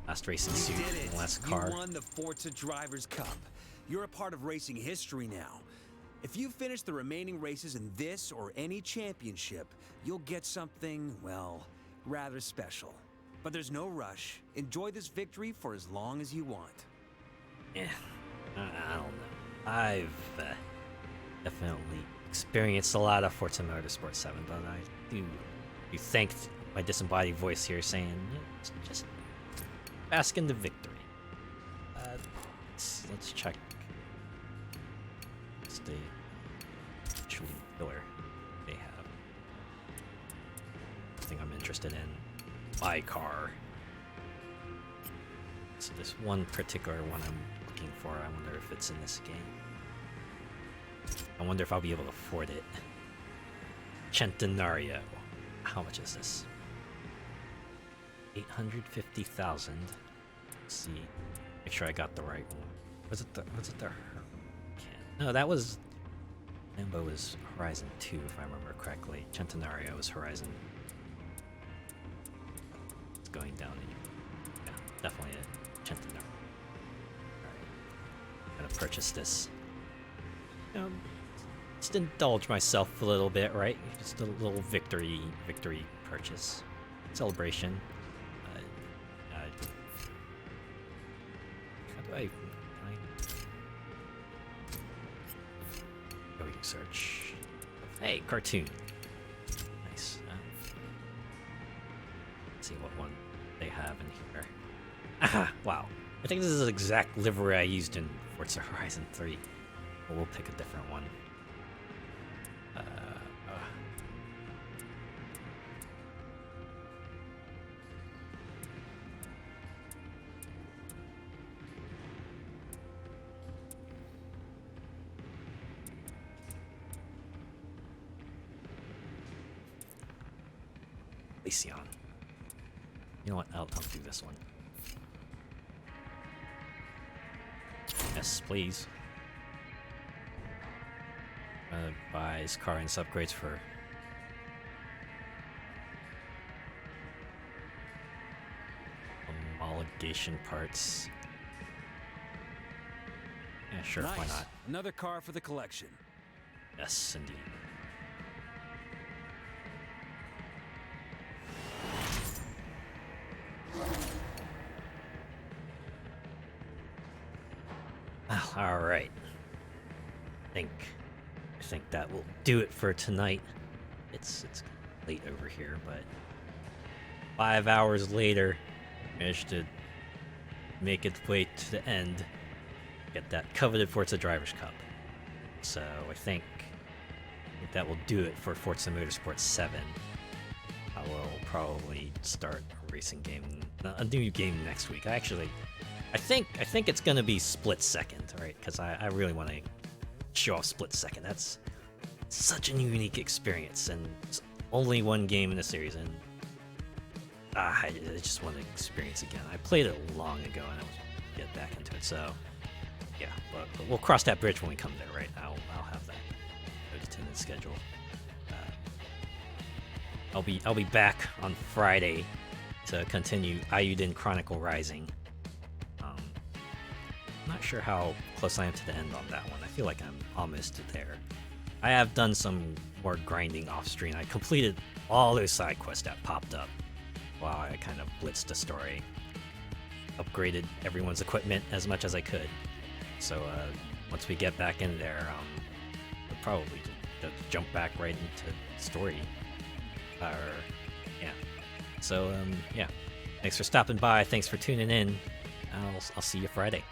Speaker 1: Last racing suit, last car.
Speaker 2: You won the Forza Drivers' Cup. You're a part of racing history now. If you finish the remaining races in this or any championship, you'll get something, well, rather special. But there's no rush. Enjoy this victory for as long as you want.
Speaker 1: Yeah, I don't know. I've definitely experienced a lot of Forza Motorsport 7, but I do thank my disembodied voice here saying, yeah, just bask in the victory. Let's check. What's the actual filler they have? Thing I'm interested in. My car. So this one particular one I'm looking for. I wonder if it's in this game. I wonder if I'll be able to afford it. Centenario. How much is this? 850,000. Let's see. Make sure I got the right one. Was it the Hurricane? No, that was Lambo was Horizon 2 if I remember correctly. Centenario was Horizon. It's going down in yeah, definitely a Centenario. Alright. I'm gonna purchase this. Just indulge myself a little bit, right? Just a little victory purchase. Celebration. How do I go search? Hey, cartoon. Nice. Let's see what one they have in here. Aha! Wow. I think this is the exact livery I used in Forza Horizon 3. But we'll pick a different one. Lesion. You know what? I'll do this one. Yes, please. Buys car and upgrades for homologation parts. Yeah, sure,
Speaker 2: nice.
Speaker 1: Why not?
Speaker 2: Another car for the collection.
Speaker 1: Yes, indeed. Well, all right. I think that will do it for tonight. It's late over here, but 5 hours later, managed to make its way to the end, get that coveted Forza Drivers' Cup. So I think that will do it for Forza Motorsport 7. I will probably start a racing game, a new game next week. I think it's gonna be Split Second, right? Because I really want to show off Split Second. That's such a unique experience, and it's only one game in the series, and I just want to experience it again. I played it long ago, and I was get back into it. So yeah, but we'll cross that bridge when we come there, right? I'll have that noted in the schedule. I'll be back on Friday to continue Ayuden Chronicle Rising. Not sure how close I am to the end on that one. I feel like I'm almost there. I have done some more grinding off screen. I completed all those side quests that popped up while I kind of blitzed the story. Upgraded everyone's equipment as much as I could. So once we get back in there, we'll probably just jump back right into story. Yeah. So yeah. Thanks for stopping by. Thanks for tuning in. I'll see you Friday.